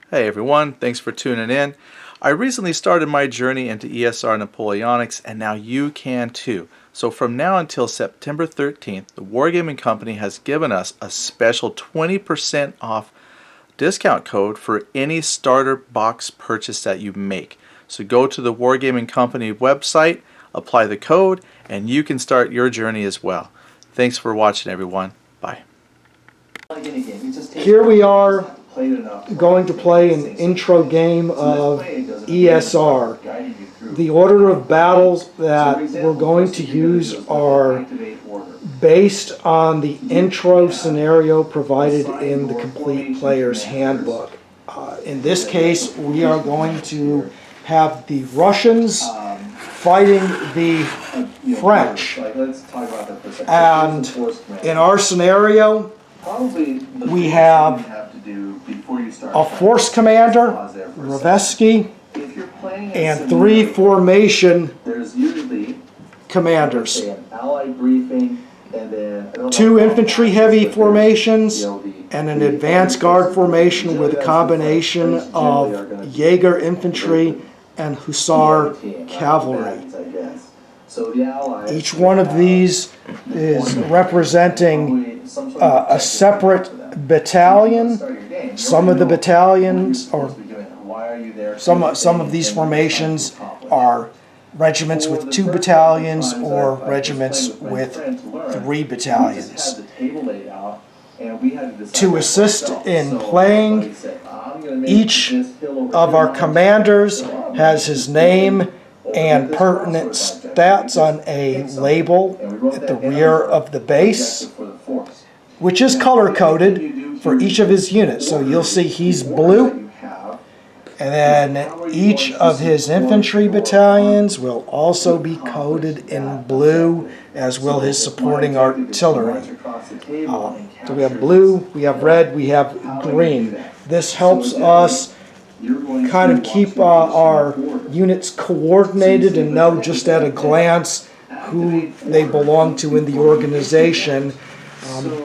Hey everyone, thanks for tuning in. I recently started my journey into ESR Napoleonics, and now you can too. So from now until September 13th, the Wargaming Company has given us a special 20% off discount code for any starter box purchase that you make. So go to the Wargaming Company website, apply the code, and you can start your journey as well. Thanks for watching everyone. Bye. Here we are going to play an intro game of ESR. The order of battles that we're going to use are based on the intro scenario provided in the Complete Player's Handbook. In this case, we are going to have the Russians fighting the French. And in our scenario, we have a force commander, Revesky, and 3 formation commanders. 2 infantry heavy formations and an advanced guard formation with a combination of Jaeger infantry and Hussar cavalry. Each one of these is representing a separate battalion. Some of the battalions, or some of these formations are regiments with 2 battalions or regiments with 3 battalions. To assist in playing, each of our commanders has his name and pertinent stats on a label at the rear of the base, which is color-coded for each of his units. So you'll see he's blue, and then each of his infantry battalions will also be coded in blue, as will his supporting artillery. So we have blue, we have red, we have green. This helps us kind of keep our units coordinated and know just at a glance who they belong to in the organization,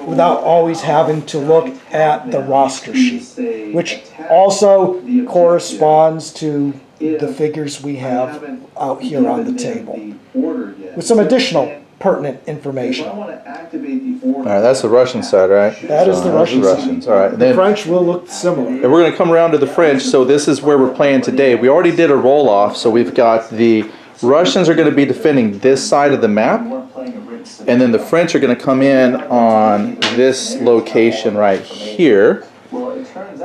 without always having to look at the roster sheet, which also corresponds to the figures we have out here on the table, with some additional pertinent information. All right, that's the Russian side, right? That is the Russian side. All right. The French will look similar. And we're going to come around to the French, so this is where we're playing today. We already did a roll-off, so we've got the Russians are going to be defending this side of the map, and then the French are going to come in on this location right here,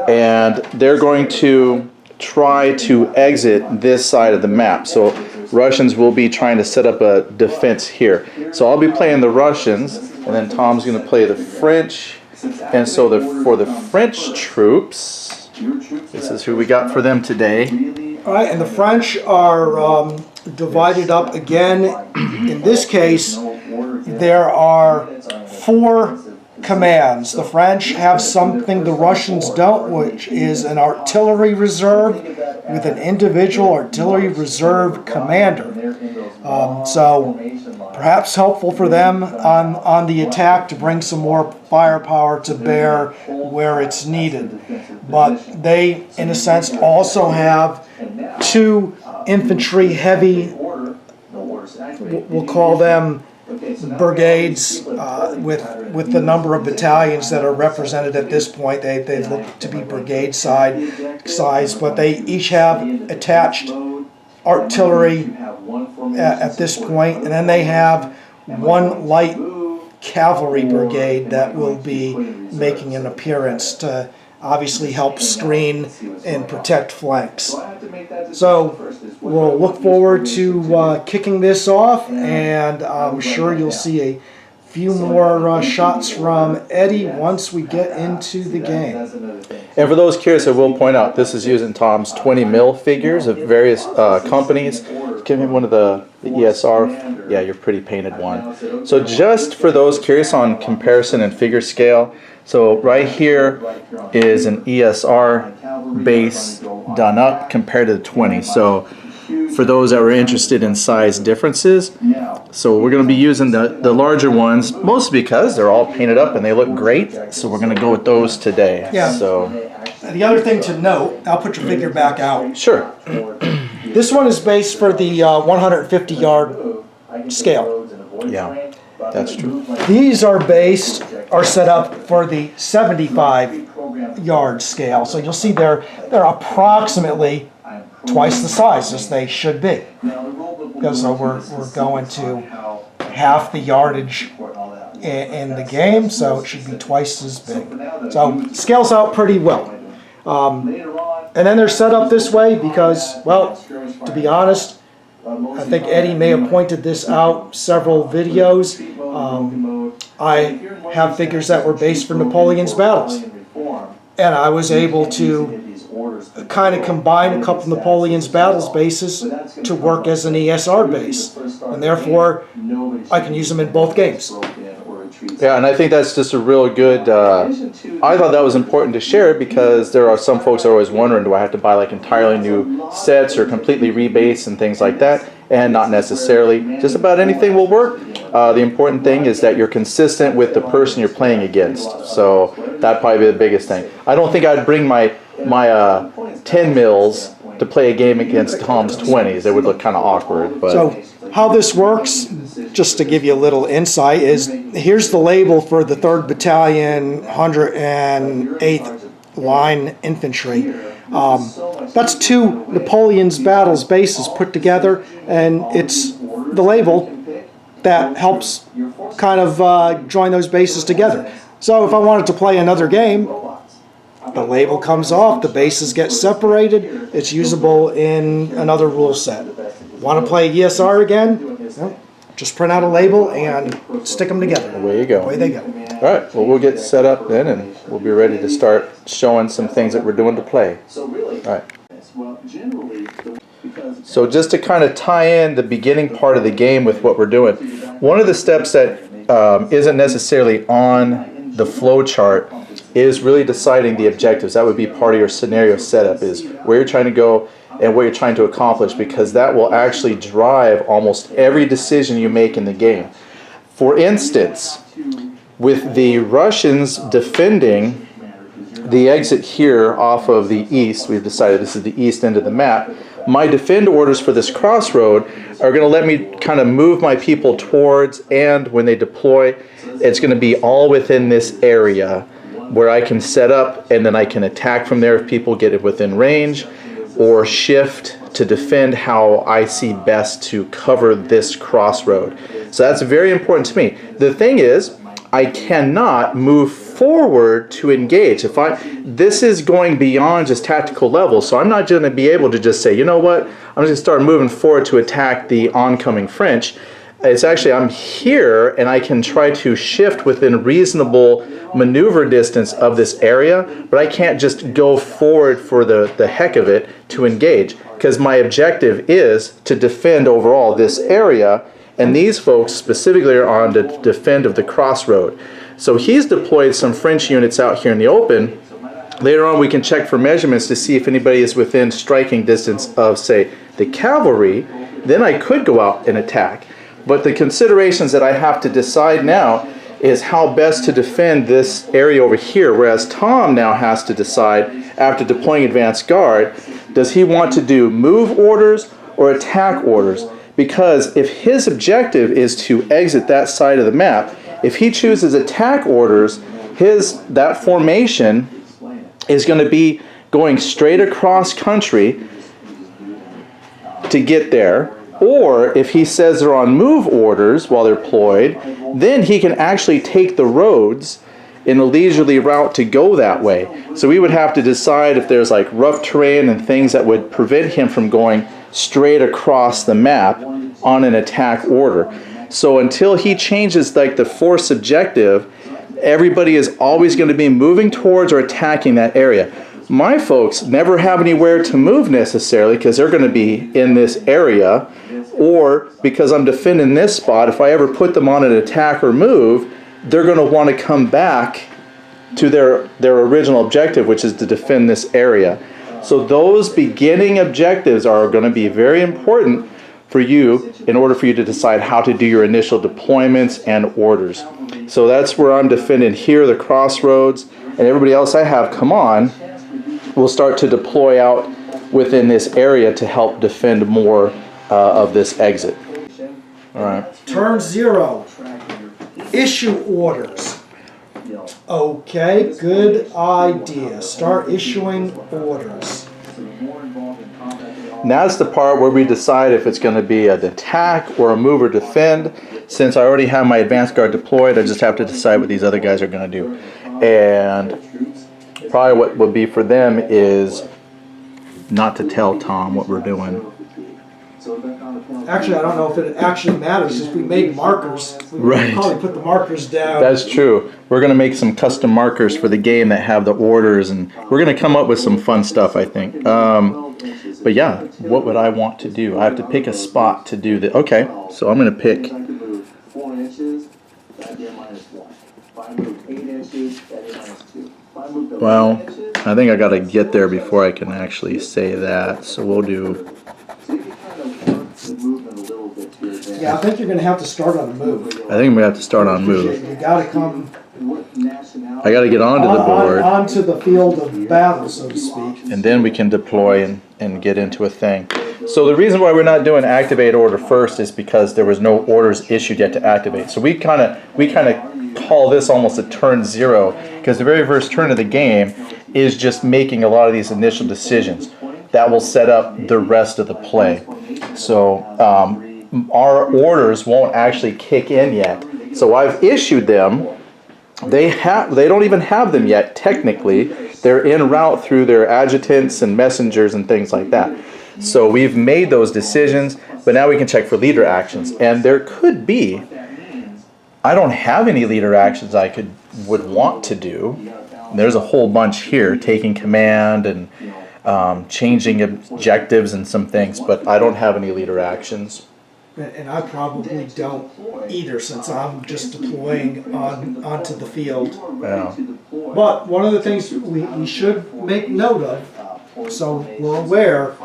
and they're going to try to exit this side of the map. So Russians will be trying to set up a defense here. So I'll be playing the Russians, and then Tom's going to play the French. And so for the French troops, this is who we got for them today. All right, and the French are divided up again. In this case, there are 4 commands. The French have something the Russians don't, which is an artillery reserve with an individual artillery reserve commander. So perhaps helpful for them on the attack to bring some more firepower to bear where it's needed. But they, in a sense, also have 2 infantry heavy, we'll call them brigades, with the number of battalions that are represented at this point. They look to be brigade size, but they each have attached artillery at this point, and then they have 1 light cavalry brigade that will be making an appearance to obviously help screen and protect flanks. So we'll look forward to kicking this off, and I'm sure you'll see a few more shots from Eddie once we get into the game. And for those curious, I will point out this is using Tom's 20 mil figures of various companies. Give him one of the ESR. Yeah, your pretty painted one. So just for those curious on comparison and figure scale, so right here is an ESR base done up compared to the 20. So for those that were interested in size differences, so we're going to be using the larger ones, mostly because they're all painted up and they look great. So we're going to go with those today. Yeah. So The other thing to note, I'll put your figure back out. Sure. This one is based for the 150-yard scale. Yeah, that's true. These are set up for the 75-yard scale. So you'll see they're approximately twice the size as they should be. Because we're going to half the yardage in the game, so it should be twice as big. So scales out pretty well. And then they're set up this way because, well, to be honest, I think Eddie may have pointed this out several videos. I have figures that were based for Napoleon's battles. And I was able to kind of combine a couple of Napoleon's battles bases to work as an ESR base. And therefore, I can use them in both games. Yeah, and I think that's just a real good, I thought that was important to share because there are some folks that are always wondering, do I have to buy like entirely new sets or completely rebase and things like that? And not necessarily. Just about anything will work. The important thing is that you're consistent with the person you're playing against. So that'd probably be the biggest thing. I don't think I'd bring my 10 mils to play a game against Tom's 20s. It would look kind of awkward. But so how this works, just to give you a little insight, is here's the label for the 3rd Battalion, 108th Line Infantry. That's 2 Napoleon's battles bases put together, and it's the label that helps kind of join those bases together. So if I wanted to play another game, the label comes off, the bases get separated, it's usable in another rule set. Want to play ESR again? Well, just print out a label and stick them together. Away you go. Away they go. All right, well, we'll get set up then, and we'll be ready to start showing some things that we're doing to play. All right. So just to kind of tie in the beginning part of the game with what we're doing, one of the steps that isn't necessarily on the flow chart is really deciding the objectives. That would be part of your scenario setup, is where you're trying to go and what you're trying to accomplish, because that will actually drive almost every decision you make in the game. For instance, with the Russians defending the exit here off of the east, we've decided this is the east end of the map, my defend orders for this crossroad are going to let me kind of move my people towards, and when they deploy, it's going to be all within this area where I can set up and then I can attack from there if people get it within range, or shift to defend how I see best to cover this crossroad. So that's very important to me. The thing is, I cannot move forward to engage. This is going beyond just tactical level, so I'm not going to be able to just say, you know what, I'm just going to start moving forward to attack the oncoming French. It's actually, I'm here and I can try to shift within reasonable maneuver distance of this area, but I can't just go forward for the heck of it to engage, because my objective is to defend overall this area, and these folks specifically are on to defend of the crossroad. So he's deployed some French units out here in the open. Later on we can check for measurements to see if anybody is within striking distance of, say, the cavalry. Then I could go out and attack. But the considerations that I have to decide now is how best to defend this area over here, whereas Tom now has to decide, after deploying advanced guard, does he want to do move orders or attack orders? Because if his objective is to exit that side of the map, if he chooses attack orders, that formation is going to be going straight across country to get there. Or if he says they're on move orders while they're deployed, then he can actually take the roads in a leisurely route to go that way. So we would have to decide if there's like rough terrain and things that would prevent him from going straight across the map on an attack order. So until he changes like the force objective, everybody is always going to be moving towards or attacking that area. My folks never have anywhere to move necessarily because they're going to be in this area, or because I'm defending this spot, if I ever put them on an attack or move, they're going to want to come back to their original objective, which is to defend this area. So those beginning objectives are going to be very important for you in order for you to decide how to do your initial deployments and orders. So that's where I'm defending here, the crossroads, and everybody else I have come on will start to deploy out within this area to help defend more of this exit. All right. Turn 0. Issue orders. Okay, good idea. Start issuing orders. Now it's the part where we decide if it's going to be an attack or a move or defend. Since I already have my advanced guard deployed, I just have to decide what these other guys are going to do. And probably what would be for them is not to tell Tom what we're doing. Actually, I don't know if it actually matters if we made markers. We Right. probably put the markers down. That's true. We're going to make some custom markers for the game that have the orders, and we're going to come up with some fun stuff, I think. But yeah, what would I want to do? I have to pick a spot to do the. Okay, so I'm going to pick. Well, I think I got to get there before I can actually say that. So we'll do. Yeah, I think you're going to have to start on the move. I think we have to start on move. You got to come I got to get onto the board, onto the field of battle, so to speak. and then we can deploy and get into a thing. So the reason why we're not doing activate order first is because there was no orders issued yet to activate. So we kind of call this almost a turn 0, because the very first turn of the game is just making a lot of these initial decisions that will set up the rest of the play. So our orders won't actually kick in yet. So I've issued them. They don't even have them yet technically. They're en route through their adjutants and messengers and things like that. So we've made those decisions, but now we can check for leader actions. And there could be, I don't have any leader actions I would want to do. There's a whole bunch here, taking command and changing objectives and some things, but I don't have any leader actions. And I probably don't either, since I'm just deploying onto the field. Yeah. But one of the things we should make note of, so we're aware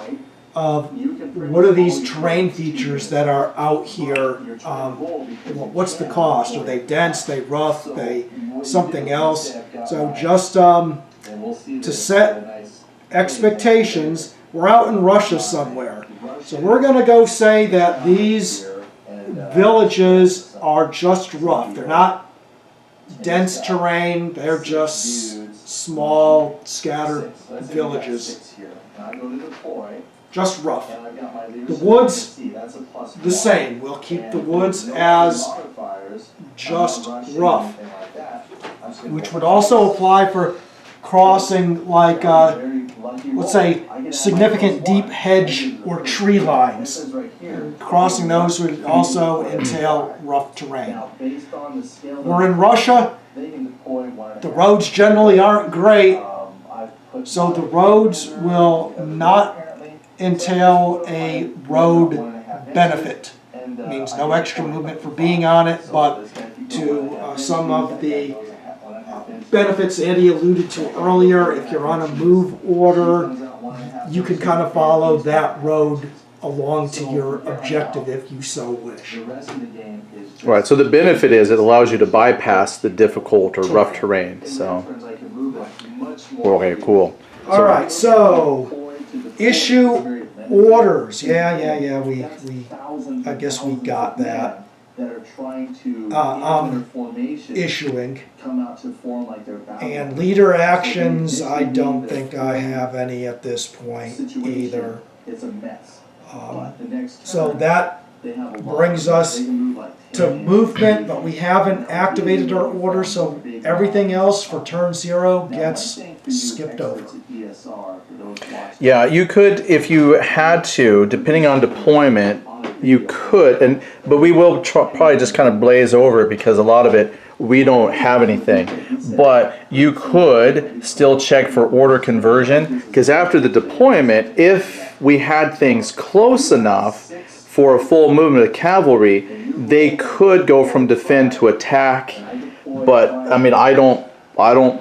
of what are these terrain features that are out here. What's the cost? Are they dense? They rough? They something else? So just to set expectations, we're out in Russia somewhere. So we're going to go say that these villages are just rough. They're not dense terrain. They're just small, scattered villages. Just rough. The woods, the same. We'll keep the woods as just rough, which would also apply for crossing, like, let's say, significant deep hedge or tree lines. Crossing those would also entail rough terrain. We're in Russia. The roads generally aren't great, so the roads will not entail a road benefit. It means no extra movement for being on it, but to some of the benefits Andy alluded to earlier, if you're on a move order, you can kind of follow that road along to your objective if you so wish. Right, so the benefit is it allows you to bypass the difficult or rough terrain. So, okay, cool. All right, so issue orders. Yeah. We I guess we got that. Issuing and leader actions. I don't think I have any at this point either. So that brings us to movement, but we haven't activated our order, so everything else for turn 0 gets skipped over. Yeah, you could, if you had to, depending on deployment, you could, but we will probably just kind of blaze over it because a lot of it we don't have anything. But you could still check for order conversion, because after the deployment, if we had things close enough for a full movement of cavalry, they could go from defend to attack. But I mean, I don't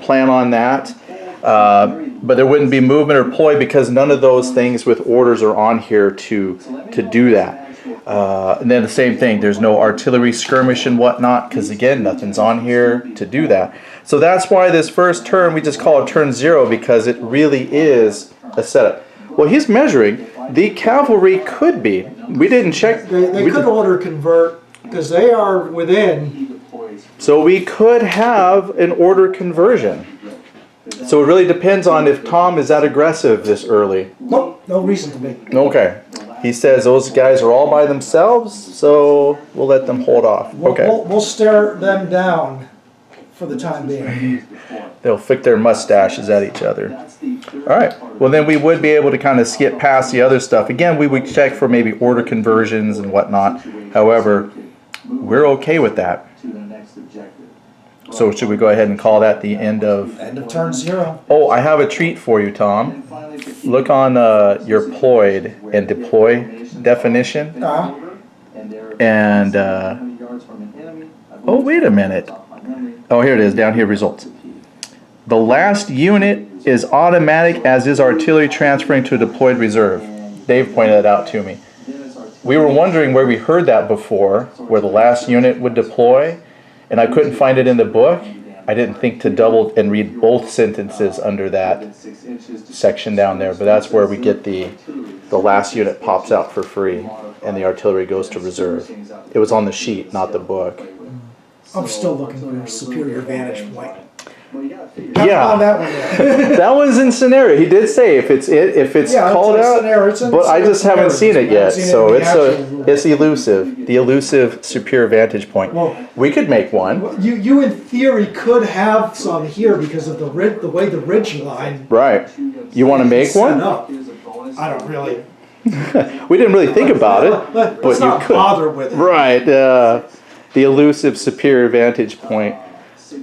plan on that. But there wouldn't be movement or ploy because none of those things with orders are on here to do that. And then the same thing, there's no artillery skirmish and whatnot because again, nothing's on here to do that. So that's why this first turn, we just call it turn 0 because it really is a setup. Well, he's measuring. The cavalry could be. We didn't check. They we could did- order convert because they are within. So we could have an order conversion. So it really depends on if Tom is that aggressive this early. Nope, no reason to be. Okay. He says those guys are all by themselves, so we'll let them hold off. Okay. We'll stare them down for the time being. They'll flick their mustaches at each other. All right. Well, then we would be able to kind of skip past the other stuff. Again, we would check for maybe order conversions and whatnot. However, we're okay with that. So should we go ahead and call that the end of... End of turn 0. Oh, I have a treat for you, Tom. Look on your ployed and deploy definition. And, oh, wait a minute. Oh, here it is, down here, results. The last unit is automatic, as is artillery transferring to a deployed reserve. Dave pointed it out to me. We were wondering where we heard that before, where the last unit would deploy, and I couldn't find it in the book. I didn't think to double and read both sentences under that section down there, but that's where we get the last unit pops out for free, and the artillery goes to reserve. It was on the sheet, not the book. I'm still looking for a superior vantage point. Yeah, On that one yet. that one's in scenario. He did say if it's called it's out, scenario. It's but I just haven't seen it yet. Seen it So in the actual rule. it's elusive. The elusive superior vantage point. Well, We could make one, you in theory could have some here because of the way the ridge line right? You want to make is set one? up. I don't really. We didn't really think about it, Let's but you not could. bother with it. Right. The elusive superior vantage point.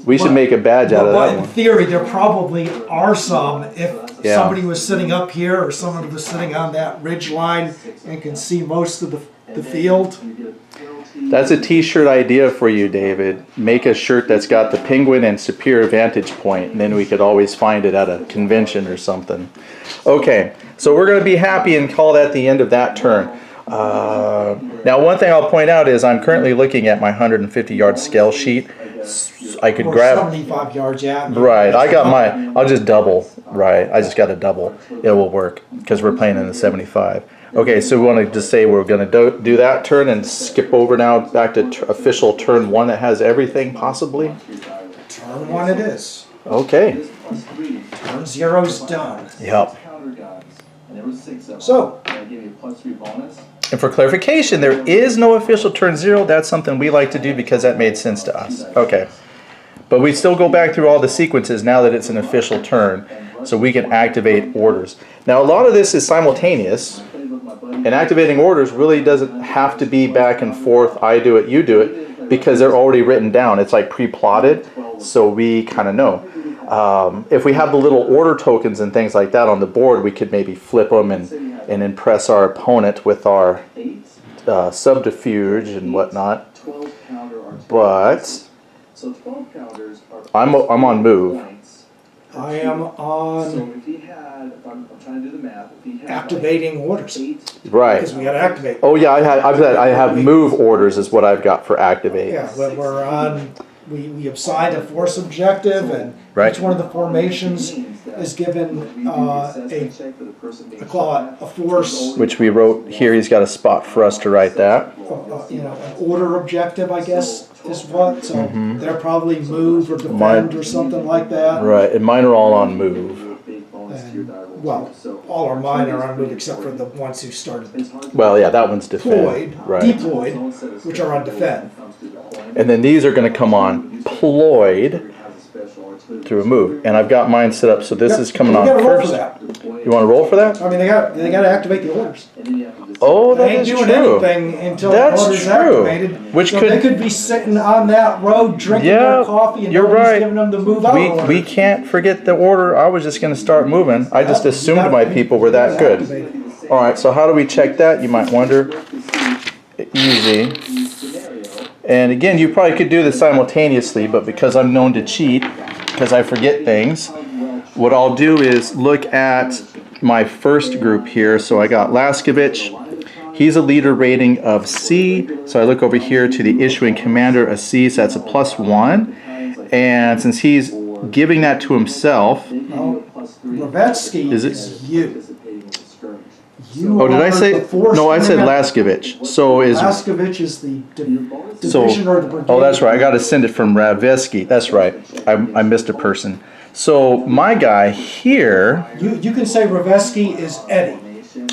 We should make a badge out of But that in one. theory, there probably are some. If Yeah. somebody was sitting up here or someone was sitting on that ridge line and can see most of the field. That's a t-shirt idea for you, David. Make a shirt that's got the penguin and superior vantage point, and then we could always find it at a convention or something. Okay, so we're going to be happy and call that the end of that turn. Now, one thing I'll point out is I'm currently looking at my 150-yard scale sheet. I could Or grab... 75 yards, yeah. Right, I got my... I'll just double. Right, I just got a double. It will work, because we're playing in the 75. Okay, so we want to just say we're going to do that turn and skip over now back to official turn 1 that has everything, possibly? Turn 1 it is. Okay. Turn 0's done. Yep. So, And for clarification, there is no official turn 0. That's something we like to do because that made sense to us. Okay. But we still go back through all the sequences now that it's an official turn, so we can activate orders. Now, a lot of this is simultaneous, and activating orders really doesn't have to be back and forth, I do it, you do it, because they're already written down. It's like pre-plotted, so we kind of know. If we have the little order tokens and things like that on the board, we could maybe flip them and impress our opponent with our subterfuge and whatnot. But I'm on move. I am on activating orders. Right. Because we got to activate. Oh yeah, I have move orders is what I've got for activate. Yeah, but we're on. We assigned a force objective, and Right. each one of the formations is given I call it a force, Which we wrote here. He's got a spot for us to write that. an order objective, I guess, is what. So they're probably move or defend or something like that. Right, and mine are all on move. And, well, all our mine are on move except for the ones who started Well, yeah, that one's defend. deployed, which are on defend. And then these are going to come on ployed through a move. And I've got mine set up, so this is coming We on gotta roll for first. that. You want to roll for that? I mean, they got to activate the orders. Oh, They that ain't is doing true. anything until That's the order's true. activated. Which so could- they could be sitting on that road drinking Yeah, their coffee and you're nobody's right. giving them the move out order. We can't forget the order. I was just going to start moving. I just Yeah, assumed you my gotta- people were you that gotta good. activate it. All right, so how do we check that? You might wonder. Easy. And again, you probably could do this simultaneously, but because I'm known to cheat, because I forget things, what I'll do is look at my first group here. So I got Laskovich. He's a leader rating of C. So I look over here to the issuing commander, a C, so that's a +1. And since he's giving that to himself. No, Revetsky Is it- is you. You Oh, did I are say? the force No, I said command- Laskevich. So is Laskovich is the so. division or the brigade. Oh, that's right. I got to send it from Ravesky. That's right. I missed a person. So my guy here. You can say Revetsky is Eddie.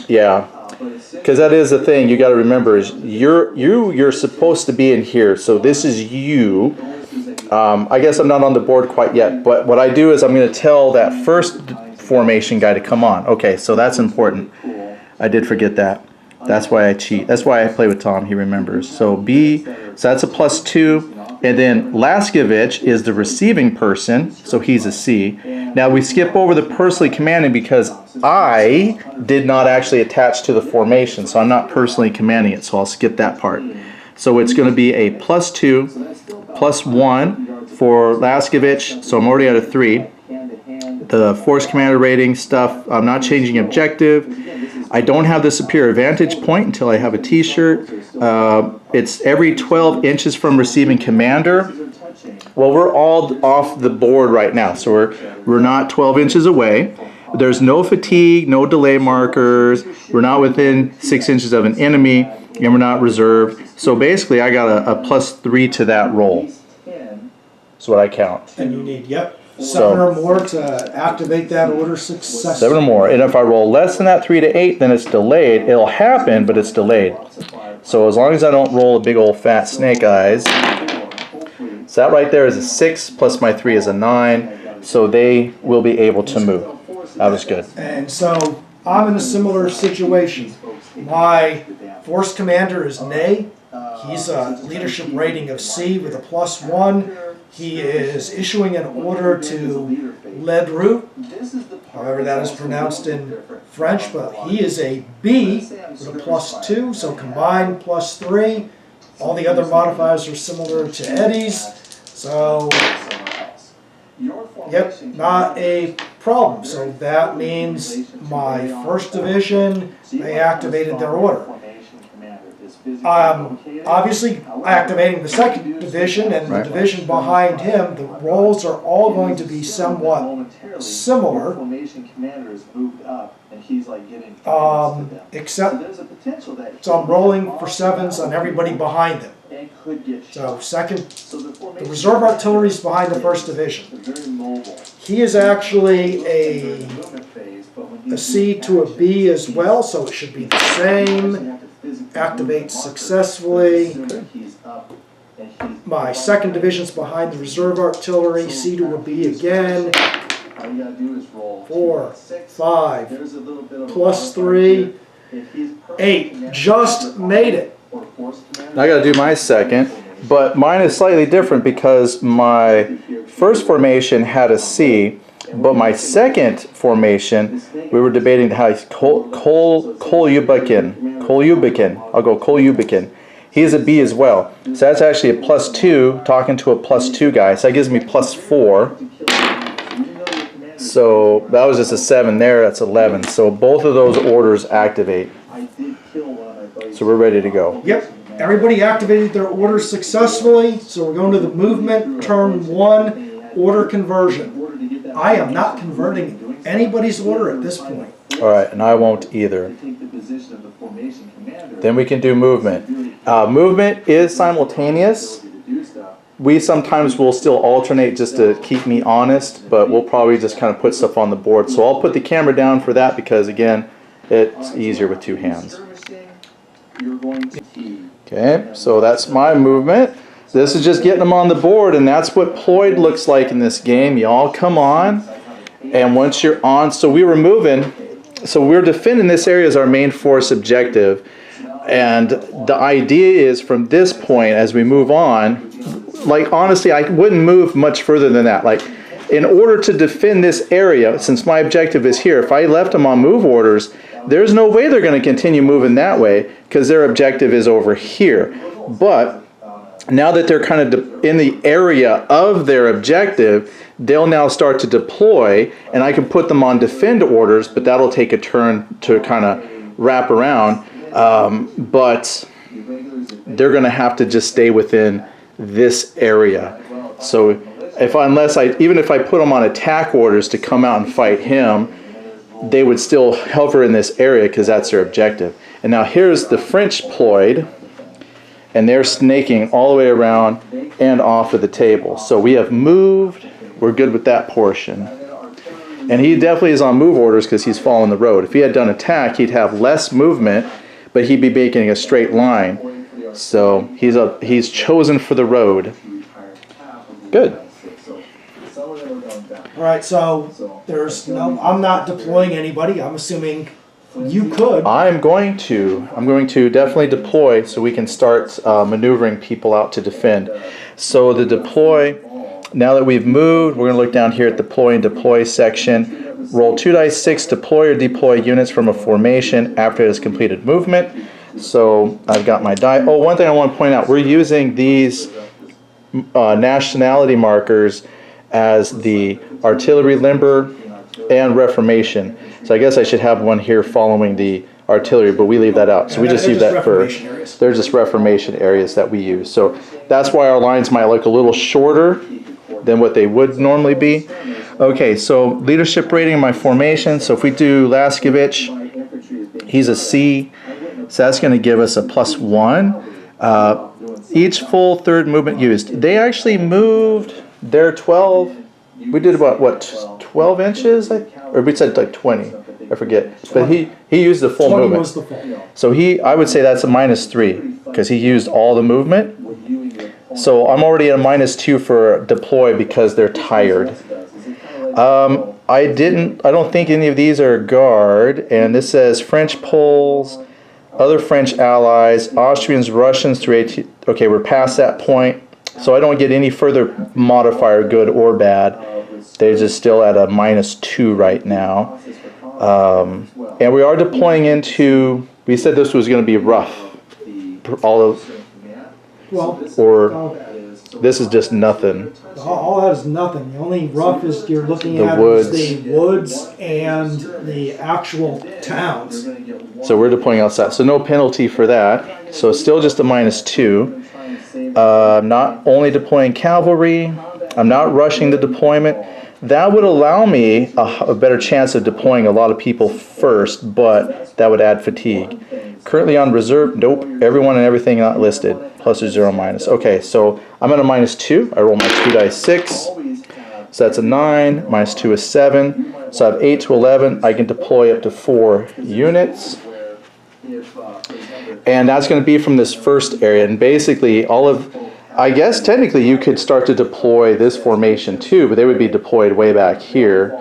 Yeah. Because that is the thing you got to remember is you're supposed to be in here. So this is you. I guess I'm not on the board quite yet. But what I do is I'm going to tell that first formation guy to come on. Okay, so that's important. I did forget that. That's why I cheat. That's why I play with Tom. He remembers. So B. So that's a +2. And then Laskevich is the receiving person. So he's a C. Now we skip over the personally commanding because I did not actually attach to the formation. So I'm not personally commanding it. So I'll skip that part. So it's going to be a +2, +1 for Laskevich. So I'm already at a 3. The force commander rating stuff, I'm not changing objective. I don't have the superior vantage point until I have a t-shirt. It's every 12 inches from receiving commander. Well, we're all off the board right now, so we're not 12 inches away. There's no fatigue, no delay markers. We're not within 6 inches of an enemy, and we're not reserved. So basically, I got a +3 to that roll. That's what I count. And you need, yep, 7 or more to activate that order successfully. 7 or more. And if I roll less than that 3 to 8, then it's delayed. It'll happen, but it's delayed. So as long as I don't roll a big old fat snake eyes. So that right there is a 6 plus my 3 is a 9. So they will be able to move. That was good. And so I'm in a similar situation. My force commander is Nay. He's a leadership rating of C with a +1. He is issuing an order to Ledru, however that is pronounced in French, but he is a B with a +2, so combined +3. All the other modifiers are similar to Eddie's, so yep, not a problem. So that means my 1st division, they activated their order. Obviously activating the 2nd division and the division behind him, the roles are all going to be somewhat similar, except so I'm rolling for 7s on everybody behind them. So the reserve artillery is behind the 1st division. He is actually a C to a B as well, so it should be the same. Activate successfully. My 2nd division's behind the reserve artillery, C to a B again. 4, 5, +3, 8. Just made it. I got to do my 2nd, but mine is slightly different because my 1st formation had a C, but my 2nd formation, we were debating how Koljubikin. I'll go Koljubikin. He is a B as well. So that's actually a +2, talking to a +2 guy. So that gives me +4. So that was just a 7 there. That's 11. So both of those orders activate. So we're ready to go. Yep. Everybody activated their orders successfully. So we're going to the movement, turn 1, order conversion. I am not converting anybody's order at this point. All right, and I won't either. Then we can do movement. Movement is simultaneous. We sometimes will still alternate just to keep me honest, but we'll probably just kind of put stuff on the board. So I'll put the camera down for that because, again, it's easier with 2 hands. Okay, so that's my movement. This is just getting them on the board, and that's what ployed looks like in this game. Y'all come on, and once you're on, so we were moving, so we're defending this area as our main force objective, and the idea is from this point as we move on, like honestly, I wouldn't move much further than that. Like in order to defend this area, since my objective is here, if I left them on move orders, there's no way they're going to continue moving that way because their objective is over here. But now that they're kind of in the area of their objective, they'll now start to deploy, and I can put them on defend orders, but that'll take a turn to kind of wrap around. But they're going to have to just stay within this area. So even if I put them on attack orders to come out and fight him, they would still hover in this area because that's their objective. And now here's the French deployed, and they're snaking all the way around and off of the table. So we have moved. We're good with that portion. And he definitely is on move orders because he's following the road. If he had done attack, he'd have less movement, but he'd be making a straight line. So he's chosen for the road. Good. All right, so I'm not deploying anybody. I'm assuming you could. I'm going to definitely deploy so we can start maneuvering people out to defend. So the deploy, now that we've moved, we're going to look down here at deploy and deploy section. Roll 2 dice 6, deploy or deploy units from a formation after it has completed movement. So I've got my die. Oh, one thing I want to point out, we're using these nationality markers as the artillery limber and reformation. So I guess I should have one here following the artillery, but we leave that out. So we just use that for, there's just reformation areas that we use. So that's why our lines might look a little shorter than what they would normally be. Okay, so leadership rating in my formation. So if we do Laskevich, he's a C. So that's going to give us a +1. Each full third movement used. They actually moved their 12. We did about, what, 12 inches? Or we said like 20. I forget. But he used the full 20 movement. was the full. So I would say that's a -3 because he used all the movement. So I'm already at a -2 for deploy because they're tired. I don't think any of these are guard, and this says French Poles, other French allies, Austrians, Russians through 18. Okay, we're past that point, so I don't get any further modifier, good or bad. They're just still at a -2 right now. And we are deploying into, we said this was going to be rough. This is just nothing. All that is nothing. The only rough is you're looking The at woods. is the woods and the actual towns. So we're deploying outside. So no penalty for that. So it's still just a -2. I'm not only deploying cavalry. I'm not rushing the deployment. That would allow me a better chance of deploying a lot of people first, but that would add fatigue. Currently on reserve, nope. Everyone and everything not listed. Plus or 0 minus. Okay, so I'm at a -2. I roll my 2 dice 6. So that's a 9. -2 is 7. So I have 8 to 11. I can deploy up to 4 units. And that's going to be from this first area. And basically I guess technically you could start to deploy this formation too, but they would be deployed way back here.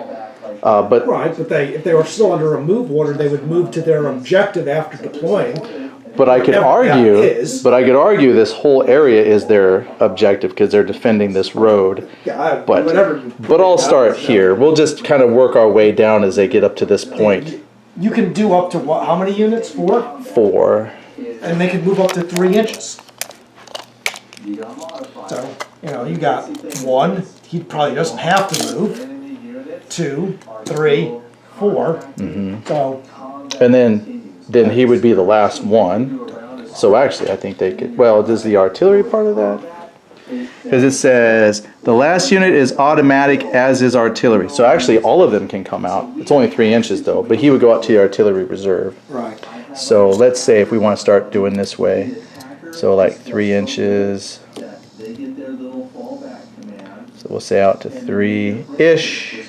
Right, but if they were still under a move order, they would move to their objective after deploying. But I could argue this whole area is their objective because they're defending this road. Yeah, But I'll start here. We'll just kind of work our way down as they get up to this point. You can do up to what? How many units? 4? 4. And they could move up to 3 inches. So, you got 1. He probably doesn't have to move. 2, 3, 4. So, and then he would be the last one. So actually, I think they could. Well, does the artillery part of that? Because it says the last unit is automatic, as is artillery. So actually, all of them can come out. It's only 3 inches though, but he would go out to the artillery reserve. right. So let's say if we want to start doing this way, so like 3 inches. So we'll say out to 3-ish,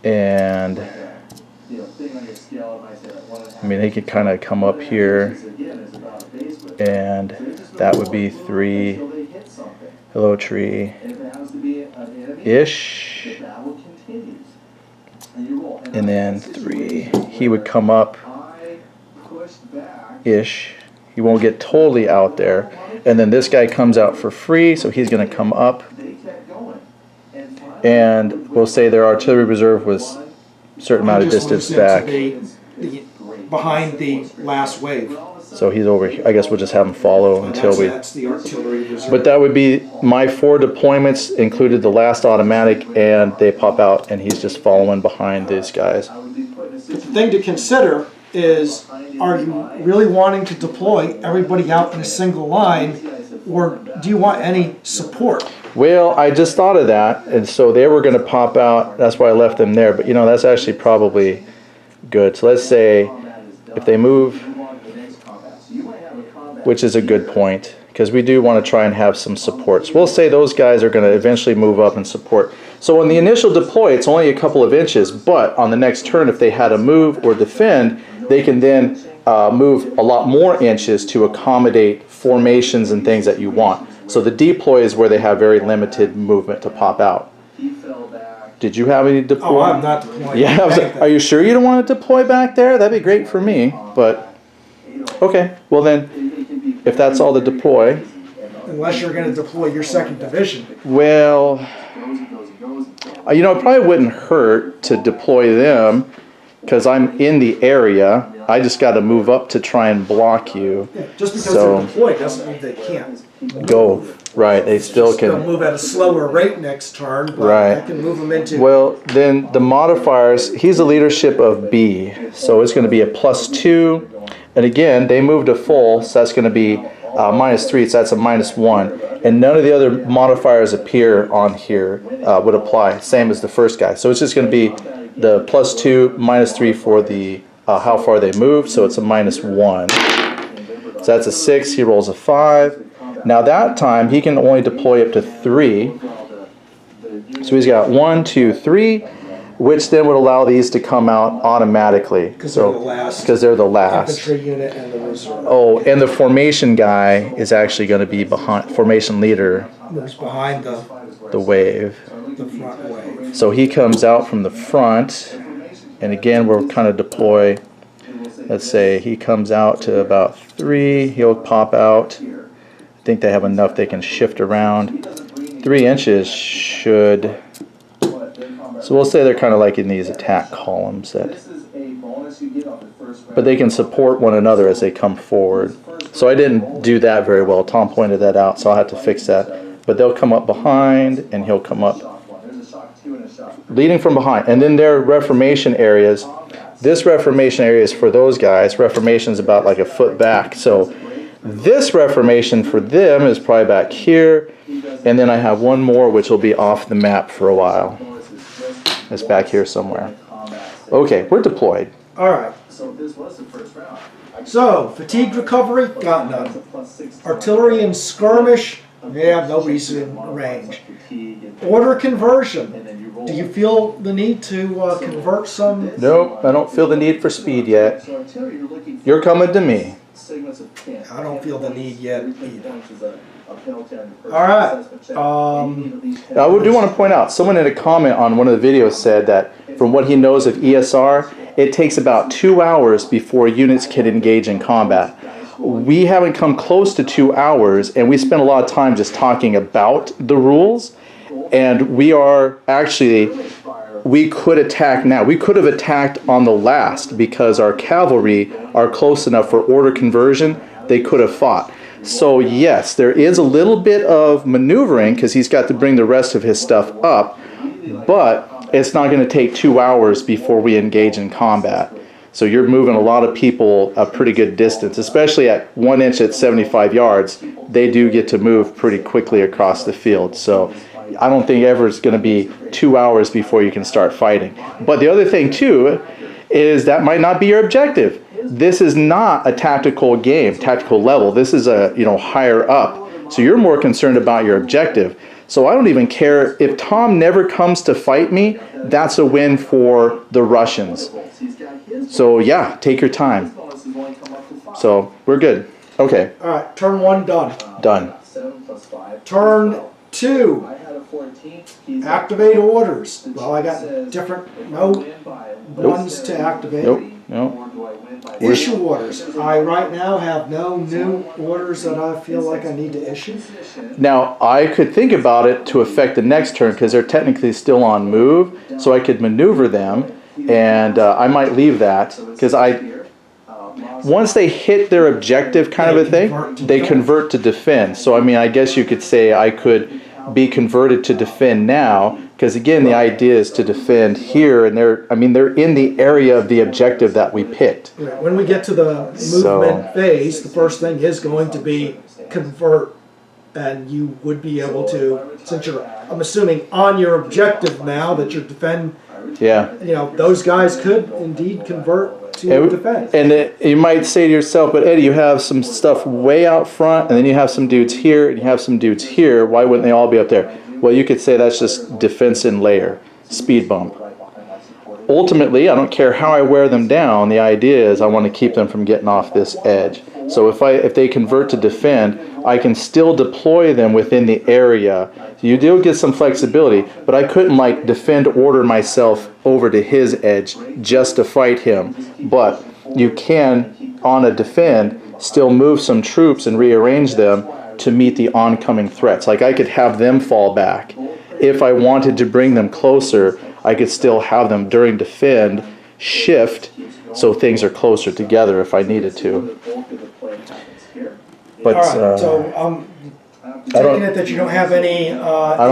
and I mean they could kind of come up here, and that would be 3. Hello tree ish, and then 3. He would come up ish. He won't get totally out there, and then this guy comes out for free, so he's going to come up, and we'll say their artillery reserve was a certain amount of distance back. Behind the last wave. So he's over here. I guess we'll just have him follow until we. That's the artillery reserve. But that would be my 4 deployments included the last automatic, and they pop out, and he's just following behind these guys. The thing to consider is, are you really wanting to deploy everybody out in a single line, or do you want any support? Well, I just thought of that, and so they were going to pop out. That's why I left them there. But that's actually probably good. So let's say if they move, which is a good point, because we do want to try and have some supports. We'll say those guys are going to eventually move up and support. So on the initial deploy, it's only a couple of inches, but on the next turn, if they had to move or defend, they can then move a lot more inches to accommodate formations and things that you want. So the deploy is where they have very limited movement to pop out. Did you have any deploy? Oh, I'm not deploying. Yeah, are you sure you don't want to deploy back there? That'd be great for me, but okay. Well then, if that's all the deploy. Unless you're going to deploy your 2nd Division. Well, it probably wouldn't hurt to deploy them because I'm in the area. I just got to move up to try and block you. Yeah, just because they're deployed doesn't mean they can't go. Right, they still can. They'll move at a slower rate next turn, but right. that can move them into... Well, then the modifiers, he's a leadership of B, so it's going to be a +2. And again, they moved a full, so that's going to be -3, so that's a -1. And none of the other modifiers appear on here would apply, same as the first guy. So it's just going to be the +2, -3 for the how far they moved, so it's a -1. So that's a 6, he rolls a 5. Now that time, he can only deploy up to 3. So he's got 1, 2, 3, which then would allow these to come out automatically. Because they're the last. Because they're the last. Infantry unit and the reserve. Oh, and the formation guy is actually going to be behind, formation leader. Moves behind the wave. The front wave. So he comes out from the front, and again we'll kind of deploy. Let's say he comes out to about 3, he'll pop out. I think they have enough they can shift around. 3 inches should... So we'll say they're kind of like in these attack columns. But they can support one another as they come forward. So I didn't do that very well. Tom pointed that out, so I'll have to fix that. But they'll come up behind, and he'll come up leading from behind. And then their reformation areas. This reformation area is for those guys. Reformation is about like a foot back. So this reformation for them is probably back here. And then I have one more which will be off the map for a while. It's back here somewhere. Okay, we're deployed. All right. So, fatigue recovery, got none. Artillery and skirmish, yeah, nobody's in range. Order conversion. Do you feel the need to convert some? Nope, I don't feel the need for speed yet. You're coming to me. I don't feel the need yet either. All right. I do want to point out, someone in a comment on one of the videos said that from what he knows of ESR, it takes about 2 hours before units can engage in combat. We haven't come close to 2 hours, and we spent a lot of time just talking about the rules, and we are actually, we could attack now. We could have attacked on the last because our cavalry are close enough for order conversion, they could have fought. So yes, there is a little bit of maneuvering because he's got to bring the rest of his stuff up, but it's not going to take 2 hours before we engage in combat. So you're moving a lot of people a pretty good distance, especially at 1 inch at 75 yards. They do get to move pretty quickly across the field. So I don't think ever it's going to be 2 hours before you can start fighting. But the other thing too is that might not be your objective. This is not a tactical game, tactical level. This is a, higher up. So you're more concerned about your objective. So I don't even care if Tom never comes to fight me, that's a win for the Russians. So yeah, take your time. So we're good. Okay. All right, turn 1 done. Done. Turn 2. Activate orders. Well, I got different ones to activate. Nope. Issue orders. I right now have no new orders that I feel like I need to issue. Now, I could think about it to affect the next turn because they're technically still on move, so I could maneuver them, and I might leave that because once they hit their objective kind of a thing, they convert to defend. So, I guess you could say I could be converted to defend now, because again, the idea is to defend here, and they're in the area of the objective that we picked. When we get to the movement phase, the first thing is going to be convert and you would be able to, since you're, I'm assuming, on your objective now that you're defend, Yeah. you know, those guys could indeed convert to defense. And you might say to yourself, but Eddie, you have some stuff way out front, and then you have some dudes here, and you have some dudes here. Why wouldn't they all be up there? Well, you could say that's just defense in layer, speed bump. Ultimately, I don't care how I wear them down. The idea is I want to keep them from getting off this edge. So if they convert to defend, I can still deploy them within the area. So you do get some flexibility, but I couldn't like defend order myself over to his edge just to fight him. But you can, on a defend, still move some troops and rearrange them to meet the oncoming threats. Like I could have them fall back. If I wanted to bring them closer, I could still have them during defend shift so things are closer together if I needed to. But All right, so taking it that you don't have any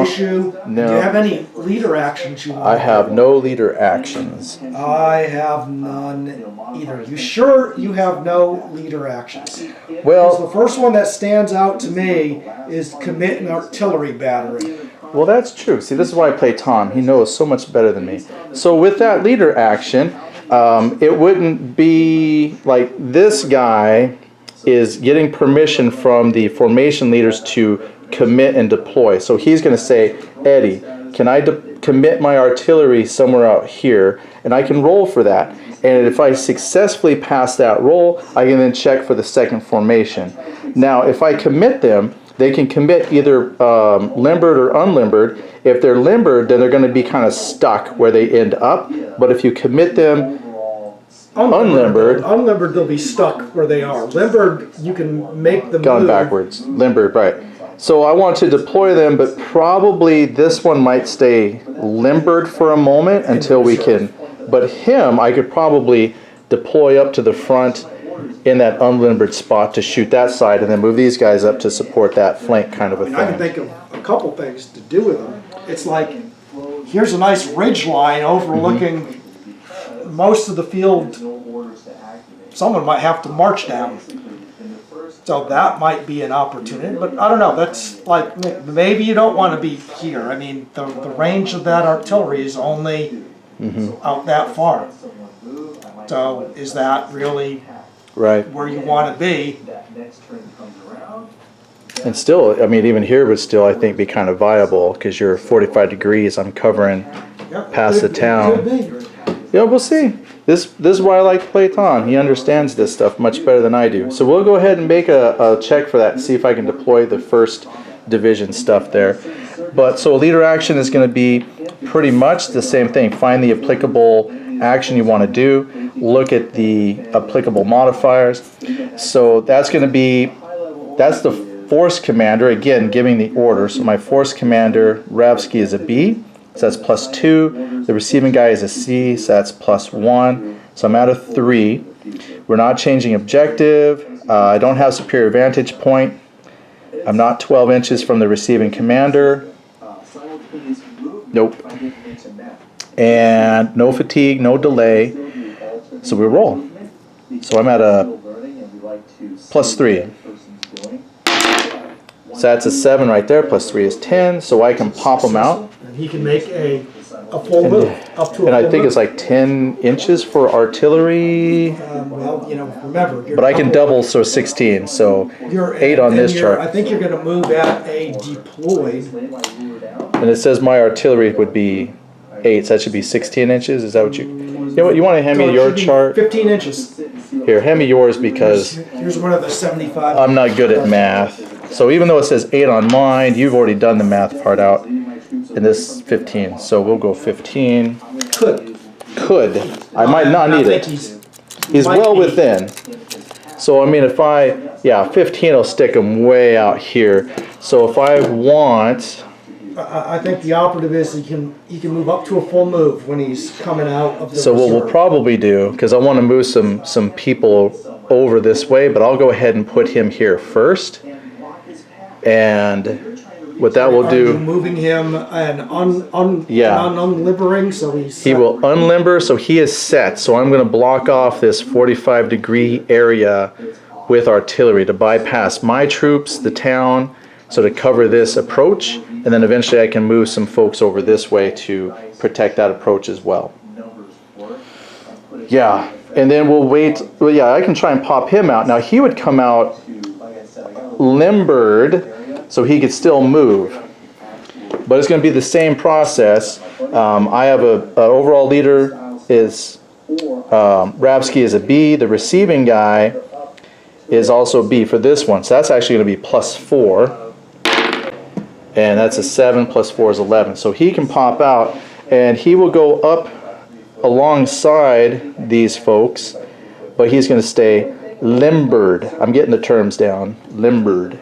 issue. No. Do you have any leader actions you want? I have no leader actions. I have none either. You sure you have no leader actions? Well, The first one that stands out to me is commit an artillery battery. Well, that's true. See, this is why I play Tom. He knows so much better than me. So with that leader action, it wouldn't be like this guy is getting permission from the formation leaders to commit and deploy. So he's going to say, Eddie, can I commit my artillery somewhere out here? And I can roll for that. And if I successfully pass that roll, I can then check for the second formation. Now, if I commit them, they can commit either limbered or unlimbered. If they're limbered, then they're going to be kind of stuck where they end up. But if you commit them unlimbered, they'll be stuck where they are. Limbered, you can make them gone move. backwards. Limbered, right. So I want to deploy them, but probably this one might stay limbered for a moment until we can. But him, I could probably deploy up to the front in that unlimbered spot to shoot that side and then move these guys up to support that flank kind of a I can thing. think of a couple things to do with them. It's like, here's a nice ridge line overlooking most of the field. Someone might have to march down. So that might be an opportunity, but I don't know. That's like, maybe you don't want to be here. I mean, the range of that artillery is only out that far. So is that really Right. where you want to be? And still, I mean, even here would still, I think, be kind of viable because you're 45 degrees. I'm covering Yep, past the could town. be. Yeah, we'll see. This is why I like to play Tom. He understands this stuff much better than I do. So we'll go ahead and make a check for that and see if I can deploy the first division stuff there. But so leader action is going to be pretty much the same thing. Find the applicable action you want to do. Look at the applicable modifiers. So that's going to be, that's the force commander, again, giving the order. So my force commander, Ravsky, is a B. So that's +2. The receiving guy is a C, so that's +1. So I'm at a 3. We're not changing objective. I don't have superior vantage point. I'm not 12 inches from the receiving commander. Nope. And no fatigue, no delay. So we roll. So I'm at a +3. So that's a 7 right there. +3 is 10. So I can pop them out. And he can make a full move up to a And I full think move. it's like 10 inches for artillery. Well, you know, remember. But I can double, so 16. So 8 on this chart. I think you're going to move at a deployed. And it says my artillery would be 8. So that should be 16 inches. Is that what you? You know what? You want to hand me your chart? 15 inches. Here, hand me yours because Here's one of the 75. I'm not good at math. So even though it says 8 on mine, you've already done the math part out. And this 15. So we'll go 15. Could. I might not need it. He's well within. So I mean, if 15 will stick him way out here. So if I want, I think the operative is he can move up to a full move when he's coming out of the so what we'll reserve. probably do, because I want to move some people over this way, but I'll go ahead and put him here first. And what that will Are you do, moving him and Yeah. unlimbering, so he's he will unlimber, so he is set. So I'm going to block off this 45-degree area with artillery to bypass my troops, the town, So to cover this approach, and then eventually I can move some folks over this way to protect that approach as well. Yeah, and then we'll wait. Well, yeah, I can try and pop him out. Now he would come out limbered, so he could still move. But it's going to be the same process. I have a overall leader is Rabsky is a B. The receiving guy is also B for this one. So that's actually going to be +4. And that's a 7 + 4 is 11. So he can pop out, and he will go up alongside these folks, but he's going to stay limbered. I'm getting the terms down. Limbered.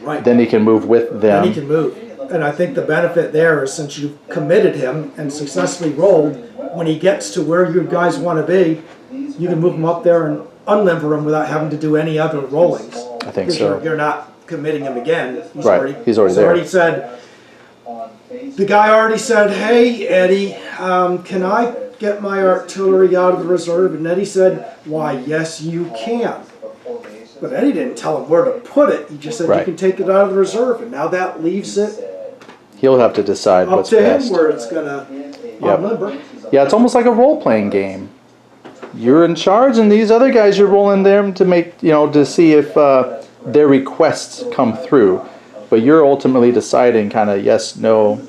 Right. Then he can move with them. Then he can move. And I think the benefit there is, since you've committed him and successfully rolled, when he gets to where you guys want to be, you can move him up there and unlimber him without having to do any other rollings. I think so. You're not committing him again. He's Right. He's already there. Already said. The guy already said, "Hey, Eddie, can I get my artillery out of the reserve?" And Eddie said, "Why, yes, you can." But Eddie didn't tell him where to put it. He just said, Right. "You can take it out of the reserve." And now that leaves it He'll have to decide up what's to him best. where it's going to Yep. unlimber. Yeah, it's almost like a role-playing game. You're in charge, and these other guys, you're rolling them to make, to see if their requests come through. But you're ultimately deciding kind of yes, no.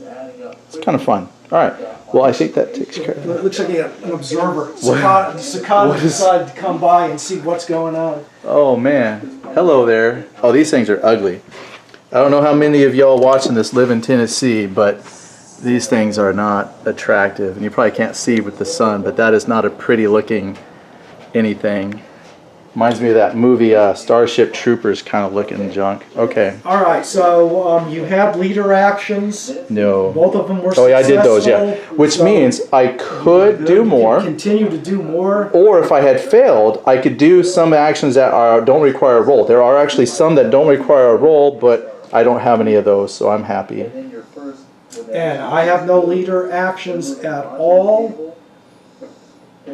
It's kind of fun. All right. Well, I think that takes care of it. It looks like an observer. Sakata decided to come by and see what's going on. Oh, man. Hello there. Oh, these things are ugly. I don't know how many of y'all watching this live in Tennessee, but these things are not attractive. And you probably can't see with the sun, but that is not a pretty looking anything. Reminds me of that movie Starship Troopers kind of looking junk. Okay. All right, so you had leader actions. No. Both of them were Oh, yeah, I successful. did those, yeah. Which So means I could do you more. can continue to do more. Or if I had failed, I could do some actions that don't require a roll. There are actually some that don't require a roll, but I don't have any of those, so I'm happy. And I have no leader actions at all.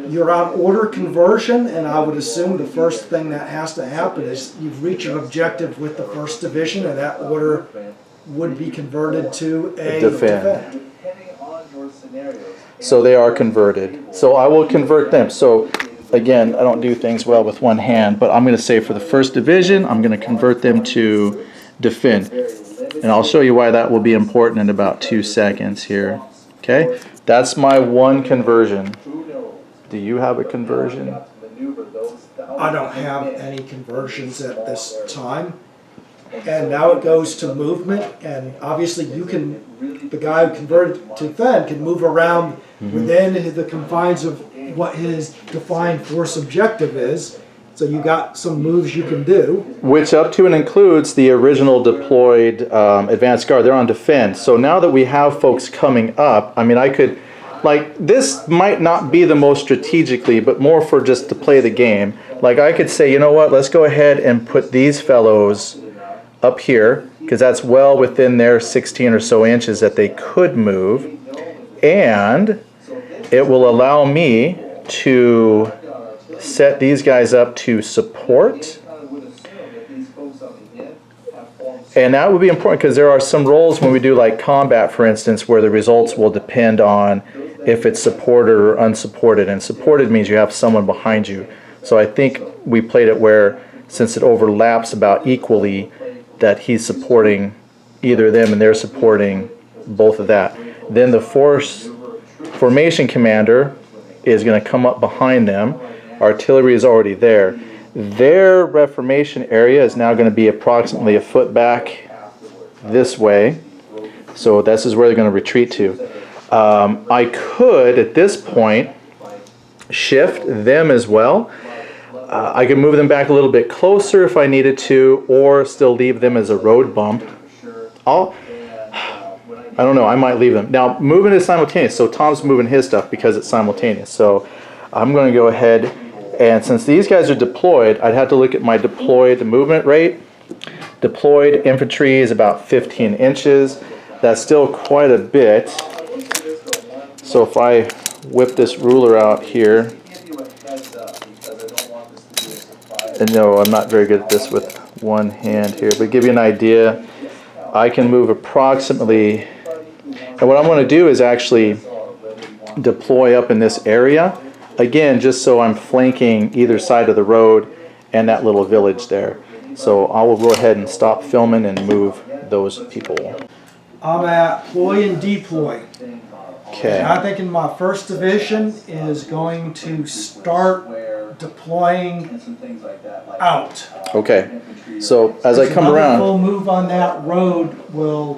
You're on order conversion, and I would assume the first thing that has to happen is you've reached an objective with the 1st Division, and that order would be converted to a defend. So they are converted. So I will convert them. So again, I don't do things well with one hand, but I'm going to say for the 1st Division, I'm going to convert them to defend. And I'll show you why that will be important in about 2 seconds here. Okay? That's my one conversion. Do you have a conversion? I don't have any conversions at this time. And now it goes to movement, and obviously the guy who converted to defend can move around within the confines of what his defined force objective is. So you got some moves you can do. Which up to and includes the original deployed advanced guard. They're on defend. So now that we have folks coming up, I mean, I could, this might not be the most strategically, but more for just to play the game. Like I could say, you know what, let's go ahead and put these fellows up here, because that's well within their 16 or so inches that they could move. And it will allow me to set these guys up to support. And that would be important because there are some roles when we do like combat, for instance, where the results will depend on if it's supported or unsupported. And supported means you have someone behind you. So I think we played it where, since it overlaps about equally, that he's supporting either them and they're supporting both of that. Then the formation commander is going to come up behind them. Artillery is already there. Their reformation area is now going to be approximately a foot back this way. So this is where they're going to retreat to. I could, at this point, shift them as well. I could move them back a little bit closer if I needed to, or still leave them as a road bump. I don't know, I might leave them. Now, moving is simultaneous, so Tom's moving his stuff because it's simultaneous. So I'm going to go ahead, and since these guys are deployed, I'd have to look at my deployed movement rate. Deployed infantry is about 15 inches. That's still quite a bit. So if I whip this ruler out here, And no, I'm not very good at this with one hand here, but to give you an idea, I can move approximately, and what I'm going to do is actually deploy up in this area, again, just so I'm flanking either side of the road and that little village there. So I will go ahead and stop filming and move those people. I'm at ploy and deploy. Okay. And I think in my first division is going to start deploying out. Okay. So as I come Another around, full move on that road will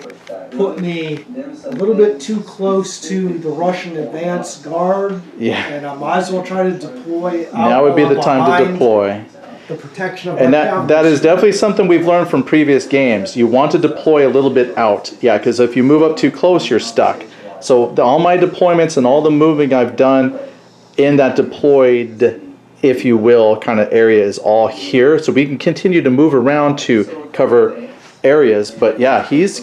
put me a little bit too close to the Russian advance guard. yeah, And I might as well try to deploy out. now would be the time to behind deploy. the protection of And our that cavalry. is definitely something we've learned from previous games. You want to deploy a little bit out. Yeah, because if you move up too close, you're stuck. So all my deployments and all the moving I've done in that deployed, if you will, kind of area is all here. So we can continue to move around to cover areas. But yeah, he has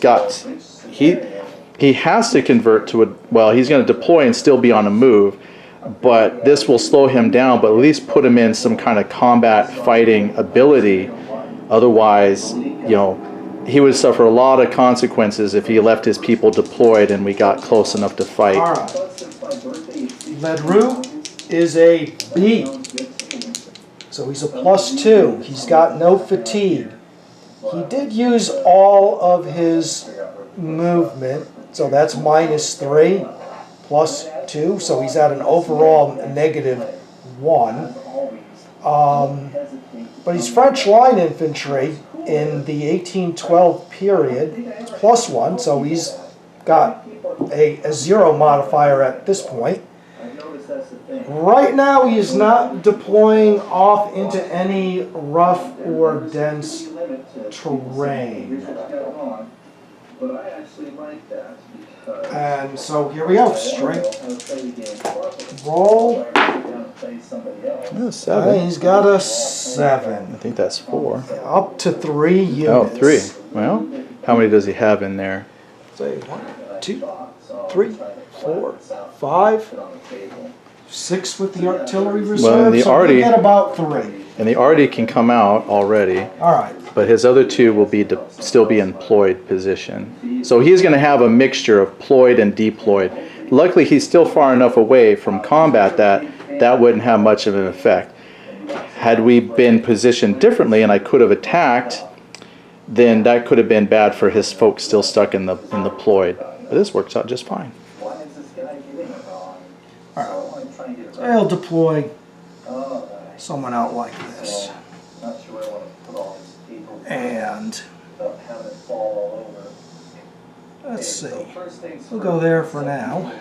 to convert to a, well, he's going to deploy and still be on a move. But this will slow him down, but at least put him in some kind of combat fighting ability. Otherwise, you know, he would suffer a lot of consequences if he left his people deployed and we got close enough to fight. All right. Ledru is a B. So he's a +2. He's got no fatigue. He did use all of his movement, so that's -3 +2. So he's at an overall -1. But he's French line infantry in the 1812 period, +1. So he's got a 0 modifier at this point. Right now, he is not deploying off into any rough or dense terrain. And so here we go. Strength roll. Oh, 7. He's got a 7. I think that's 4. Up to 3 units. Oh, 3. Well, how many does he have in there? Say 1, 2, 3, 4, 5, 6 with the artillery reserve. Well, the so arty- we get about 3. And the arty can come out already, All right. but his other 2 will be still be in ployed position. So he's going to have a mixture of ployed and deployed. Luckily, he's still far enough away from combat that that wouldn't have much of an effect. Had we been positioned differently and I could have attacked, then that could have been bad for his folks still stuck in the ployed. But this works out just fine. I'll deploy someone out like this. And let's see. We'll go there for now.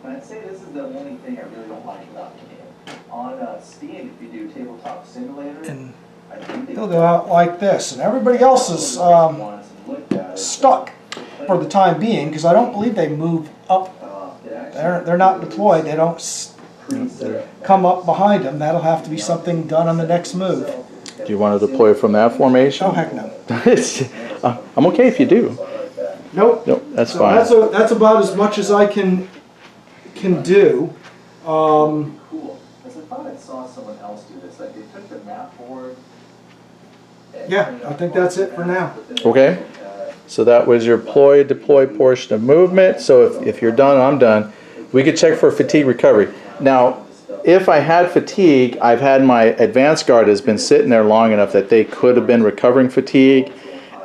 I'd say this is the only thing I really don't like about the game. On Steam, if you do Tabletop Simulator, And he'll go out like this. And everybody else is stuck for the time being because I don't believe they move up. They're not deployed. They don't come up behind them. That'll have to be something done on the next move. Do you want to deploy from that formation? Oh, heck no. I'm okay if you do. Nope. Nope, that's So fine. that's about as much as I can do. cool. Because I thought I saw someone else do this. Like they took the map board. Yeah, I think that's it for now. Okay. So that was your deploy portion of movement. So if you're done, I'm done. We could check for fatigue recovery. Now, if I had fatigue, I've had my advance guard has been sitting there long enough that they could have been recovering fatigue.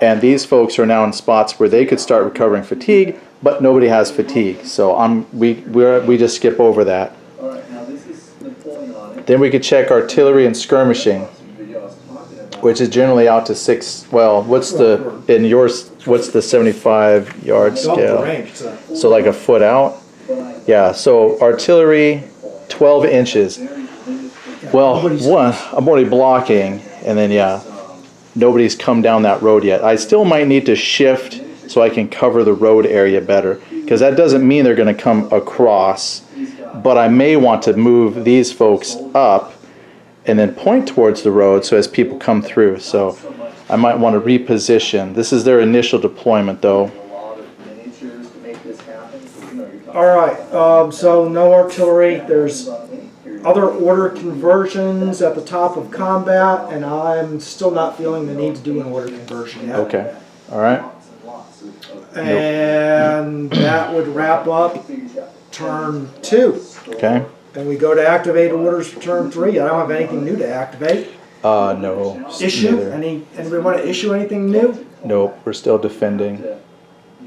And these folks are now in spots where they could start recovering fatigue, but nobody has fatigue. So we just skip over that. Then we could check artillery and skirmishing, which is generally out to 6. Well, what's the 75 yard scale? So like a foot out. Yeah. So artillery, 12 inches. Well, I'm already blocking, and then nobody's come down that road yet. I still might need to shift so I can cover the road area better, because that doesn't mean they're going to come across, but I may want to move these folks up and then point towards the road so as people come through. So I might want to reposition. This is their initial deployment though. All right, so no artillery. There's other order conversions at the top of combat, and I'm still not feeling the need to do an order conversion yet. Okay. All right. And that would wrap up turn 2. Okay. And we go to activate orders for turn 3. I don't have anything new to activate. No. Issue? Neither. Anybody want to issue anything new? Nope. We're still defending.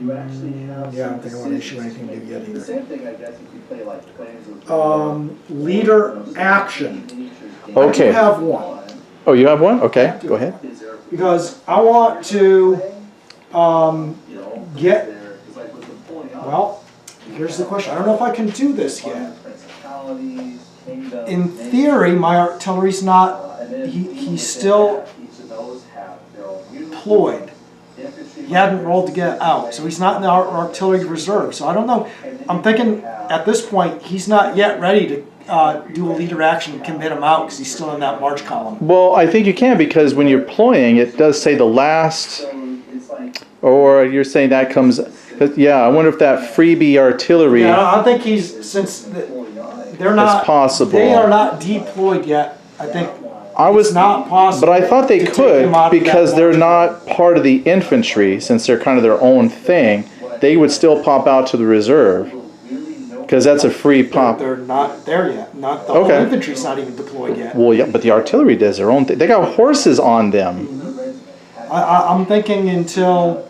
Yeah, I don't think I want to issue anything new yet either. Same thing, I guess, if you play like Clans of Leader action. I Okay. do have one. Oh, you have one? Okay. Go ahead. Because I want to get, well, here's the question. I don't know if I can do this yet. In theory, my artillery's not, he's still deployed. He hadn't rolled to get out, so he's not in the artillery reserve. So I don't know. I'm thinking at this point, he's not yet ready to do a leader action and commit him out because he's still in that march column. Well, I think you can because when you're deploying, it does say the last, or you're saying that comes, yeah, I wonder if that freebie artillery Yeah, I think he's, since they're not, is possible. they are not deployed yet. I think I was it's not possible. But I thought they to take could him out of because that they're march not part of the infantry, since they're kind of their own thing. They would still pop out to the reserve because that's a free pop. They're not there yet. Not the Okay. whole infantry's not even deployed yet. Well, yeah, but the artillery does their own thing. They got horses on them. I'm thinking until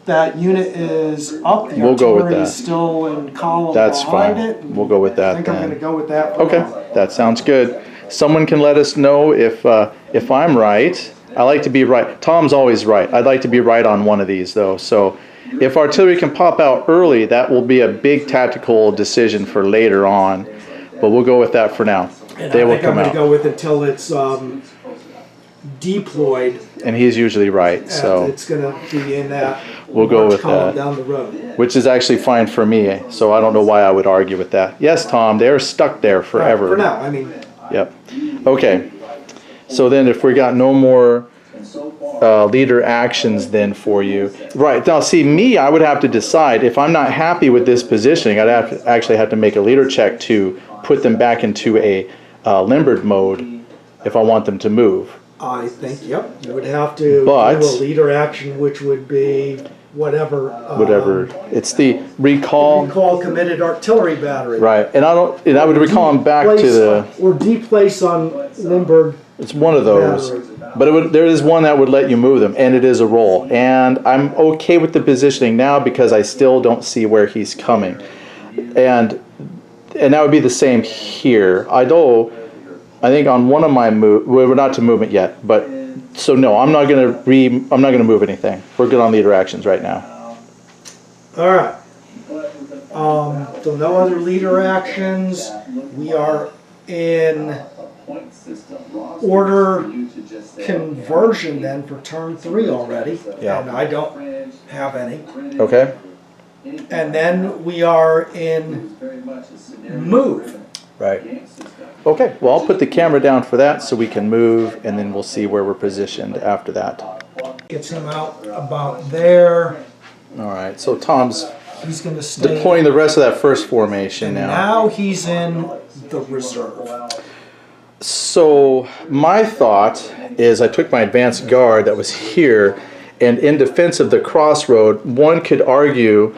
that unit is up, the We'll go with artillery is that. still in column That's behind fine. it. We'll go with I that think I'm going to then. go with that. for Okay, now. that sounds good. Someone can let us know if I'm right. I like to be right. Tom's always right. I'd like to be right on one of these though. So if artillery can pop out early, that will be a big tactical decision for later on. But we'll go with that for now. And They I will think I'm come going to out. go with until it's deployed. And he's usually right, And so it's going to be in that We'll go march with column that. down the road. which is actually fine for me. So I don't know why I would argue with that. Yes, Tom, they're stuck there forever. For now, I mean, Yep. Okay. So then if we got no more leader actions then for you. Right. Now see me, I would have to decide if I'm not happy with this positioning, I'd actually have to make a leader check to put them back into a limbered mode if I want them to move. I think, yep, you would have to But- do a leader action, which would be whatever. Whatever. It's the recall. Recall committed artillery battery. Right. And I would recall them back to the, Or deplace on limbered it's one of those. battery. But there is one that would let you move them, and it is a roll. And I'm okay with the positioning now because I still don't see where he's coming. And that would be the same here. Although I think on one of my we're not to movement yet, but so no, I'm not gonna move anything. We're good on leader actions right now. All right. So no other leader actions. We are in order conversion then for turn 3 already. Yeah. And I don't have any. Okay. And then we are in move. Right. Okay. Well, I'll put the camera down for that so we can move, and then we'll see where we're positioned after that. Gets him out about there. All right. So Tom's He's going to stay. deploying the rest of that first formation And now. now he's in the reserve. So my thought is I took my advanced guard that was here, and in defense of the crossroad, one could argue,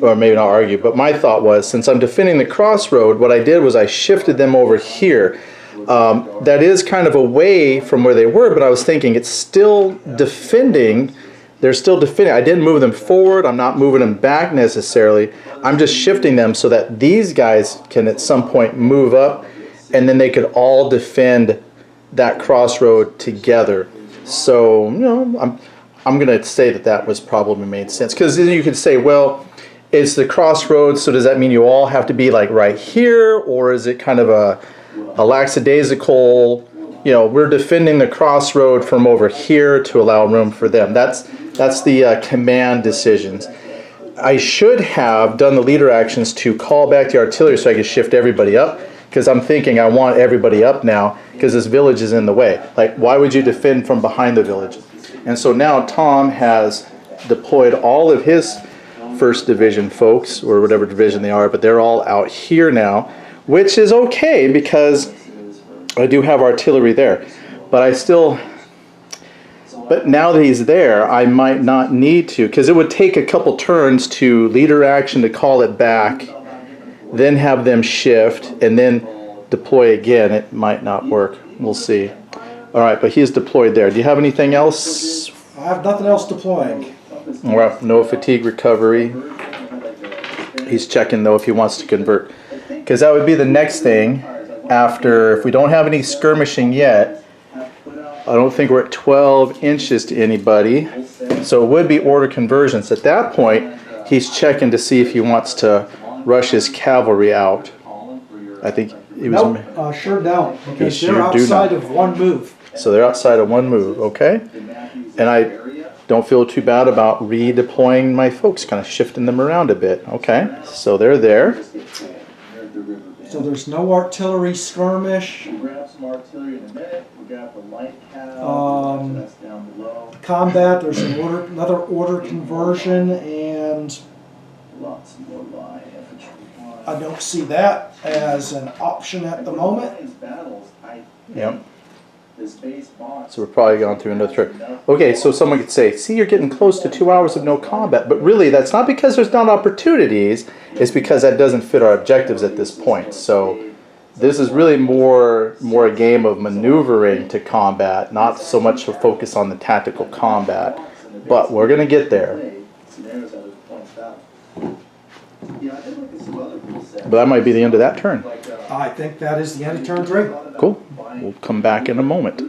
or maybe not argue, but my thought was, since I'm defending the crossroad, what I did was I shifted them over here. That is kind of away from where they were, but I was thinking it's still defending. They're still defending. I didn't move them forward. I'm not moving them back necessarily. I'm just shifting them so that these guys can at some point move up, and then they could all defend that crossroad together. So, you know, I'm going to say that was probably made sense. Because then you could say, well, it's the crossroads, so does that mean you all have to be like right here? Or is it kind of a lackadaisical, you know, we're defending the crossroad from over here to allow room for them. That's the command decisions. I should have done the leader actions to call back the artillery so I could shift everybody up, because I'm thinking I want everybody up now because this village is in the way. Like, why would you defend from behind the village? And so now Tom has deployed all of his 1st Division folks, or whatever division they are, but they're all out here now. which is okay because I do have artillery there. But I still, but now that he's there, I might not need to, because it would take a couple turns to leader action to call it back, then have them shift, and then deploy again. It might not work. We'll see. All right, but he's deployed there. Do you have anything else? I have nothing else deploying. Well, no fatigue recovery. He's checking though if he wants to convert, because that would be the next thing after. If we don't have any skirmishing yet, I don't think we're at 12 inches to anybody, so it would be order conversions. At that point, he's checking to see if he wants to rush his cavalry out. I think he was. Nope, sure don't, because Sure they're do outside not. of one move. So they're outside of one move, okay? And I don't feel too bad about redeploying my folks, kind of shifting them around a bit. Okay, so they're there. So there's no artillery skirmish. We'll grab some artillery in a minute. We got the light cow. That's down below. Combat, there's another order conversion, and Lots more line infantry. I don't see that as an option at the moment. These battles, I Yep. this base box. So we're probably going through another turn. Okay, so someone could say, see, you're getting close to 2 hours of no combat. But really, that's not because there's not opportunities. It's because that doesn't fit our objectives at this point. So this is really more a game of maneuvering to combat, not so much a focus on the tactical combat. But we're going to get there. But that might be the end of that turn. I think that is the end of turn 3. Cool. We'll come back in a moment.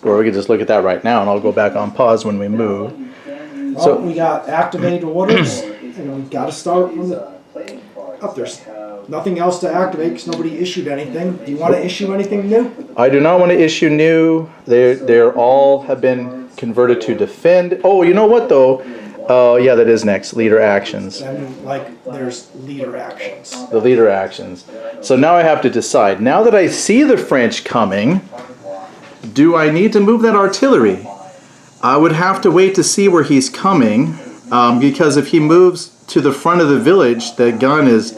Or we could just look at that right now, and I'll go back on pause when we move. Well, So- we got activate orders, and we got to start from the up. There's nothing else to activate because nobody issued anything. Do you want to issue anything new? I do not want to issue new. They're all have been converted to defend. Oh, you know what though? Oh, yeah, that is next. Leader actions. And like there's leader actions. The leader actions. So now I have to decide. Now that I see the French coming, do I need to move that artillery? I would have to wait to see where he's coming, because if he moves to the front of the village, the gun is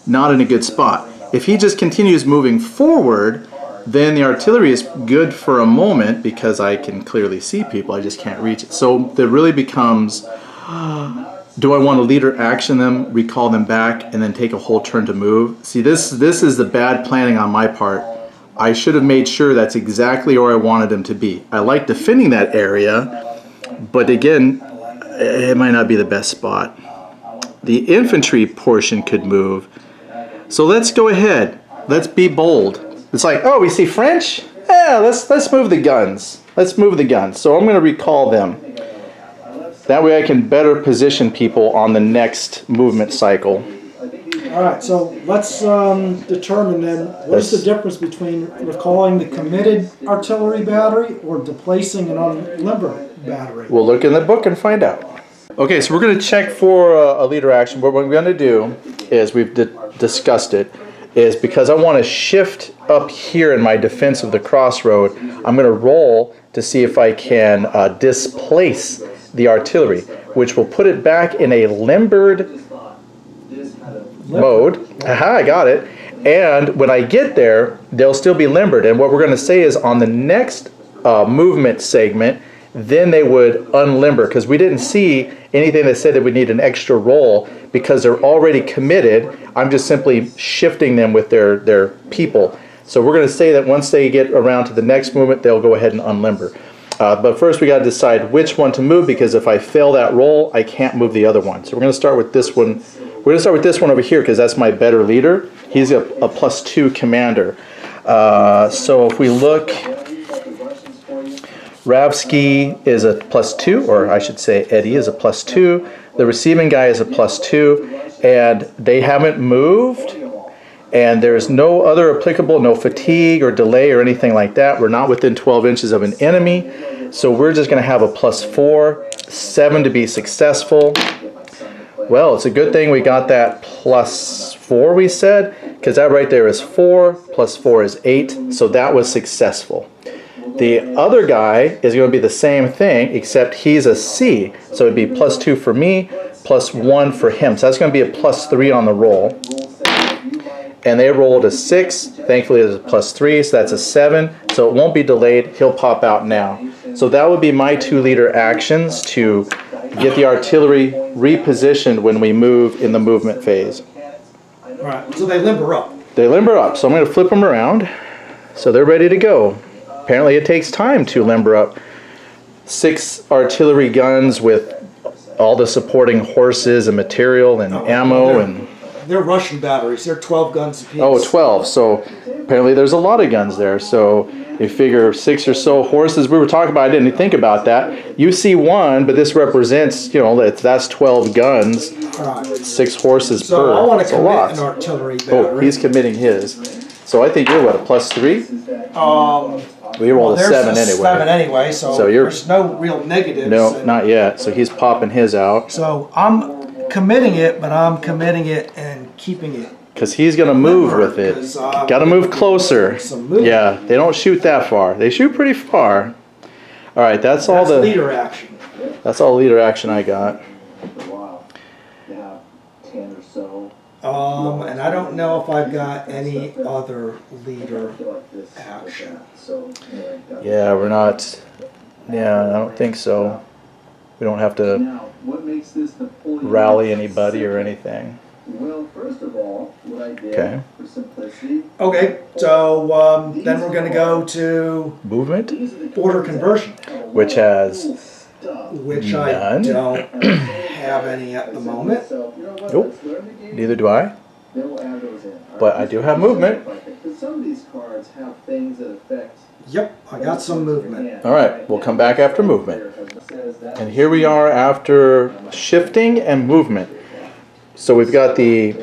not in a good spot. If he just continues moving forward, then the artillery is good for a moment because I can clearly see people. I just can't reach it. So it really becomes, do I want to leader action them, recall them back, and then take a whole turn to move? See, this is the bad planning on my part. I should have made sure that's exactly where I wanted them to be. I like defending that area, but again, it might not be the best spot. The infantry portion could move. So let's go ahead. Let's be bold. It's like, oh, we see French? Yeah, let's move the guns. Let's move the guns. So I'm going to recall them. That way I can better position people on the next movement cycle. All right, so let's determine then what is the difference between recalling the committed artillery battery or displacing an unlimbered battery. We'll look in the book and find out. Okay, so we're going to check for a leader action. What we're going to do is, we've discussed it, is because I want to shift up here in my defense of the crossroad, I'm going to roll to see if I can displace the artillery, which will put it back in a limbered mode. Aha, I got it. And when I get there, they'll still be limbered. And what we're going to say is on the next movement segment, then they would unlimber, because we didn't see anything that said that we need an extra roll because they're already committed. I'm just simply shifting them with their people. So we're going to say that once they get around to the next movement, they'll go ahead and unlimber. But first we got to decide which one to move, because if I fail that roll, I can't move the other one. So we're going to start with this one. We're going to start with this one over here because that's my better leader. He's a +2 commander. So if we look, Ravsky is a +2, or I should say Eddie is a +2. The receiving guy is a +2, and they haven't moved. And there's no other applicable, no fatigue or delay or anything like that. We're not within 12 inches of an enemy. So we're just going to have a +4, 7 to be successful. Well, it's a good thing we got that +4, we said, because that right there is 4, +4 is 8. So that was successful. The other guy is going to be the same thing, except he's a C. So it'd be +2 for me, +1 for him. So that's going to be a +3 on the roll. and they rolled a 6. Thankfully, it's a +3, so that's a 7. So it won't be delayed. He'll pop out now. So that would be my 2-leader actions to get the artillery repositioned when we move in the movement phase. All right, so they limber up. They limber up, so I'm going to flip them around so they're ready to go. Apparently it takes time to limber up 6 artillery guns with all the supporting horses and material and ammo and... They're Russian batteries. They're 12 guns apiece. Oh, 12. So apparently there's a lot of guns there. So you figure 6 or so horses. We were talking about, I didn't think about that. You see one, but this represents, you know, that's 12 guns, Right. 6 horses So per. I want to It's a commit lot. an artillery Oh, battery. he's committing his. So I think you're what, a +3? We rolled a There's 7 a anyway. 7 anyway, so, So you're- there's no real negatives. No, and- not yet. So he's popping his out So I'm committing it, but I'm committing it and keeping it. because he's going to move with it. 'Cause, Got to move closer. Some movement. Yeah, they don't shoot that far. They shoot pretty far. All right, that's all That's the leader action. that's all leader action I got. For a while. Yeah, 10 or so. And I don't know if I've got any other leader I feel like this. action. So, Yeah, we're not. Yeah, I don't think so. We don't have to Now, what makes this Napoleon rally anybody or anything. Well, first of all, what I did Okay. for simplicity, Okay, so then we're going to go to Movement, order conversion, which has which I None. don't have any at the moment. so you know what? Nope. Let's learn the game. neither do I. Then we'll add those in. All But right? I do have movement. Because some of these cards have things that affect. Yep, I got some movement. All right, we'll come back after movement. And here we are after shifting and movement. So we've got the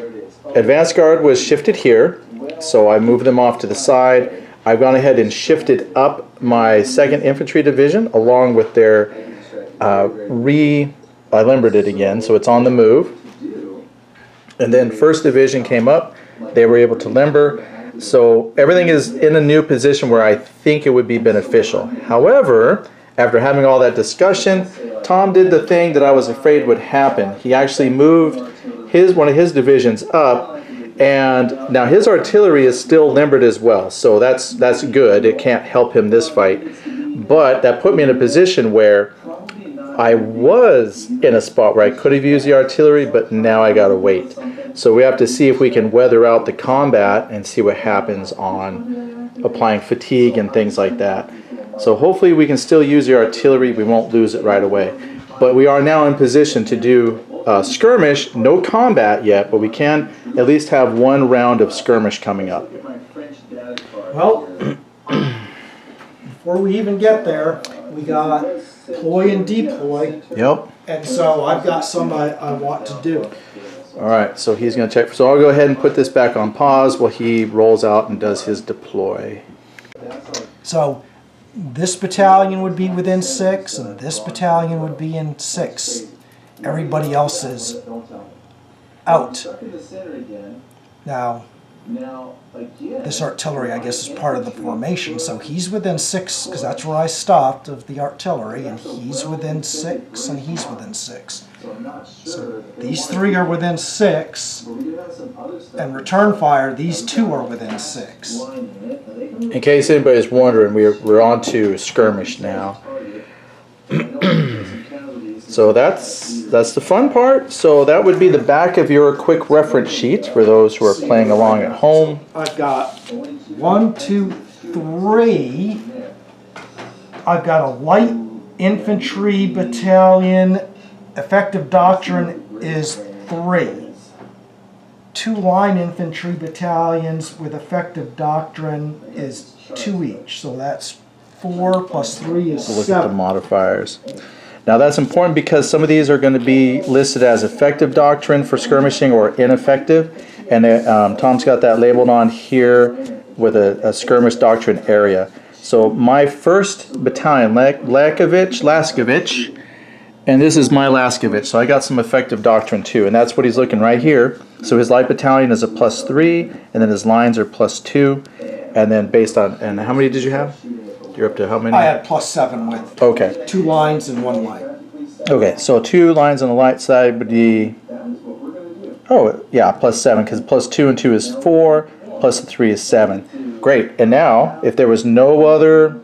advanced guard was shifted here, so I moved them off to the side. I've gone ahead and shifted up my 2nd Infantry Division along with their I limbered it again, so it's on the move. And then 1st Division came up. They were able to limber. So everything is in a new position where I think it would be beneficial. However, after having all that discussion, Tom did the thing that I was afraid would happen. He actually moved one of his divisions up, and now his artillery is still limbered as well. So that's good. It can't help him this fight. But that put me in a position where I was in a spot where I could have used the artillery, but now I gotta wait. So we have to see if we can weather out the combat and see what happens on applying fatigue and things like that. So hopefully we can still use the artillery. We won't lose it right away. But we are now in position to do skirmish. No combat yet, but we can at least have 1 round of skirmish coming up. Well, before we even get there, we got ploy and deploy, Yep. and so I've got some I want to do. All right, so he's going to check. So I'll go ahead and put this back on pause while he rolls out and does his deploy. So this battalion would be within 6, and this battalion would be in 6. Everybody else is out. Now, this artillery, I guess, is part of the formation, so he's within 6, because that's where I stopped, of the artillery, and he's within 6, and he's within 6. So these 3 are within 6, and return fire, these 2 are within 6. In case anybody's wondering, we're on to skirmish now. So that's the fun part. So that would be the back of your quick reference sheet for those who are playing along at home. I've got 1, 2, 3. I've got a light infantry battalion. Effective doctrine is 3. 2 line infantry battalions with effective doctrine is 2 each. So that's 4 plus 3 is Look at the 7. modifiers. Now that's important because some of these are going to be listed as effective doctrine for skirmishing or ineffective. And Tom's got that labeled on here with a skirmish doctrine area. So my 1st battalion, Laskovich, and this is my Laskovich. So I got some effective doctrine too, and that's what he's looking right here. So his light battalion is a +3, and then his lines are +2, and then based on, and how many did you have? You're up to how many? I had +7 with Okay. 2 lines and 1 light. Okay, so 2 lines on the light side would be Oh, yeah, plus 7, because plus 2 and 2 is 4, plus 3 is 7. Great. And now, if there was no other,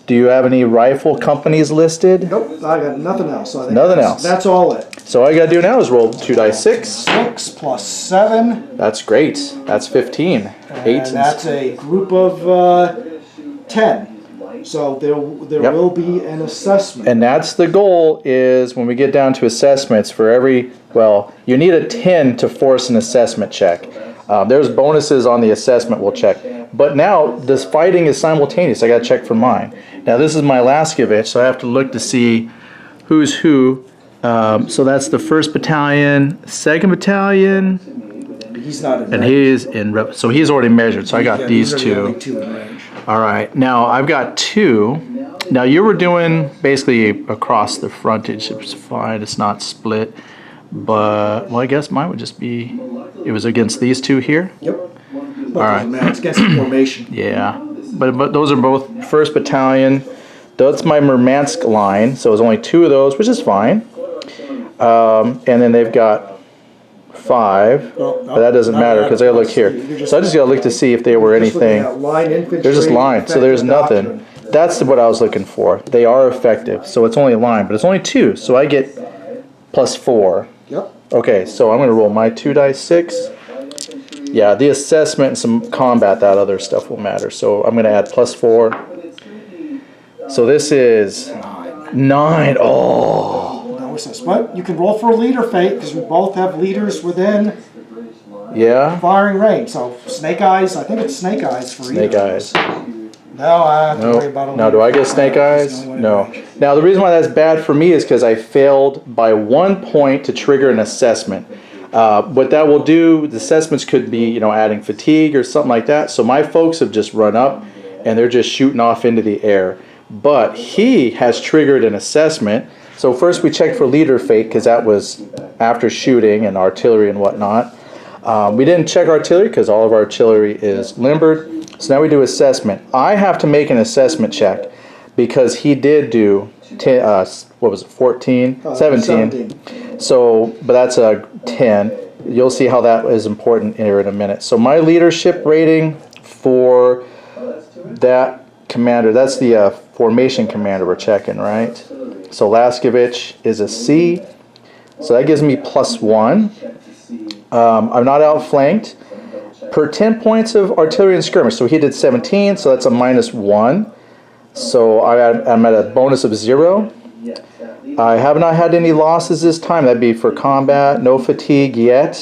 do you have any rifle companies listed? Nope, I got nothing else. I think Nothing that's- else. That's all it. So all you gotta do now is roll 2 dice 6. 6 plus 7. That's great. That's 15. 8 And that's a group of 10. So there Yep. will be an assessment. And that's the goal, is when we get down to assessments, for every, well, you need a 10 to force an assessment check. There's bonuses on the assessment we'll check. But now, this fighting is simultaneous. I got to check for mine. Now, this is my Laskovich, so I have to look to see who's who. So that's the 1st Battalion, 2nd Battalion, He's not in and range. he's in, so he's already measured, so I got Yeah, these are the only two. 2 in range. All right, now I've got 2. Now you were doing basically across the frontage. It was fine. It's not split, but well, I guess mine would just be. It was against these 2 here. Yep. But All right. doesn't matter. It's against the formation. Yeah, but those are both 1st Battalion. That's my Murmansk line, so it's only 2 of those, which is fine. And then they've got 5, Well, no, but that doesn't not matter that. because I gotta look here. So I just gotta look to see if they were Just looking anything. at line infantry, There's just line, so there's effective nothing. doctrine. That's what I was looking for. They are effective, so it's only a line, but it's only 2, so I get plus 4. Yep. Okay, so I'm gonna roll my 2 dice 6. Yeah, the assessment and some combat, that other stuff will matter. So I'm gonna add plus 4. So this is 9. Oh, No assessment. But you can roll for a leader fate because we both have leaders within yeah. firing range. So snake eyes. I think it's snake eyes for Snake either of eyes. us. No, I have to worry about a Now, do leader I get fate. snake That's eyes? the only one in No. range. Now, the reason why that's bad for me is because I failed by 1 point to trigger an assessment. What that will do, the assessments could be, you know, adding fatigue or something like that. So my folks have just run up and they're just shooting off into the air. But he has triggered an assessment. So first we checked for leader fate because that was after shooting and artillery and whatnot. We didn't check artillery because all of our artillery is limbered. So now we do assessment. I have to make an assessment check because he did do 10, what was it, 14? 17. So, but that's a 10. You'll see how that is important here in a minute. So my leadership rating for that commander, that's the formation commander we're checking, right? So Laskovich is a C. So that gives me plus 1. I'm not outflanked. Per 10 points of artillery and skirmish. So he did 17, so that's a minus 1. So I'm at a bonus of 0. I have not had any losses this time. That'd be for combat. No fatigue yet.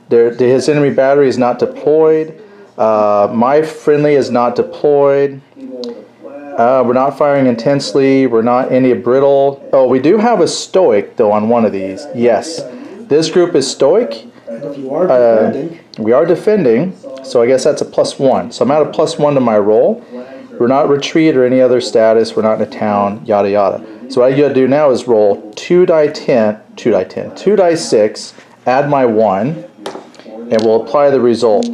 His enemy battery is not deployed. My friendly is not deployed. We're not firing intensely. We're not any brittle. Oh, we do have a stoic, though, on one of these. Yes. This group is stoic. If you are defending, We are defending, so I guess that's a plus 1. So I'm at a plus 1 to my roll. We're not retreat or any other status. We're not in a town, yada yada. So what I gotta do now is roll 2 die 6, add my 1, and we'll apply the result.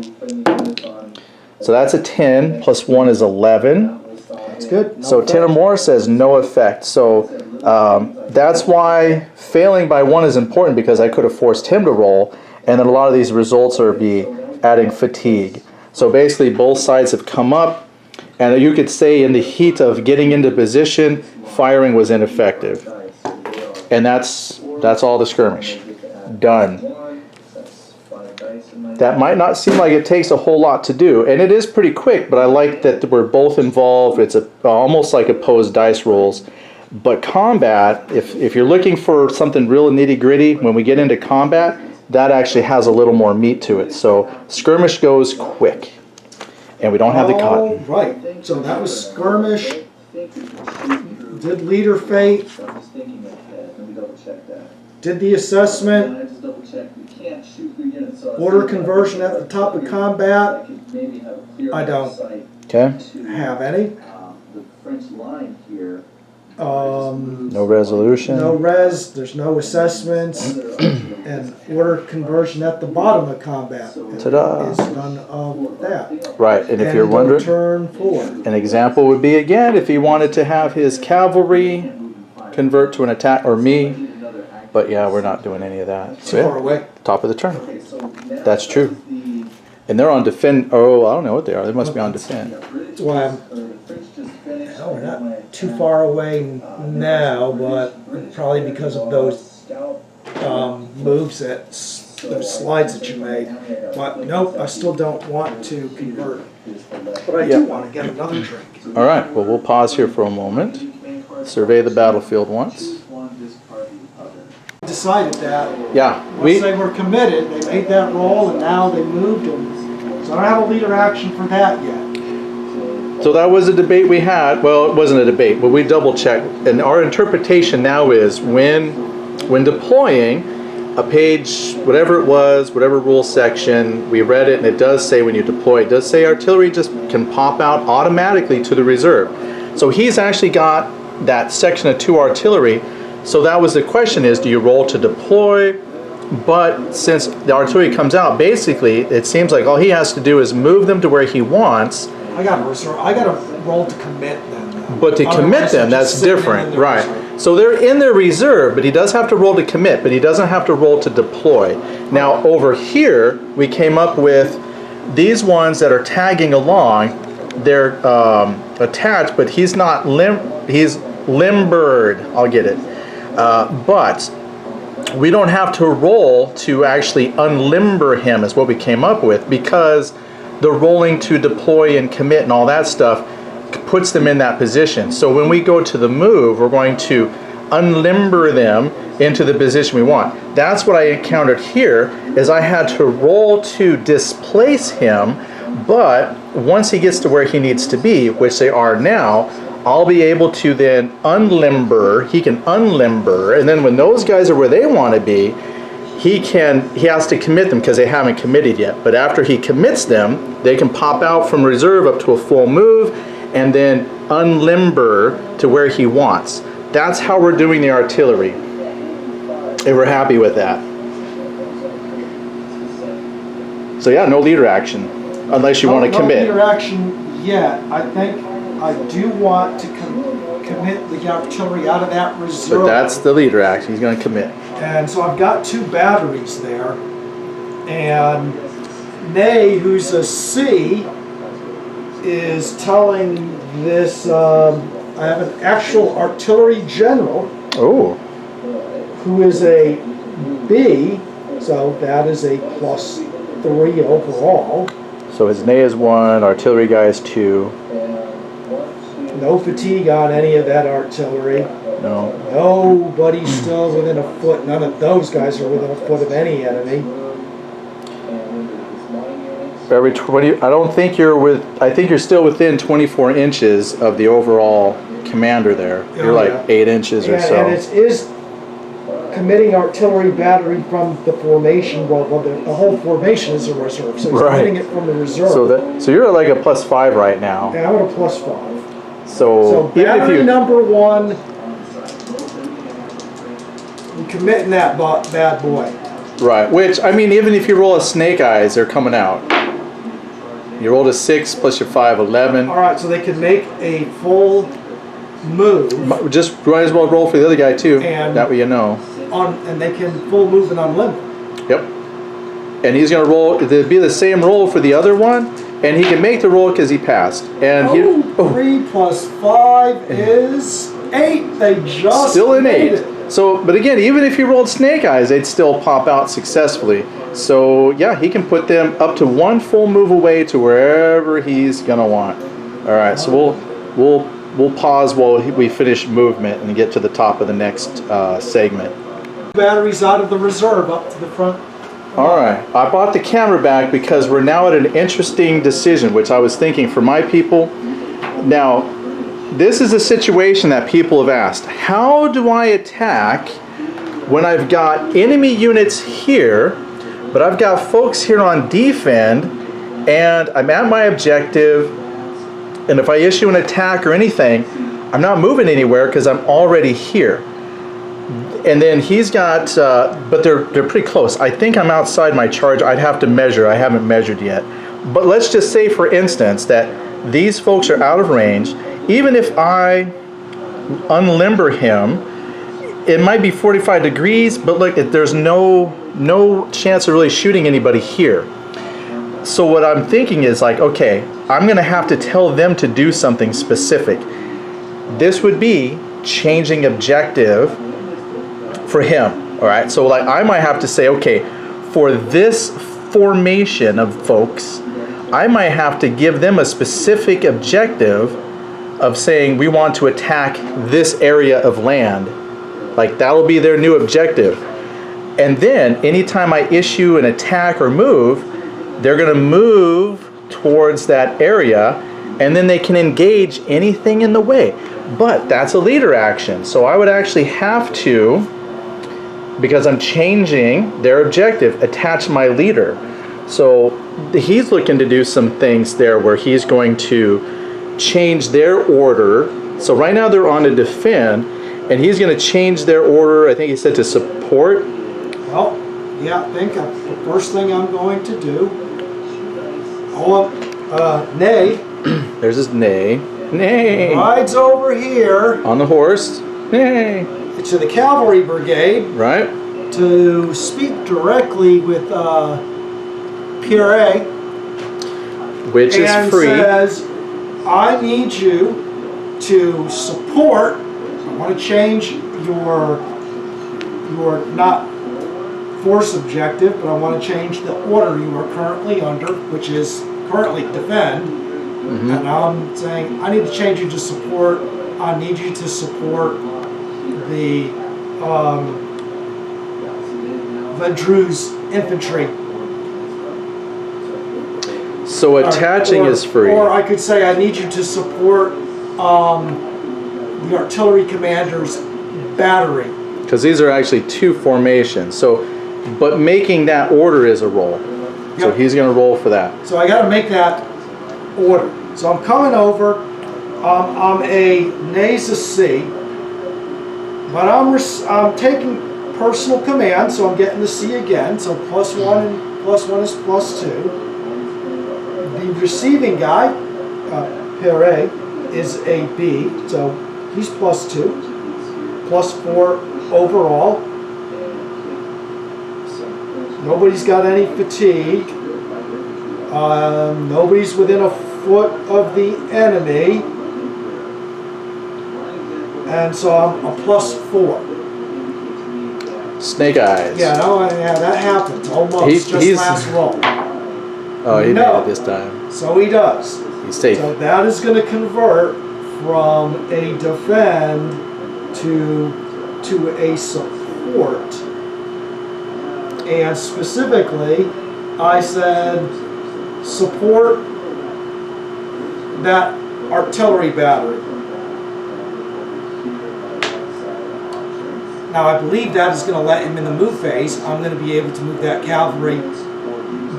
So that's a 10, plus 1 is 11. that's good. No So 10 or more says no effect. So that's why failing by 1 is important, because I could have forced him to roll, and then a lot of these results are be adding fatigue. So basically both sides have come up, and you could say in the heat of getting into position, firing was ineffective. And that's all the skirmish. Done. That might not seem like it takes a whole lot to do, and it is pretty quick, but I like that we're both involved. It's almost like opposed dice rolls. But combat, if you're looking for something real nitty gritty, when we get into combat, that actually has a little more meat to it. So skirmish goes quick, and we don't have the cotton. All right. So that was skirmish. Did leader fate. I'm just thinking ahead, let me double check that. Did the assessment. And I just double checked, we can't shoot through units. So Order conversion at the top of combat. I could maybe have a clear I don't sight Okay? to, have any. the French line here. No resolution. No res. There's no assessments. And order conversion at the bottom of combat. Ta-da. Is none of that. Right, and if you're go wondering, turn 4. an example would be, again, if he wanted to have his cavalry convert to an attack, or me, But yeah, we're not doing any of that. Too far away. Top of the turn. Okay, so now That's true. the And they're on defend. Oh, I don't know what they are. They must be on defend. That's why I'm. French just finished. Oh, we're not too far away now, but probably because of those moves those slides that you made. But nope, I still don't want to convert. But I do want to get another drink. All right. Well, we'll pause here for a moment. Survey the battlefield once. Decided that Yeah. once they were committed, they made that roll, and now they moved them. So I don't have a leader action for that yet. So that was a debate we had. Well, it wasn't a debate, but we double checked. And our interpretation now is when deploying a page, whatever it was, whatever rule section, we read it and it does say when you deploy, it does say artillery just can pop out automatically to the reserve. So he's actually got that section of 2 artillery. So that was the question is, do you roll to deploy? But since the artillery comes out, basically it seems like all he has to do is move them to where he wants. I got a roll to commit them. But to commit them, that's different, right? So they're in their reserve, but he does have to roll to commit, but he doesn't have to roll to deploy. Now over here, we came up with these ones that are tagging along. They're attached, but he's not he's limbered. I'll get it. But we don't have to roll to actually unlimber him is what we came up with, because the rolling to deploy and commit and all that stuff puts them in that position. So when we go to the move, we're going to unlimber them into the position we want. That's what I encountered here, is I had to roll to displace him, but once he gets to where he needs to be, which they are now, I'll be able to then unlimber, he can unlimber, and then when those guys are where they want to be, he has to commit them because they haven't committed yet. But after he commits them, they can pop out from reserve up to a full move and then unlimber to where he wants. That's how we're doing the artillery. And we're happy with that. So yeah, no leader action unless you want to commit. No leader action yet. I think I do want to commit the artillery out of that reserve. But that's the leader action. He's going to commit. And so I've got 2 batteries there. And Nay, who's a C, is telling this, I have an actual artillery general. Oh. Who is a B, so that is a +3 overall. So his Nay is 1, artillery guy is 2. No fatigue on any of that artillery. No. Nobody's still within a foot. None of those guys are within a foot of any enemy. Every 20, I don't think I think you're still within 24 inches of the overall commander there. You're like 8 inches or so. And it is committing artillery battery from the formation. Well, the whole formation is a reserve, so it's committing it from the reserve. So you're at like a +5 right now. Yeah, I'm at a +5. So battery number 1, I'm committing that bad boy. Right, which, I mean, even if you roll a snake eyes, they're coming out. You rolled a 6 plus your 5, 11. All right, so they can make a full move. Just might as well roll for the other guy too. And that way you know. And they can full move and unlimber. Yep. And he's going to roll, it'll be the same roll for the other one, and he can make the roll because he passed. And 3 plus 5 is 8. They just still an 8. it. So, but again, even if you rolled snake eyes, they'd still pop out successfully. So yeah, he can put them up to 1 full move away to wherever he's gonna want. All right, so we'll pause while we finish movement and get to the top of the next segment. Batteries out of the reserve up to the front. All right, I brought the camera back because we're now at an interesting decision, which I was thinking for my people. Now, this is a situation that people have asked. How do I attack when I've got enemy units here, but I've got folks here on defend, and I'm at my objective, and if I issue an attack or anything, I'm not moving anywhere because I'm already here. And then he's got, but they're pretty close. I think I'm outside my charge. I'd have to measure. I haven't measured yet. But let's just say, for instance, that these folks are out of range. Even if I unlimber him, it might be 45 degrees, but look, there's no chance of really shooting anybody here. So what I'm thinking is like, okay, I'm gonna have to tell them to do something specific. This would be changing objective for him, all right? So like I might have to say, okay, for this formation of folks, I might have to give them a specific objective of saying we want to attack this area of land. Like that'll be their new objective. And then anytime I issue an attack or move, they're gonna move towards that area and then they can engage anything in the way. But that's a leader action. So I would actually have to, because I'm changing their objective, attach my leader. So he's looking to do some things there where he's going to change their order. So right now they're on to defend, and he's going to change their order, I think he said, to support. Well, yeah, I think the first thing I'm going to do, Nay. There's his Nay. Nay. Rides over here. On the horse. Nay. To the cavalry brigade. Right. To speak directly with Pierre. Which is free. And says, I need you to support, I want to change your not force objective, but I want to change the order you are currently under, which is currently defend. Mm-hmm. And I'm saying, I need to change you to support, I need you to support the Vadru's infantry. So attaching is free. Or I could say I need you to support the artillery commander's battery. Because these are actually two formations. So, but making that order is a roll. Yep. So he's going to roll for that. So I got to make that order. So I'm coming over. I'm a Nasa C, but I'm taking personal command, so I'm getting the C again. So +1 and +1 is +2. The receiving guy, Pierre, is a B, so he's +2, +4 overall. Nobody's got any fatigue. Nobody's within a foot of the enemy. And so I'm a +4. Snake eyes. Yeah, that happens almost. He's last roll. Oh, he made it this time. So he does. He's safe. So that is going to convert from a defend to a support. And specifically, I said support that artillery battery. Now I believe that is going to let him in the move phase. I'm going to be able to move that cavalry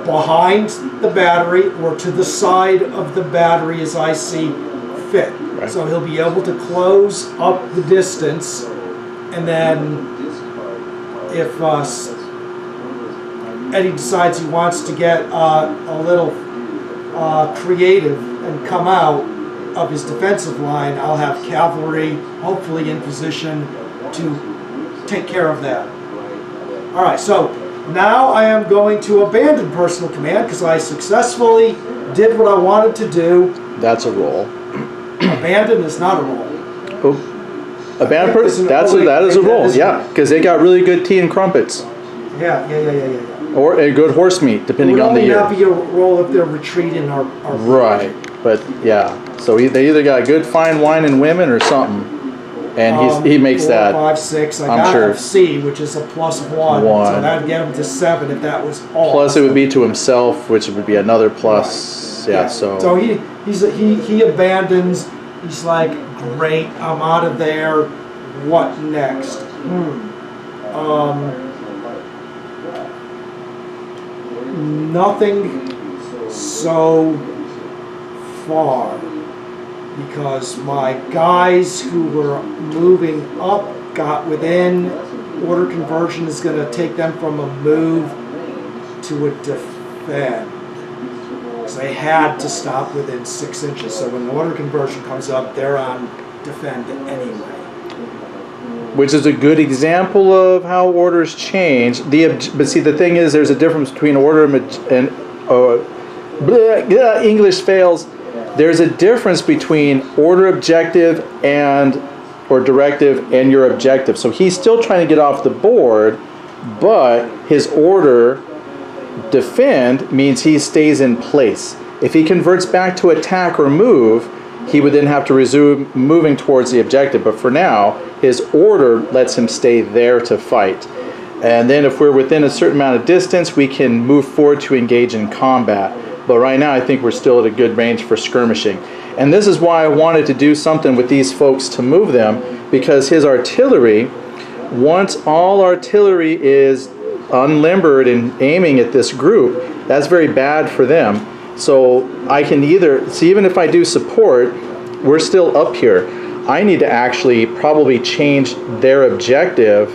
behind the battery or to the side of the battery as I see fit. Right. So he'll be able to close up the distance, and then if Eddie decides he wants to get a little creative and come out of his defensive line, I'll have cavalry hopefully in position to take care of that. All right, so now I am going to abandon personal command because I successfully did what I wanted to do. That's a roll. Abandon is not a roll. Oh. Abandon person? That is a roll, yeah, because they got really good tea and crumpets. Yeah. Or a good horse meat, depending on the year. It would only not be a roll if they're retreating or right, but yeah. So they either got good fine wine and women or something. And he makes 4, that. 5, 6. I I'm got sure. a C, which is a +1. So that'd get him to 7 if that was all. Plus, it would be to himself, which would be another plus. Right. Yeah. So he abandons. He's like, great, I'm out of there. What next? Nothing so far. Because my guys who were moving up got within. Order conversion is going to take them from a move to a defend. Because they had to stop within 6 inches. So when the order conversion comes up, they're on defend anyway. which is a good example of how orders change. But see, the thing is, there's a difference between order and English fails. There's a difference between order objective or directive and your objective. So he's still trying to get off the board, but his order defend means he stays in place. If he converts back to attack or move, he would then have to resume moving towards the objective. But for now, his order lets him stay there to fight. And then if we're within a certain amount of distance, we can move forward to engage in combat. But right now, I think we're still at a good range for skirmishing. And this is why I wanted to do something with these folks to move them, because his artillery, once all artillery is unlimbered and aiming at this group, that's very bad for them. So I can either, see, even if I do support, we're still up here. I need to actually probably change their objective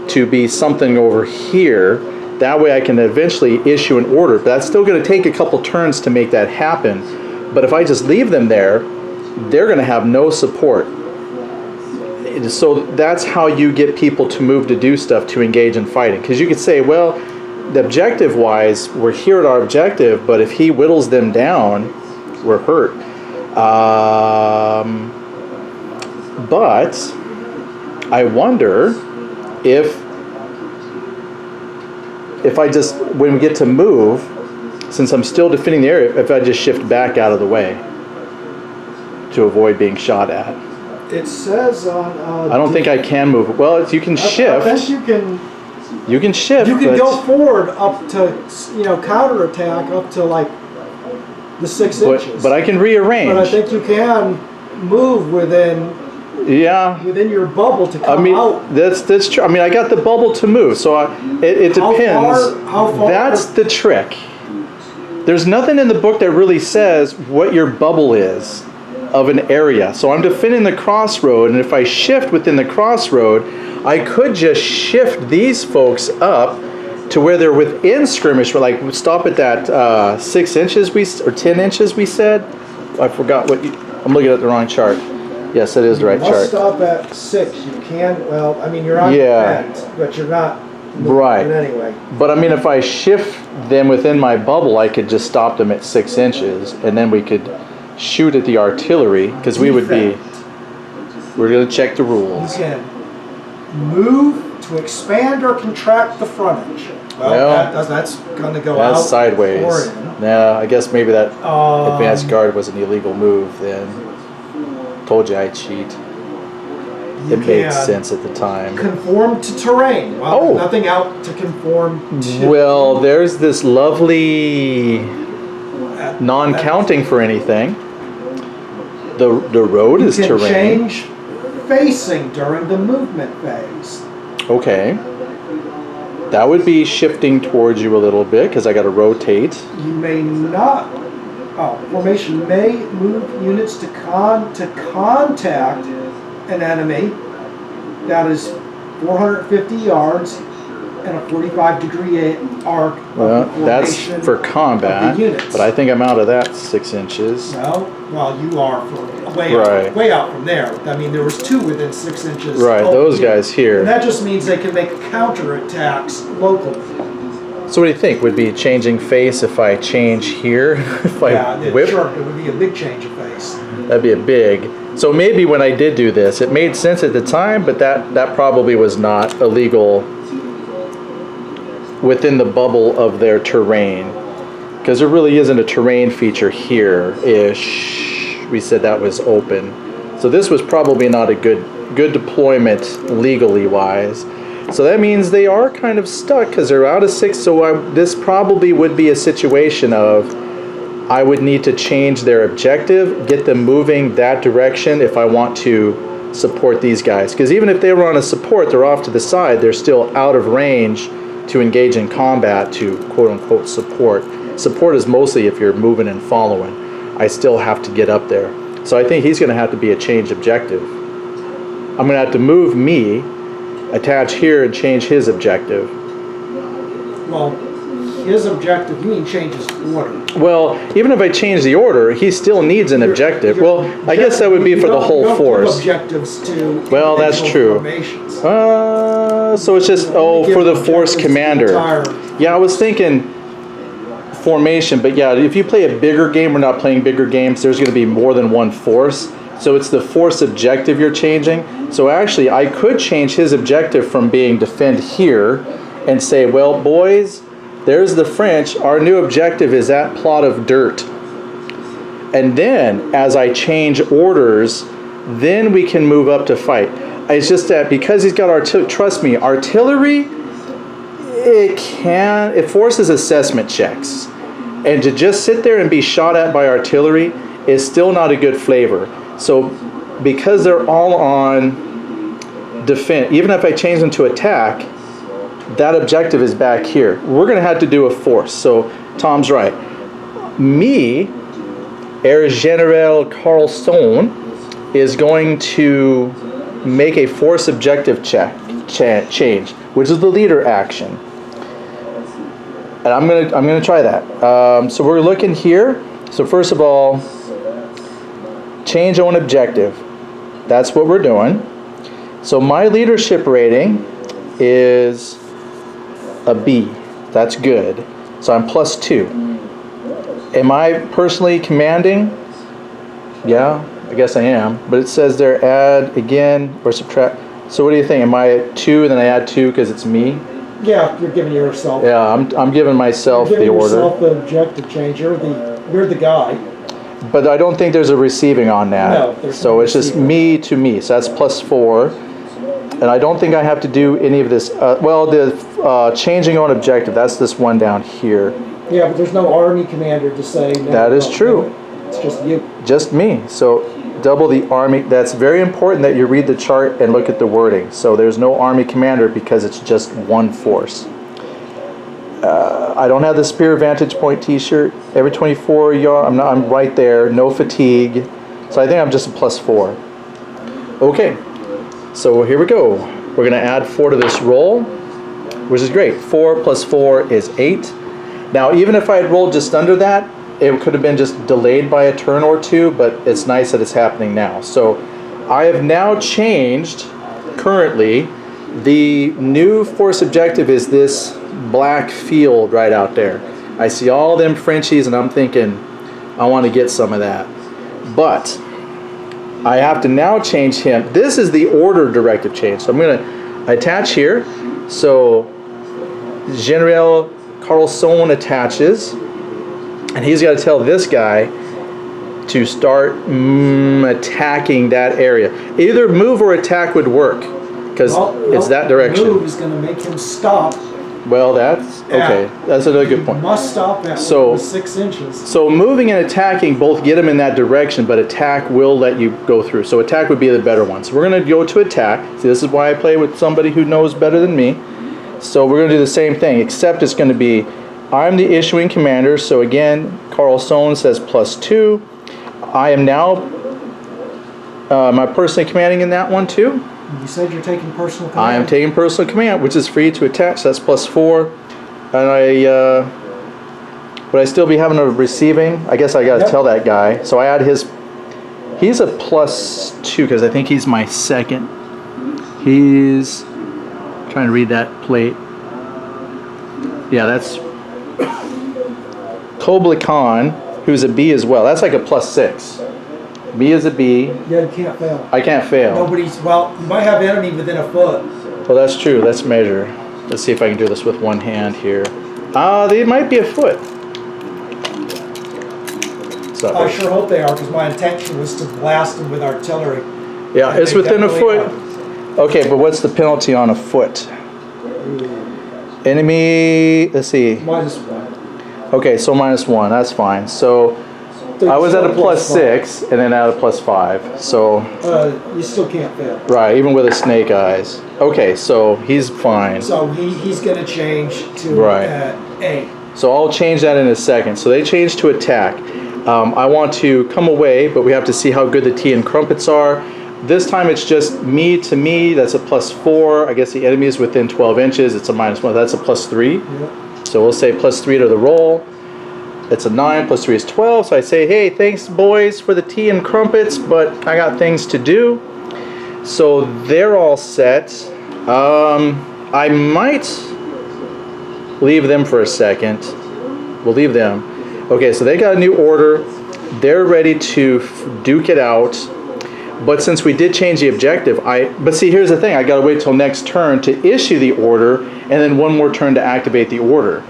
to be something over here. That way I can eventually issue an order. But that's still going to take a couple turns to make that happen. But if I just leave them there, they're going to have no support. So that's how you get people to move to do stuff, to engage in fighting. Because you could say, well, the objective-wise, we're here at our objective, but if he whittles them down, we're hurt. But I wonder if I just, when we get to move, since I'm still defending the area, if I just shift back out of the way to avoid being shot at. It says on... I don't think I can move. Well, you can shift. I think you can... You can shift. You can go forward up to, counterattack up to like the 6 inches. But I can rearrange. But I think you can move within your bubble to come out. That's true. I mean, I got the bubble to move, so it depends. How far? That's the trick. There's nothing in the book that really says what your bubble is of an area. So I'm defending the crossroad, and if I shift within the crossroad, I could just shift these folks up to where they're within skirmish, but like stop at that 6 inches or 10 inches we said. I forgot I'm looking at the wrong chart. Yes, it is the right You must chart. stop at 6. You can, you're on defense, but you're not moving Right. anyway. But I mean, if I shift them within my bubble, I could just stop them at 6 inches, and then we could shoot at the artillery, because we're going to check the You rules. can move to expand or contract the frontage. Well, that's going to go out. That's sideways. Or in. Yeah, I guess maybe that advanced guard was an illegal move then. Told you I'd cheat. It made sense at the time. Conform to terrain. Well, Oh. nothing out to conform to. Well, there's this lovely non-counting for anything. The road is You can terrain. change facing during the movement phase. Okay. That would be shifting towards you a little bit because I got to rotate. You may not. Formation may move units to contact an enemy that is 450 yards and a 45-degree arc. Well, that's for combat, units. but I think I'm out of that 6 inches. No, well, you are for way out from there. I mean, there was 2 within 6 inches. Right, those guys here. And that just means they can make counterattacks locally. So what do you think? Would be changing face if I change here? If I whip? Sure, it would be a big change of face. That'd be a big. So maybe when I did do this, it made sense at the time, but that probably was not illegal within the bubble of their terrain. Because there really isn't a terrain feature here-ish. We said that was open. So this was probably not a good deployment legally wise. So that means they are kind of stuck because they're out of 6. So this probably would be a situation of I would need to change their objective, get them moving that direction if I want to support these guys. Because even if they were on a support, they're off to the side, they're still out of range to engage in combat to quote-unquote support. Support is mostly if you're moving and following. I still have to get up there. So I think he's going to have to be a change objective. I'm going to have to move me, attach here, and change his objective. Well, his objective, you mean change his order. Well, even if I change the order, he still needs an objective. Well, I guess that would be for the whole You don't force. give objectives to Well, that's individual true. formations. So it's just, You give for the objectives force to the commander. entire- Yeah, I was thinking formation, but yeah, if you play a bigger game, we're not playing bigger games, there's going to be more than one force. So it's the force objective you're changing. So actually, I could change his objective from being defend here and say, well, boys, there's the French. Our new objective is that plot of dirt. And then, as I change orders, then we can move up to fight. It's just that because he's got artillery, trust me, artillery, it forces assessment checks. And to just sit there and be shot at by artillery is still not a good flavor. So because they're all on defense, even if I change them to attack, that objective is back here. We're going to have to do a force. So Tom's right. Me, Air General Carlson, is going to make a force objective change, which is the leader action. And I'm gonna try that. So we're looking here. So first of all, change on objective. That's what we're doing. So my leadership rating is a B. That's good. So I'm +2. Am I personally commanding? Yeah, I guess I am. But it says there add again or subtract. So what do you think? Am I at 2 and then I add 2 because it's me? Yeah, you're giving yourself. Yeah, I'm giving myself You're the giving order. yourself the objective change. You're the guy. But I don't think there's a receiving on that. No, there's so no it's just receiving. me to me. So that's +4. And I don't think I have to do any of this. Well, the changing on objective, that's this one down here. Yeah, but there's no army commander to say. No, That is don't true. do it. It's just you. Just me. So double the army. That's very important that you read the chart and look at the wording. So there's no army commander because it's just one force. I don't have the Spear Vantage Point t-shirt. Every 24 yards, I'm right there. No fatigue. So I think I'm just a +4. Okay. So here we go. We're going to add 4 to this roll, which is great. 4 + 4 is 8. Now, even if I had rolled just under that, it could have been just delayed by a turn or two, but it's nice that it's happening now. So I have now changed, currently, the new force objective is this black field right out there. I see all them Frenchies and I'm thinking, I want to get some of that. But I have to now change him. This is the order directive change. So I'm going to attach here. So General Carlson attaches. And he's got to tell this guy to start attacking that area. Either move or attack would work. Because it's that direction. Move is going to make him stop. Well, that's okay. That's another good point. Must stop at So- 6 inches. So moving and attacking both get him in that direction, but attack will let you go through. So attack would be the better one. So we're going to go to attack. See, this is why I play with somebody who knows better than me. So we're going to do the same thing, except it's going to be, I'm the issuing commander. So again, Carlson says +2. I am now, am I personally commanding in that one too? You said you're taking personal command. I am taking personal command, which is free to attach. So that's +4. And would I still be having a receiving? I guess I got to Yep. tell that guy. So I add his. He's a +2 because I think he's my second. He's trying to read that plate. Yeah, that's Kublai Khan, who's a B as well. That's like a +6. B is a B. Yeah, you can't fail. I can't fail. Well, you might have enemy within a foot. Well, that's true. Let's measure. Let's see if I can do this with one hand here. They might be a foot. So, I sure hope they are, because my intention was to blast them with artillery. yeah, And it's they within a definitely foot. Okay, but what's the penalty on a foot? Enemy, let's see. -1. Okay, so -1, that's fine. So I was at a +6 and then at a +5. So, You still can't fail. right, even with a snake eyes. Okay, so he's fine. So he's going to change to Right. A. So I'll change that in a second. So they changed to attack. I want to come away, but we have to see how good the tea and crumpets are. This time it's just me to me. That's a +4. I guess the enemy is within 12 inches. It's a -1. That's a +3. Yep. So we'll say +3 to the roll. It's a 9, +3 is 12. So I say, hey, thanks boys for the tea and crumpets, but I got things to do. So they're all set. I might leave them for a second. We'll leave them. Okay, so they got a new order. They're ready to duke it out. But since we did change the objective, but see, here's the thing. I gotta wait till next turn to issue the order, and then one more turn to activate the order.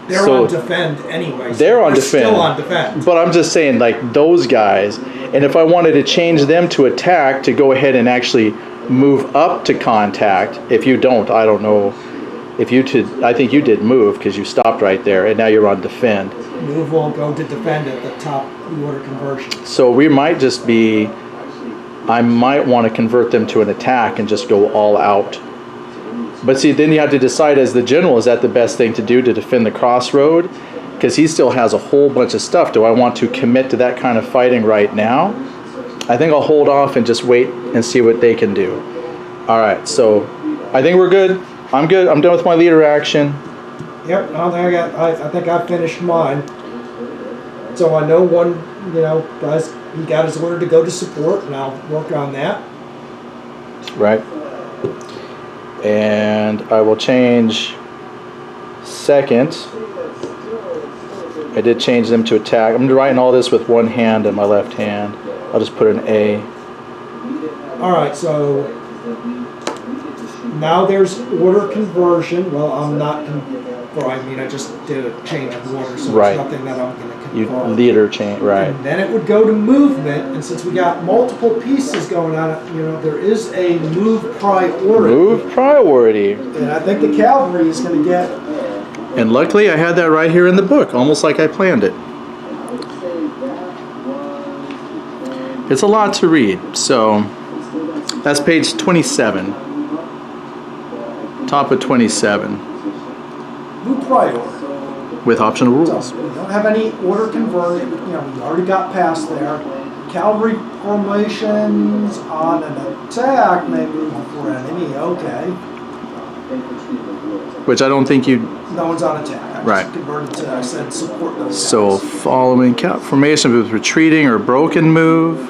They're on defend anyway. So they're on defend. Still on defend. But I'm just saying, like, those guys, and if I wanted to change them to attack, to go ahead and actually move up to contact, if you don't, I don't know. If you did, I think you did move because you stopped right there, and now you're on defend. Move will go to defend at the top of the order conversion. So we might just be, I might want to convert them to an attack and just go all out. But see, then you have to decide as the general, is that the best thing to do to defend the crossroad? Because he still has a whole bunch of stuff. Do I want to commit to that kind of fighting right now? I think I'll hold off and just wait and see what they can do. All right, so I think we're good. I'm good. I'm done with my leader action. Yep, I think I finished mine. So I know one, guys, he got his order to go to support, and I'll work on that. Right. And I will change second. I did change them to attack. I'm writing all this with one hand and my left hand. I'll just put an A. All right, so now there's order conversion. Well, I'm not, I just did a change of order, so Right. there's nothing that I'm going to confirm. You leader change, right. And then it would go to movement, and since we got multiple pieces going on, there is a move priority. Move priority. And I think the cavalry is going to get... And luckily I had that right here in the book, almost like I planned it. It's a lot to read, so that's page 27. Top of 27. Move priority. With optional rules. So we don't have any order converted. We already got past there. Cavalry formations on an attack may move before enemy. Okay. Which I don't think you... No one's on attack. I Right. just converted to, I said support those guys. So following formation with retreating or broken move.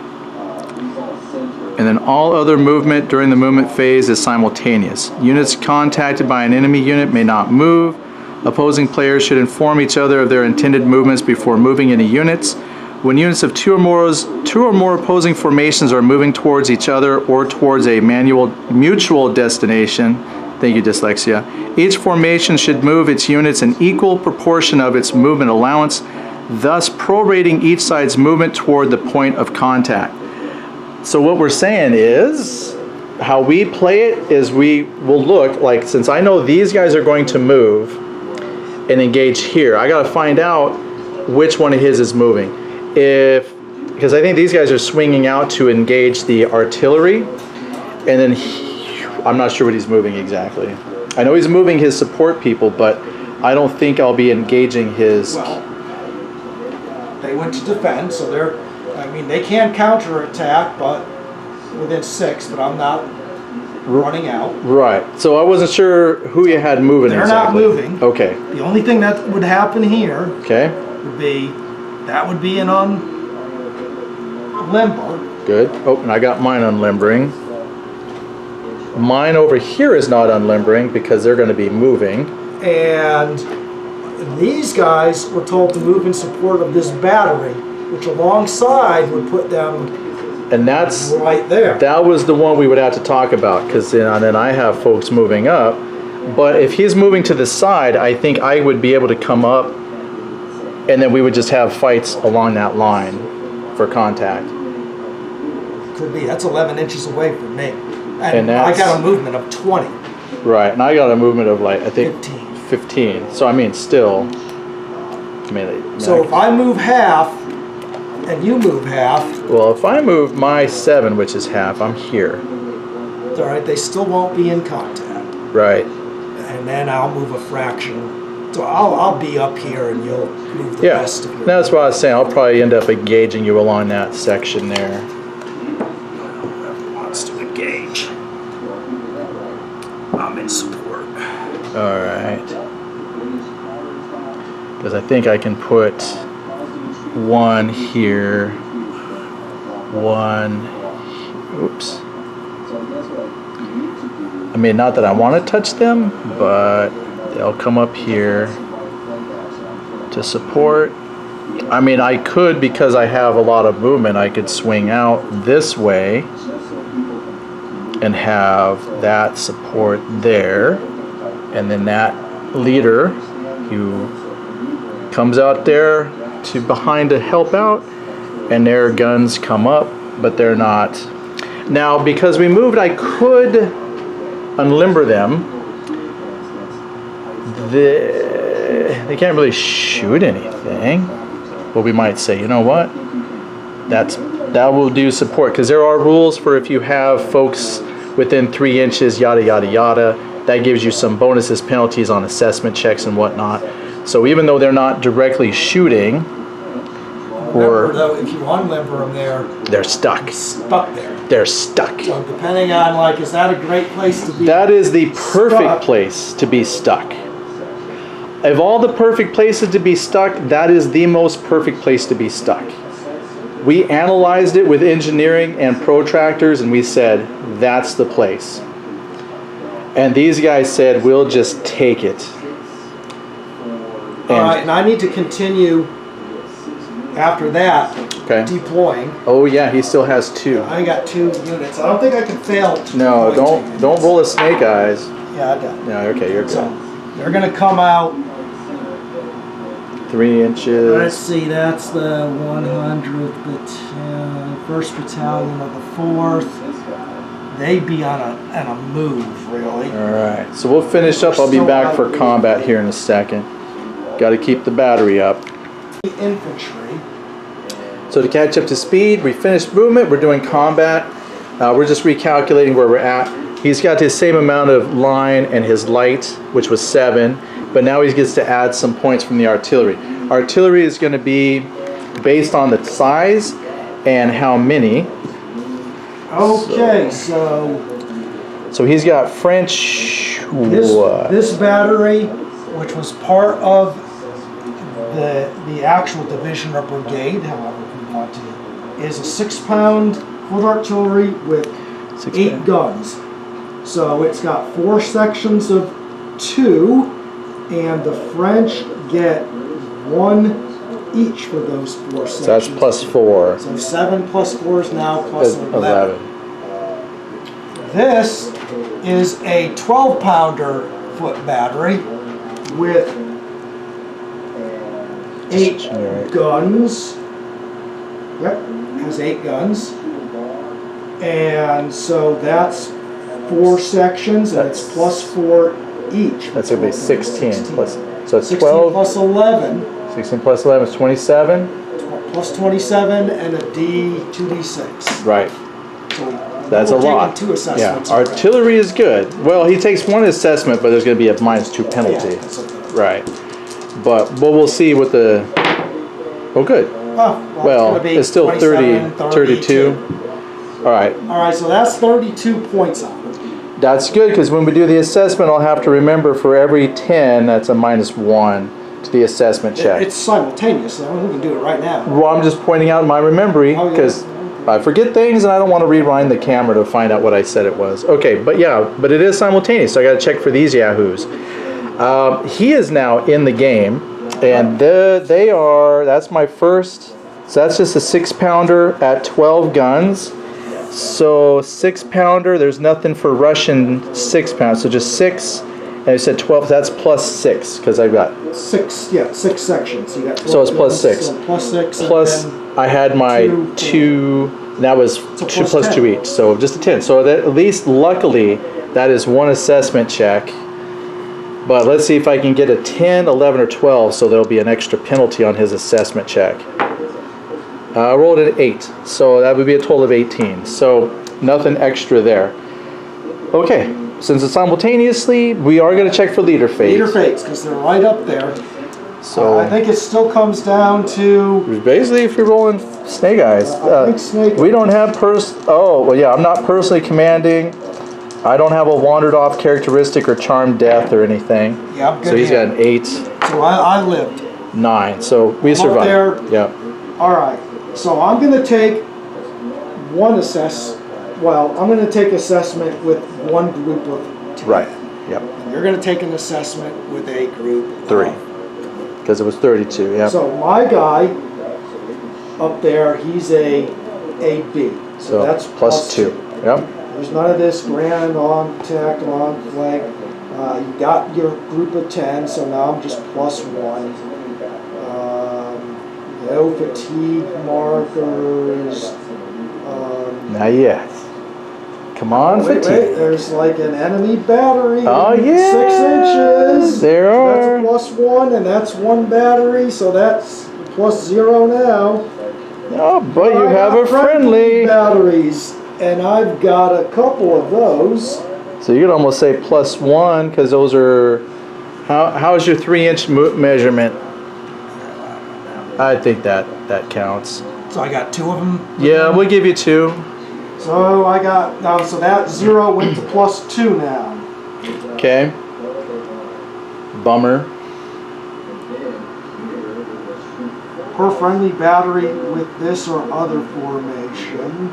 And then all other movement during the movement phase is simultaneous. Units contacted by an enemy unit may not move. Opposing players should inform each other of their intended movements before moving any units. When units of two or more opposing formations are moving towards each other or towards a mutual destination, thank you, dyslexia, each formation should move its units in equal proportion of its movement allowance, thus prorating each side's movement toward the point of contact. So what we're saying is, how we play it is we will look, like, since I know these guys are going to move and engage here, I gotta find out which one of his is moving. Because I think these guys are swinging out to engage the artillery, and then I'm not sure what he's moving exactly. I know he's moving his support people, but I don't think I'll be engaging his... Well, they went to defend, so they can counterattack, but within 6, but I'm not running out. Right. So I wasn't sure who you had moving They're exactly. not moving. Okay. The only thing that would happen here Okay. would be an unlimber. Good. Oh, and I got mine unlimbering. Mine over here is not unlimbering because they're going to be moving. And these guys were told to move in support of this battery, which alongside would put them And that's right there. that was the one we would have to talk about, because then I have folks moving up. But if he's moving to the side, I think I would be able to come up, and then we would just have fights along that line for contact. Could be. That's 11 inches away from me. And I that's- got a movement of 20. Right, and I got a movement of, like, I think 15. 15. So I mean, still. So if I move half and you move half, well, if I move my 7, which is half, I'm here. it's all right, they still won't be in contact. Right. And then I'll move a fraction. So I'll be up here and you'll move the Yeah, rest of your... that's what I was saying. I'll probably end up engaging you along that section there. Whoever wants to engage. I'm in support. All right. Because I think I can put one here, one, oops. I mean, not that I want to touch them, but they'll come up here to support. I mean, I could, because I have a lot of movement, I could swing out this way and have that support there. And then that leader who comes out there to behind to help out, and their guns come up, but they're not. Now, because we moved, I could unlimber them. They can't really shoot anything. But we might say, you know what? That will do support, because there are rules for if you have folks within 3 inches, yada yada yada. That gives you some bonuses, penalties on assessment checks and whatnot. So even though they're not directly shooting, Remember though, if you unlimber them there, they're stuck. stuck there. They're stuck. So depending on, like, is that a great place to be? That is the perfect stuck? place to be stuck. Of all the perfect places to be stuck, that is the most perfect place to be stuck. We analyzed it with engineering and protractors, and we said, that's the place. And these guys said, we'll just take it. All right, and I need to continue after that, Okay. deploying. Oh yeah, he still has 2. I got 2 units. I don't think I can fail. No, deploying don't roll a snake eyes. Yeah, I got it. No, okay, you're So good. they're going to come out. 3 inches. Let's see, that's the 100th battalion, 1st Battalion of the 4th. They'd be on a move, really. All right, so we'll finish up. I'll be back for combat here in a second. Got to keep the battery up. Infantry. So to catch up to speed, we finished movement. We're doing combat. We're just recalculating where we're at. He's got the same amount of line and his light, which was 7, but now he gets to add some points from the artillery. Artillery is going to be based on the size and how many. Okay, so So he's got French. this battery, which was part of the actual division or brigade, however we want to, is a 6-pound foot artillery with 6 8 pound. guns. So it's got 4 sections of 2, and the French get 1 each for those 4 sections. So that's plus 4. So 7 plus 4 is now plus 11. 11. This is a 12-pounder foot battery with 8 generic. guns. Yep, has 8 guns. And so that's 4 sections, and it's plus 4 each. That's going to be 16 plus. So it's 16 12. plus 11, 16 plus 11 is 27. plus 27, and a 2d6. Right. So That's a we're taking lot. 2 assessments. Yeah. Artillery is good. Well, he takes 1 assessment, but there's going to be a -2 Yeah, penalty. that's okay. Right. But we'll see what the. Oh, good. Oh, Well, it's, gonna be it's still 30, 32. All right. All right, so that's 32 points on it. That's good, because when we do the assessment, I'll have to remember for every 10, that's a -1 to the assessment check. It's simultaneous, so we can do it right now. Well, I'm just pointing out my memory, Oh, yeah. because I forget things and I don't want to rewind the camera to find out what I said it was. Okay, but yeah, but it is simultaneous, so I got to check for these yahoos. He is now in the game, and they are, that's my first, so that's just a 6-pounder at 12 guns. So 6-pounder, there's nothing for Russian 6-pound, so just 6, and I said 12, that's plus 6, because I've got 6 sections. You got So it's plus 6. So plus 6. and plus then I had my 2, that was So 2 plus plus 2 10. each, so just a 10. So that, at least luckily that is 1 assessment check. But let's see if I can get a 10, 11, or 12, so there'll be an extra penalty on his assessment check. I rolled an 8, so that would be a total of 18. So nothing extra there. Okay, since it's simultaneously, we are going to check for leader fate. leader fates, because they're right up there. So I think it still comes down to basically, if you're rolling snake eyes, I think snake we don't have Oh, well, yeah, I'm not personally commanding. I don't have a wandered off characteristic or charmed death or anything. Yeah, I'm good So he's here. got an 8. So I lived. 9. So we I'm up survived. there. Yeah. All right, so I'm going to take I'm going to take assessment with one group of 10. Right. Yep. And you're going to take an assessment with a group of 3. Because it was 32. Yeah. So my guy up there, he's a B. So that's plus 2. Yep. There's none of this grand on tack, on flag. You got your group of 10, so now I'm just plus 1. No fatigue markers. Not yet. Come on, Wait, fatigue. there's like an enemy battery. Oh, yeah. 6 inches. There are. That's a plus 1, and that's 1 battery, so that's plus 0 now. Oh, but you I have got a friendly. batteries, and I've got a couple of those. So you could almost say plus 1 because those are. How's your 3-inch measurement? I think that counts. So I got 2 of them. Yeah, we'll give you 2. So I got so that 0 went to plus 2 now. Okay. Bummer. Per friendly battery with this or other formation.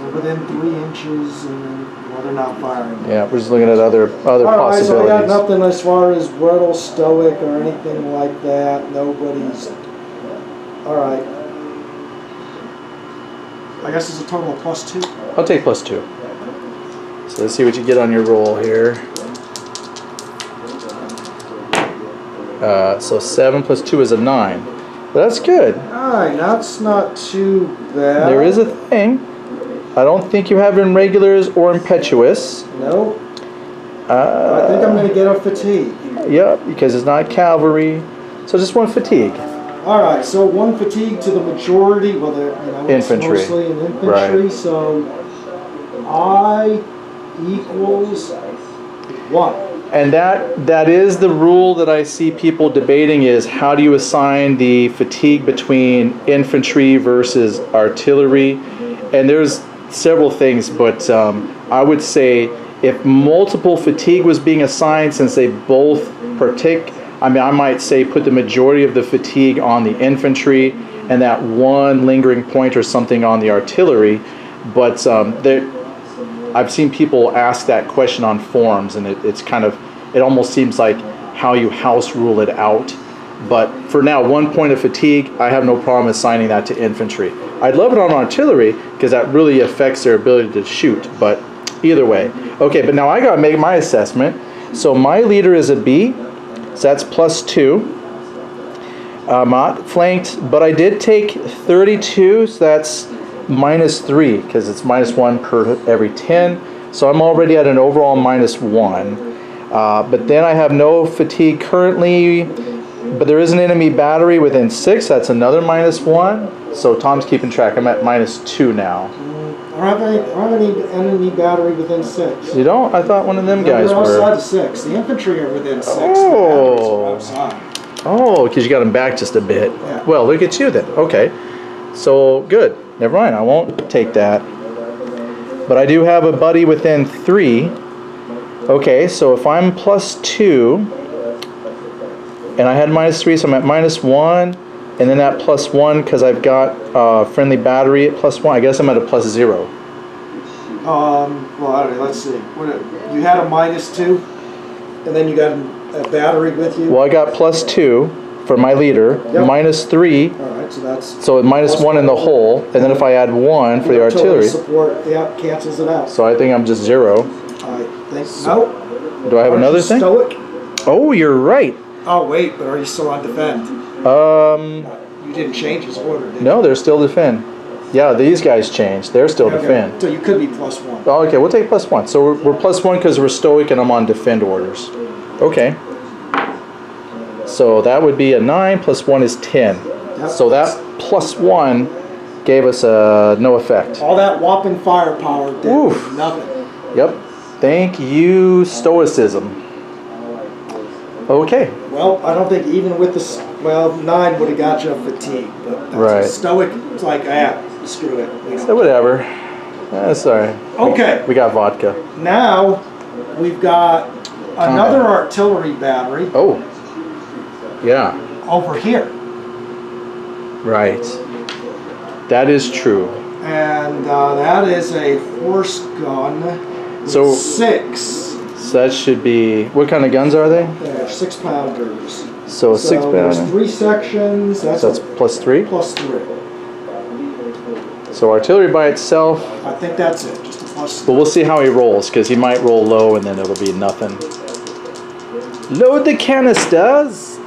We're within 3 inches, and then they're not firing. Yeah, we're just looking at other All right, possibilities. so I got nothing as far as brittle, stoic, or anything like that. Nobody's. All right. I guess it's a total of plus 2. I'll take plus 2. So let's see what you get on your roll here. So 7 plus 2 is a 9. That's good. All right, that's not too bad. There is a thing. I don't think you have irregulars or impetuous. Nope. I think I'm going to get a fatigue. Yep, because it's not cavalry. So just 1 fatigue. All right, so 1 fatigue to the majority. Well, Infantry. It's mostly an infantry. Right. So I equals 1. And that is the rule that I see people debating is how do you assign the fatigue between infantry versus artillery? And there's several things, but I would say if multiple fatigue was being assigned, since they both partake, I might say put the majority of the fatigue on the infantry and that 1 lingering point or something on the artillery. But I've seen people ask that question on forums, and it's kind of, it almost seems like how you house rule it out. But for now, 1 point of fatigue, I have no problem assigning that to infantry. I'd love it on artillery because that really affects their ability to shoot, but either way. Okay, but now I gotta make my assessment. So my leader is a B, so that's plus 2. I'm not flanked, but I did take 32, so that's minus 3 because it's minus 1 per every 10. So I'm already at an overall minus 1. But then I have no fatigue currently, but there is an enemy battery within 6. That's another minus 1. So Tom's keeping track. I'm at minus 2 now. I don't have any enemy battery within 6. You don't? I thought one of them guys They're outside were. of 6. The infantry are within 6. Oh. The batteries are outside. Oh, because you got them back just a bit. Yeah. Well, look at you then. Okay. So good. Never mind. I won't take that. But I do have a buddy within 3. Okay, so if I'm plus 2, and I had minus 3, so I'm at minus 1, and then at plus 1 because I've got friendly battery at plus 1. I guess I'm at a plus 0. Well, all right, let's see. You had a minus 2, and then you got a battery with you? Well, I got plus 2 for my leader, Yep. minus 3, All right, so that's... so minus 1 in the whole, and then if I add 1 for the artillery, Support, yeah, cancels it out. so I think I'm just 0. I think... Nope. Do I have Aren't another you thing? Stoic? Oh, you're right. Oh, wait, but are you still on defend? You didn't change his order, did you? No, they're still defend. Yeah, these guys changed. They're still Okay, defend. so you could be plus 1. Oh, okay, we'll take plus 1. So we're plus 1 because we're stoic and I'm on defend orders. Okay. So that would be a 9 plus 1 is 10. Yep. So that plus 1 gave us no effect. All that whopping firepower did Oof. nothing. Yep. Thank you, stoicism. Okay. Well, I don't think even with the... Well, 9 would have got you a fatigue, but that's Right. Stoic, it's like, screw it. We don't- So whatever. That's all right. Okay. We got vodka. Now, we've got another artillery battery. Oh. Yeah. over here. Right. That is true. And that is a horse gun with So- 6. So that should be, what kind of guns are they? They're 6-pounders. So a 6-pounder. There's 3 sections. That's So that's plus 3. plus 3. So artillery by itself, I think that's it. Just a plus. but we'll see how he rolls, because he might roll low and then it'll be nothing. Load the canisters!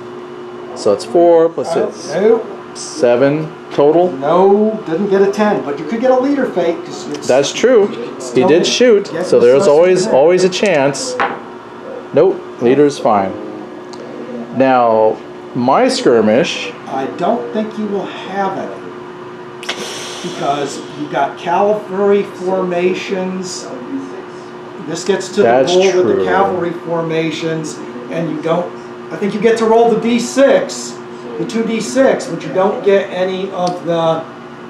So it's 4 plus 6. Nope. 7 total. No, didn't get a 10, but you could get a leader fake. 'Cause it's That's true. He did shoot, so there's always a chance. Nope, leader's fine. Now, my skirmish, I don't think you will have any. Because you got cavalry formations. This gets to That's the roll with true. the cavalry formations, and you don't. I think you get to roll the d6, the 2d6, but you don't get any of the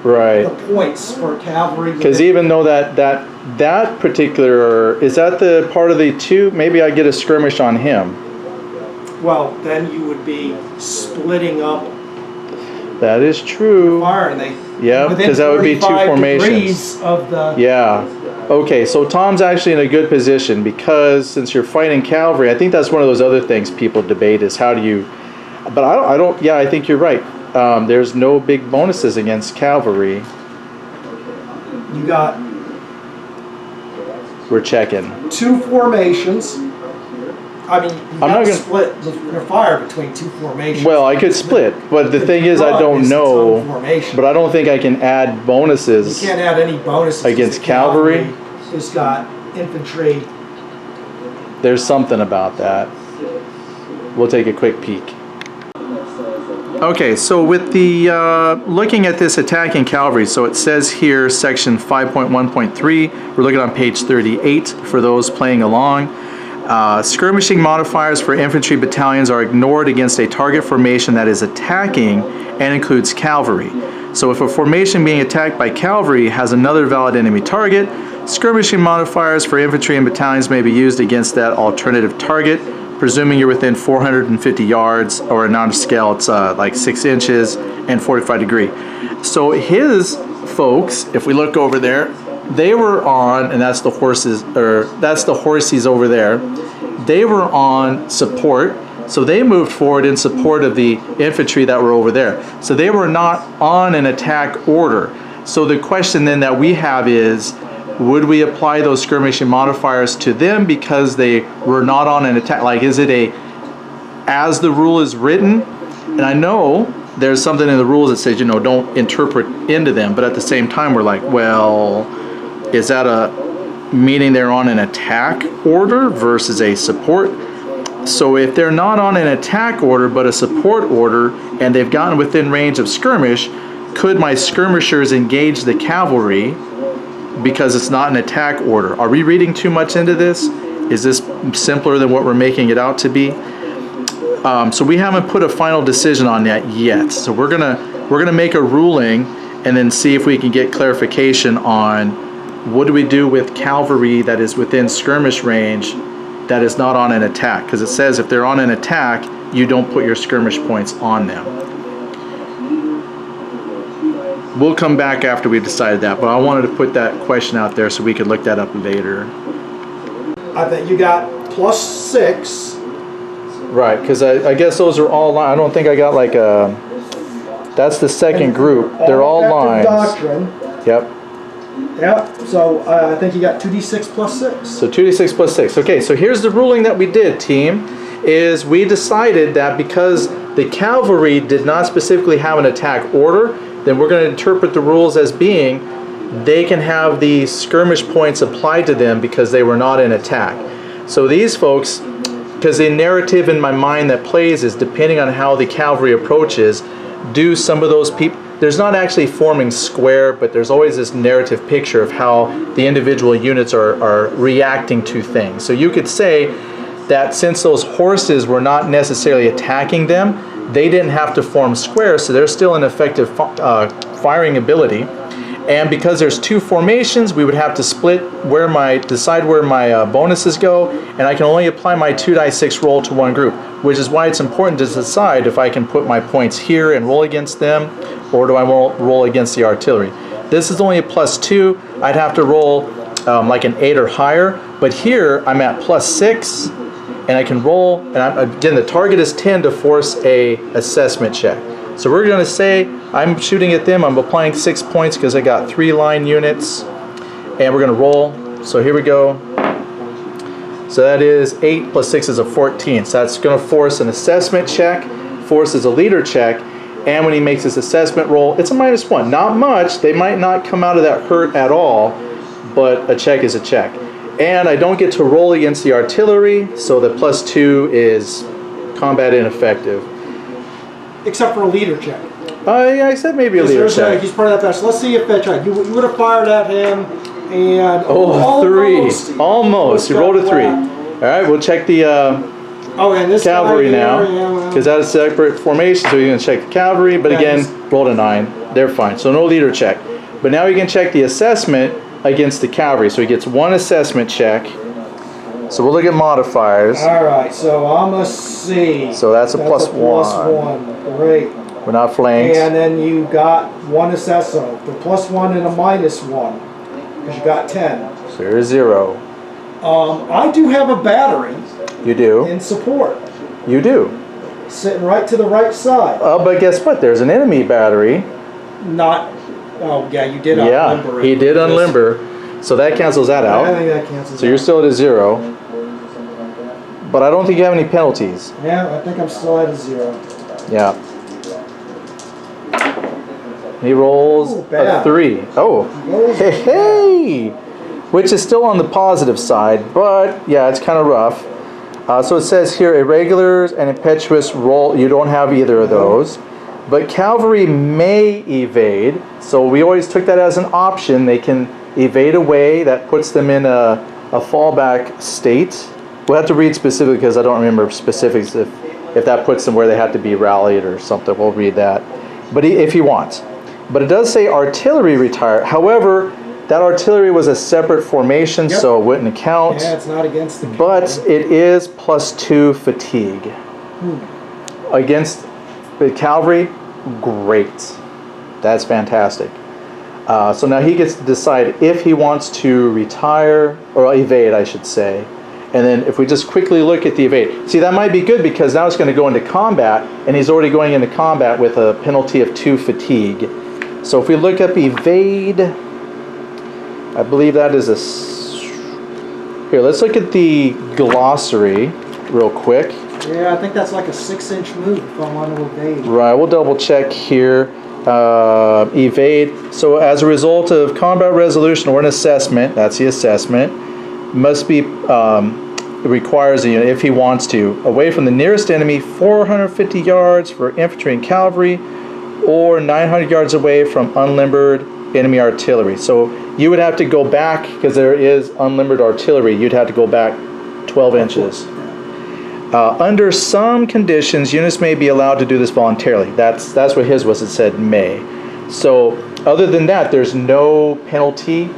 right. points for cavalry. Because even though that particular, is that the part of the 2? Maybe I get a skirmish on him. Well, then you would be splitting up That is true. fire, and they. Yeah, within because that would be 2 45 formations. degrees of the. Yeah. Okay, so Tom's actually in a good position because since you're fighting cavalry, I think that's one of those other things people debate is how do you. But I don't. Yeah, I think you're right. There's no big bonuses against cavalry. You got We're checking. 2 formations. I mean, you I'm have not to gonna- split your fire between 2 formations. Well, I could split, but the thing is, I gun don't is its know. own formation. But I don't think I can add bonuses. You can't add any bonuses 'cause Against the cavalry? It's got infantry. There's something about that. We'll take a quick peek. Okay, so with the looking at this attacking cavalry, so it says here section 5.1.3. We're looking on page 38 for those playing along. Skirmishing modifiers for infantry battalions are ignored against a target formation that is attacking and includes cavalry. So if a formation being attacked by cavalry has another valid enemy target, skirmishing modifiers for infantry and battalions may be used against that alternative target, presuming you're within 450 yards, or not a scale, it's like 6 inches and 45 degree. So his folks, if we look over there, they were on, and that's the horses, or that's the horses over there. They were on support, so they moved forward in support of the infantry that were over there. So they were not on an attack order. So the question then that we have is, would we apply those skirmishing modifiers to them because they were not on an attack? Like, is it a, as the rule is written? And I know there's something in the rules that says, you know, don't interpret into them, but at the same time, we're like, well, is that a meaning they're on an attack order versus a support? So if they're not on an attack order but a support order and they've gotten within range of skirmish, could my skirmishers engage the cavalry because it's not an attack order? Are we reading too much into this? Is this simpler than what we're making it out to be? So we haven't put a final decision on that yet. So we're gonna make a ruling and then see if we can get clarification on what do we do with cavalry that is within skirmish range that is not on an attack? Because it says if they're on an attack, you don't put your skirmish points on them. We'll come back after we decided that, but I wanted to put that question out there so we could look that up later. I think you got +6. Right, because I guess those are all lines. I don't think I got like a, that's the second group. They're all Active lines. Doctrine. Yep. Yeah, so I think you got 2d6 +6. So 2d6 plus 6. Okay, so here's the ruling that we did, team, is we decided that because the cavalry did not specifically have an attack order, then we're going to interpret the rules as being they can have the skirmish points applied to them because they were not in attack. So these folks, because the narrative in my mind that plays is depending on how the cavalry approaches, do some of those people, there's not actually forming square, but there's always this narrative picture of how the individual units are reacting to things. So you could say that since those horses were not necessarily attacking them, they didn't have to form squares, so they're still an effective firing ability. And because there's two formations, we would have to split decide where my bonuses go, and I can only apply my 2d6 roll to one group, which is why it's important to decide if I can put my points here and roll against them, or do I roll against the artillery. This is only a +2. I'd have to roll like an 8 or higher, but here I'm at +6, and I can roll, and again, the target is 10 to force a assessment check. So we're going to say I'm shooting at them. I'm applying 6 points because I got 3 line units, and we're going to roll. So here we go. So that is 8 + 6 is a 14. So that's going to force an assessment check, forces a leader check, and when he makes his assessment roll, it's a -1. Not much. They might not come out of that hurt at all, but a check is a check. And I don't get to roll against the artillery, so the +2 is combat ineffective. Except for a leader check. Yeah, I said maybe a leader check. He's part of that batch. Let's see if that check. You would have fired at him, and Oh, 3. Almost. You rolled a 3. Wow. All right, we'll check the And this cavalry guy here, now, yeah, well. because that's a separate formation, so you're going to check the cavalry, but Yeah, again, just- rolled a 9. They're fine, so no leader check. But now you can check the assessment against the cavalry, so he gets 1 assessment check. So we'll look at modifiers. All right, so I'm a C. So that's a +1. +1. Great. We're not flanked. And then you got 1 assesso. The +1 and a -1, because you got 10. So here's 0. I do have a battery You do. in support, You do. sitting right to the right side. But guess what? There's an enemy battery. Not. Oh yeah, you did Yeah, unlimber. he did unlimber. So that cancels that I out. think that cancels. So you're still at a 0. But I don't think you have any penalties. Yeah, I think I'm still at a 0. Yeah. He rolls Ooh, a bad. 3. Oh, Rolls hey, hey! Which is still on the positive side, but yeah, it's kind of rough. So it says here, irregulars and impetuous roll. You don't have either of those. But cavalry may evade, so we always took that as an option. They can evade away. That puts them in a fallback state. We'll have to read specifically because I don't remember specifics if that puts them where they have to be rallied or something. We'll read that. But if he wants. But it does say artillery retire. However, that artillery was a separate formation, Yep. so it wouldn't account. Yeah, it's not against the. But it is +2 fatigue. Against the cavalry, great. That's fantastic. So now he gets to decide if he wants to retire, or evade, I should say. And then if we just quickly look at the evade. See, that might be good because now it's going to go into combat, and he's already going into combat with a penalty of 2 fatigue. So if we look up evade, I believe that is a... Here, let's look at the glossary real quick. Yeah, I think that's like a 6-inch move if I want to evade. Right, we'll double check here. Evade. So as a result of combat resolution or an assessment, that's the assessment, must be, requires, if he wants to, away from the nearest enemy 450 yards for infantry and cavalry, or 900 yards away from unlimbered enemy artillery. So you would have to go back, because there is unlimbered artillery, you'd have to go back 12 inches. Under some conditions, units may be allowed to do this voluntarily. That's what his was. It said may. So other than that, there's no penalty.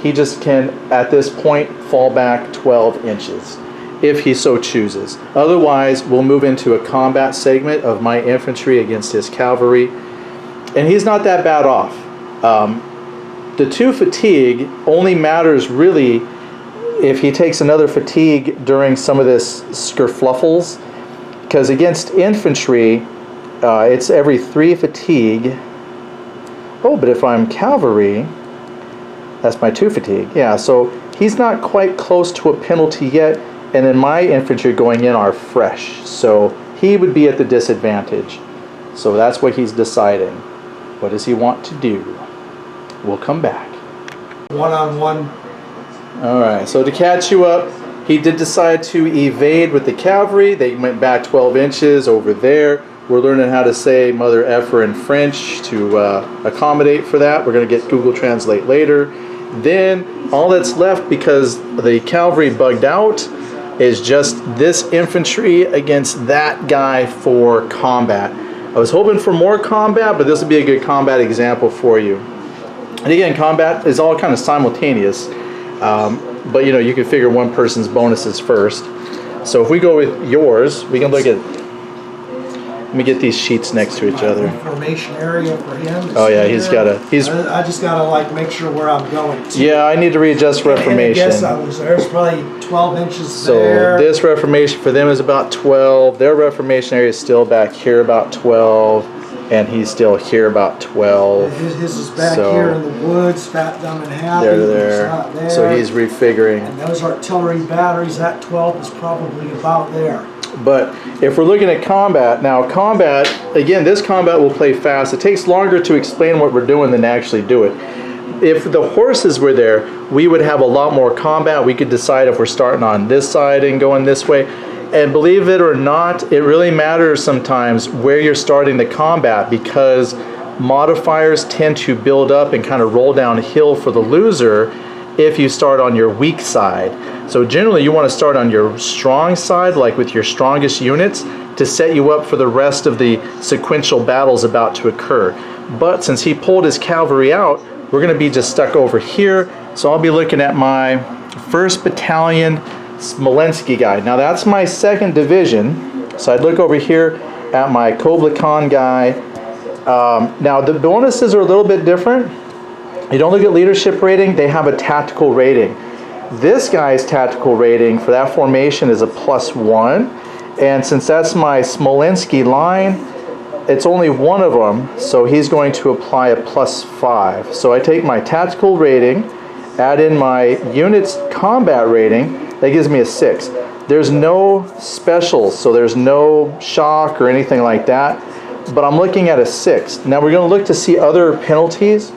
He just can, at this point, fall back 12 inches if he so chooses. Otherwise, we'll move into a combat segment of my infantry against his cavalry. And he's not that bad off. The 2 fatigue only matters really if he takes another fatigue during some of this skirfluffles, because against infantry, it's every 3 fatigue. Oh, but if I'm cavalry, that's my 2 fatigue. Yeah, so he's not quite close to a penalty yet, and then my infantry going in are fresh, so he would be at the disadvantage. So that's what he's deciding. What does he want to do? We'll come back. 1-on-1. Alright, so to catch you up, he did decide to evade with the cavalry. They went back 12 inches over there. We're learning how to say mother effer in French to accommodate for that. We're going to get Google Translate later. Then all that's left, because the cavalry bugged out, is just this infantry against that guy for combat. I was hoping for more combat, but this would be a good combat example for you. And again, combat is all kind of simultaneous, but you can figure one person's bonuses first. So if we go with yours, we can look at. Let me get these sheets next to each other. Information area for him. Oh yeah, he's got a. I just gotta make sure where I'm going to. Yeah, I need to readjust reformation. And I guess there's probably 12 inches so there. So this reformation for them is about 12. Their reformation area is still back here about 12. And he's still here about 12. His is back here in the woods, fat, dumb, and happy. There. So he's refiguring. And those artillery batteries, that 12 is probably about there. But if we're looking at combat, now combat, again, this combat will play fast. It takes longer to explain what we're doing than to actually do it. If the horses were there, we would have a lot more combat. We could decide if we're starting on this side and going this way. And believe it or not, it really matters sometimes where you're starting the combat, because modifiers tend to build up and kind of roll downhill for the loser if you start on your weak side. So generally you want to start on your strong side, like with your strongest units, to set you up for the rest of the sequential battles about to occur. But since he pulled his cavalry out, we're going to be just stuck over here. So I'll be looking at my 1st Battalion Smolenski guy. Now that's my 2nd division. So I'd look over here at my Kubla Khan guy. Now the bonuses are a little bit different. You don't look at leadership rating, they have a tactical rating. This guy's tactical rating for that formation is a +1. And since that's my Smolenski line, it's only one of them, so he's going to apply a +5. So I take my tactical rating, add in my unit's combat rating, that gives me a 6. There's no specials, so there's no shock or anything like that, but I'm looking at a 6. Now we're going to look to see other penalties.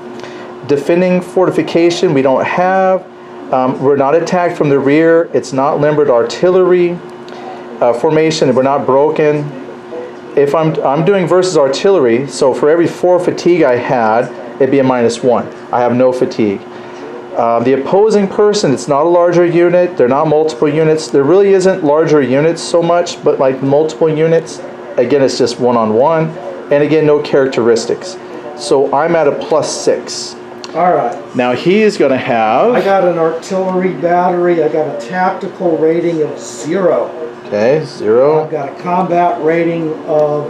Defending fortification we don't have. We're not attacked from the rear. It's not limbered artillery formation. We're not broken. If I'm doing versus artillery, so for every 4 fatigue I had, it'd be a -1. I have no fatigue. The opposing person, it's not a larger unit. They're not multiple units. There really isn't larger units so much, but like multiple units, again, it's just one-on-one. And again, no characteristics. So I'm at a +6. All right. Now he's going to have... I got an artillery battery. I got a tactical rating of 0. Okay, 0. I've got a combat rating of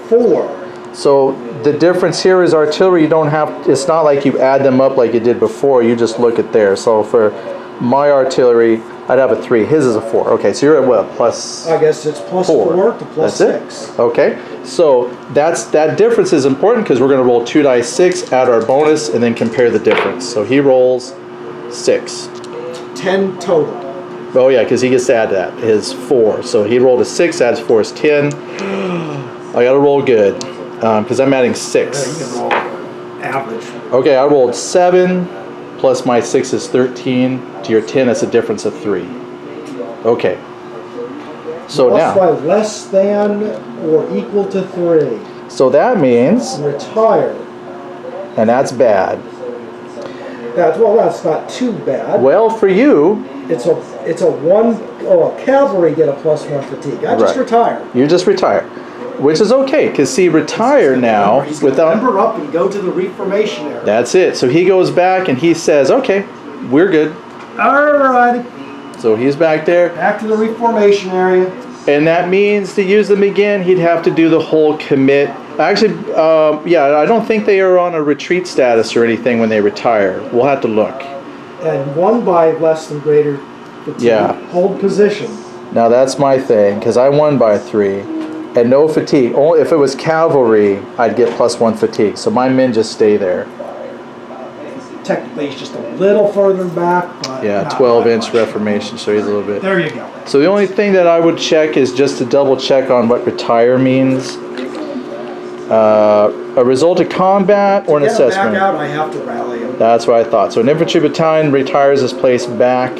4. So the difference here is artillery, you don't have, it's not like you add them up like you did before, you just look at there. So for my artillery, I'd have a 3. His is a 4. Okay, so you're at what, plus? I guess it's +4 to +6. That's it? Okay, so that difference is important because we're going to roll 2 dice 6, add our bonus, and then compare the difference. So he rolls 6. 10 total. Oh yeah, because he gets to add that, his 4. So he rolled a 6, adds 4 is 10. I got to roll good. Because I'm adding 6. Yeah, you can roll average. Okay, I rolled 7, plus my 6 is 13. To your 10, that's a difference of 3. Okay. So now. By less than or equal to 3. So that means. Retire. And that's bad. That's not too bad. Well, for you. It's a 1. Oh, a cavalry get a +1 fatigue. I just retire. You just retire. Which is okay, because see, retire now without... Number up and go to the reformation area. That's it. So he goes back and he says, okay, we're good. Alrighty. So he's back there. Back to the reformation area. And that means to use them again, he'd have to do the whole commit. Actually, yeah, I don't think they are on a retreat status or anything when they retire. We'll have to look. And 1 by less than greater fatigue. Yeah. Hold position. Now that's my thing, because I won by 3. And no fatigue. Only if it was cavalry, I'd get +1 fatigue. So my men just stay there. Technically, he's just a little further back. But yeah, not 12-inch reformation, so he's a little bit. There you go. So the only thing that I would check is just to double check on what retire means. A result of combat or an assessment. Back out, I have to rally him. That's what I thought. So an infantry battalion retires his place back.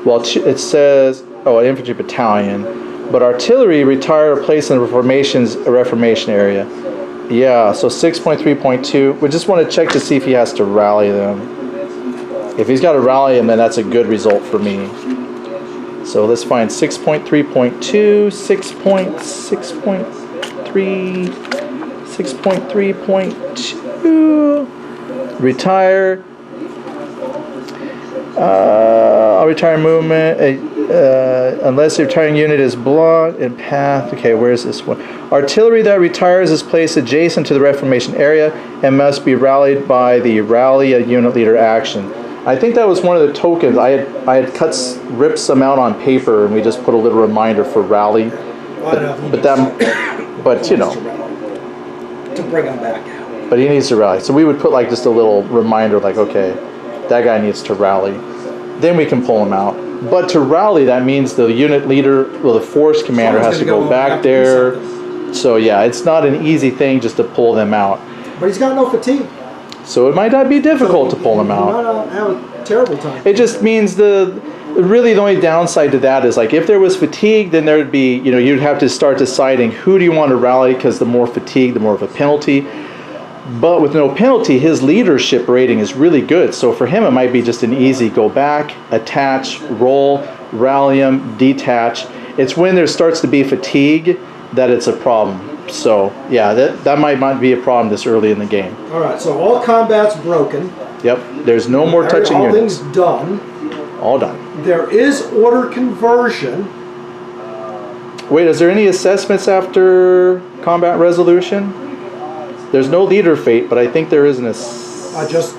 Well, it says, an infantry battalion. But artillery retire a place in the reformation area. Yeah, so 6.3.2. We just want to check to see if he has to rally them. If he's got to rally them, then that's a good result for me. So let's find 6.3.2, 6.3, 6.3.2. retire. I'll retire movement unless the retiring unit is blocked in path. Okay, where's this one? Artillery that retires is placed adjacent to the reformation area and must be rallied by the rally a unit leader action. I think that was one of the tokens. I had ripped some out on paper, and we just put a little reminder for rally. But you know, to bring them back out. but he needs to rally. So we would put like just a little reminder, like, okay, that guy needs to rally. Then we can pull him out. But to rally, that means the unit leader, well, the force commander has to go back there. So yeah, it's not an easy thing just to pull them out. But he's got no fatigue. So it might not be difficult to pull them out. You might not have a terrible time. It just means really the only downside to that is, like, if there was fatigue, then there would be, you know, you'd have to start deciding who do you want to rally, because the more fatigue, the more of a penalty. But with no penalty, his leadership rating is really good. So for him, it might be just an easy go back, attach, roll, rally him, detach. It's when there starts to be fatigue that it's a problem. So yeah, that might not be a problem this early in the game. All right, so all combat's broken. Yep, there's no more touching all units. things done. All done. There is order conversion. Wait, is there any assessments after combat resolution? There's no leader fate, but I think there is an Just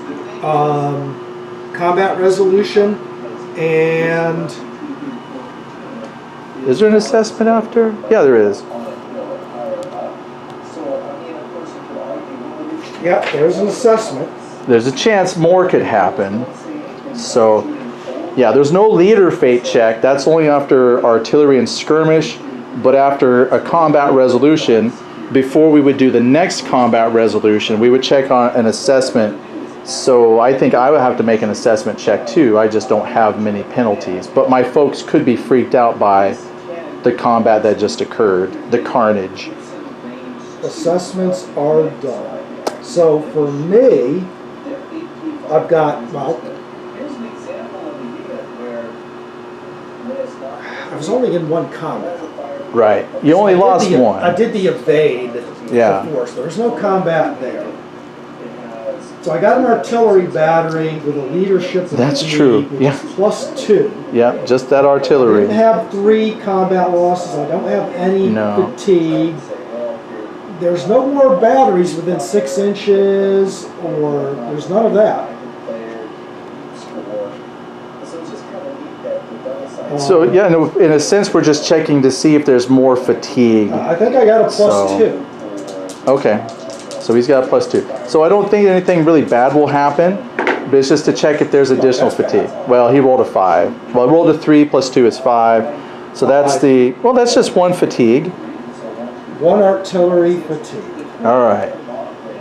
combat resolution, and is there an assessment after? Yeah, there is. yeah, there's an assessment. There's a chance more could happen. So, yeah, there's no leader fate check. That's only after artillery and skirmish, but after a combat resolution, before we would do the next combat resolution, we would check on an assessment. So I think I would have to make an assessment check too. I just don't have many penalties. But my folks could be freaked out by the combat that just occurred, the carnage. Assessments are done. So for me, I've got, well, I was only in one combat. Right. You only lost one. I did the evade. Yeah. The force. There was no combat there. So I got an artillery battery with a leadership of That's three, true. which Yeah. is +2. Yeah, just that I artillery. didn't have 3 combat losses. I don't have any No. fatigue. There's no more batteries within 6 inches, or there's none of that. So yeah, in a sense, we're just checking to see if there's more fatigue. I think I got a +2. Okay, so he's got a +2. So I don't think anything really bad will happen, but it's just to check if there's additional fatigue. Well, he rolled a 5. Well, I rolled a 3 + 2 is 5. So that's that's just 1 fatigue. 1 artillery fatigue. All right.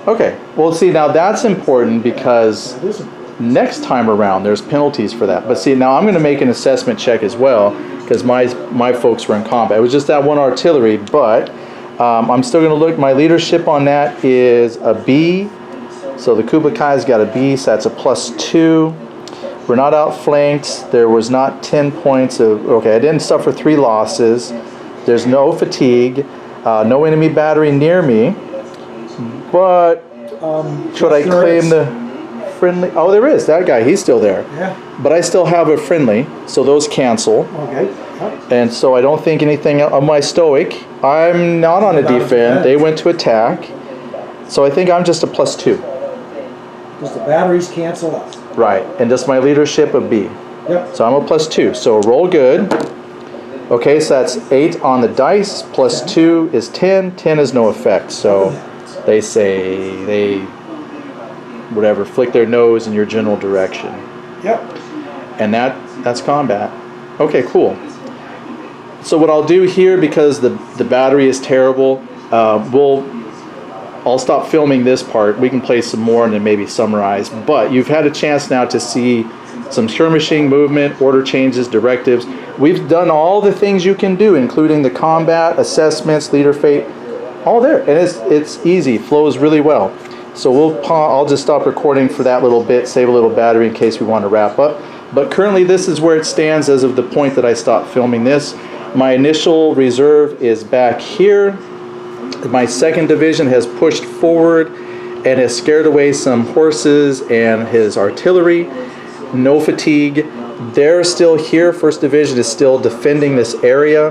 Okay. Well, see, now that's important because That is important. next time around there's penalties for that. But see, now I'm going to make an assessment check as well because my folks were in combat. It was just that 1 artillery, but I'm still going to look. My leadership on that is a B. So the Kublai's got a B, so that's a +2. We're not outflanked. There was not 10 points of, okay, I didn't suffer 3 losses. There's no fatigue. No enemy battery near me. But should I claim the friendly? Oh, there is. That guy, he's still there. Yeah. But I still have a friendly, so those cancel. Okay. And so I don't think anything on my stoic. I'm not on a defend. They went to attack. So I think I'm just a +2. Because the batteries cancel out. Right. And just my leadership a B. Yep. So I'm a +2. So roll good. Okay, so that's 8 on the dice. +2 is 10. 10 is no effect. So they say they flick their nose in your general direction. Yep. And that's combat. Okay, cool. So what I'll do here, because the battery is terrible, I'll stop filming this part. We can play some more and then maybe summarize. But you've had a chance now to see some skirmishing, movement, order changes, directives. We've done all the things you can do, including the combat, assessments, leader fate, all there. And it's easy, flows really well. So I'll just stop recording for that little bit, save a little battery in case we want to wrap up. But currently this is where it stands as of the point that I stopped filming this. My initial reserve is back here. My 2nd division has pushed forward, and has scared away some horses and his artillery. No fatigue. They're still here. 1st Division is still defending this area.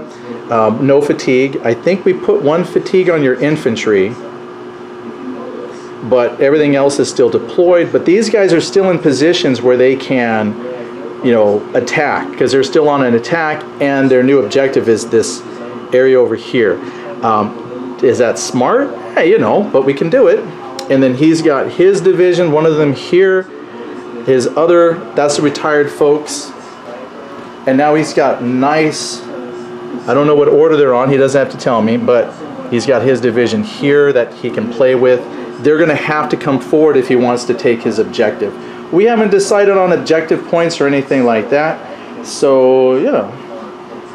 No fatigue. I think we put 1 fatigue on your infantry, but everything else is still deployed. But these guys are still in positions where they can, you know, attack, because they're still on an attack, and their new objective is this area over here. Is that smart? Yeah, you know, but we can do it. And then he's got his division, one of them here, his other, that's the retired folks. And now he's got nice, I don't know what order they're on, he doesn't have to tell me, but he's got his division here that he can play with. They're going to have to come forward if he wants to take his objective. We haven't decided on objective points or anything like that. So, you know,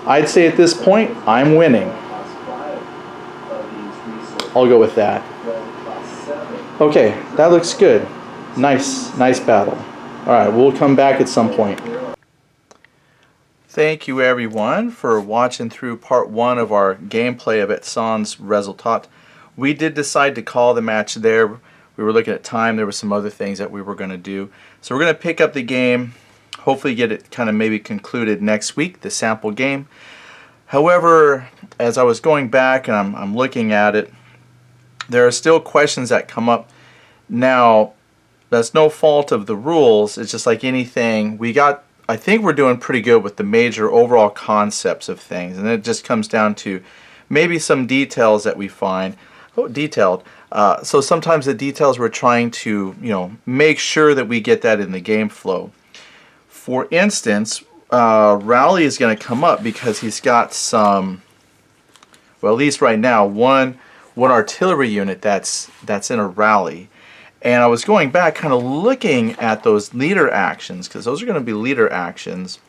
I'd say at this point, I'm winning. I'll go with that. Okay, that looks good. Nice battle. All right, we'll come back at some point. Thank you everyone for watching through part 1 of our gameplay of Etson's Resultat. We did decide to call the match there. We were looking at time. There were some other things that we were going to do. So we're going to pick up the game, hopefully get it kind of maybe concluded next week, the sample game. However, as I was going back and I'm looking at it, there are still questions that come up. Now, that's no fault of the rules. It's just like anything. I think we're doing pretty good with the major overall concepts of things, and it just comes down to maybe some details that we find. Detailed. So sometimes the details we're trying to, you know, make sure that we get that in the game flow. For instance, Rally is going to come up because he's got some, well, at least right now, one artillery unit that's in a rally. And I was going back kind of looking at those leader actions, because those are going to be leader actions.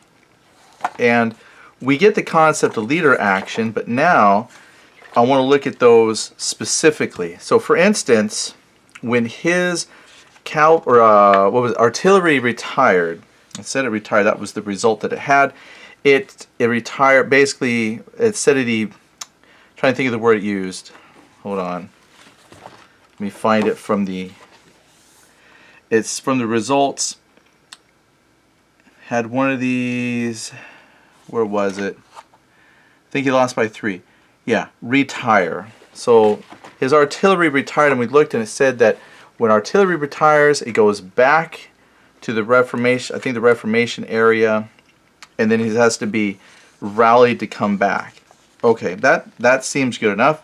And we get the concept of leader action, but now I want to look at those specifically. So for instance, when his artillery retired, I said it retired, that was the result that it had. It retired, basically, it said it, trying to think of the word it used. Hold on. Let me find it from the, it's from the results. Had one of these, where was it? I think he lost by 3. Yeah, retire. So his artillery retired, and we looked and it said that when artillery retires, it goes back to the Reformation, I think the Reformation area, and then he has to be rallied to come back. Okay, that seems good enough.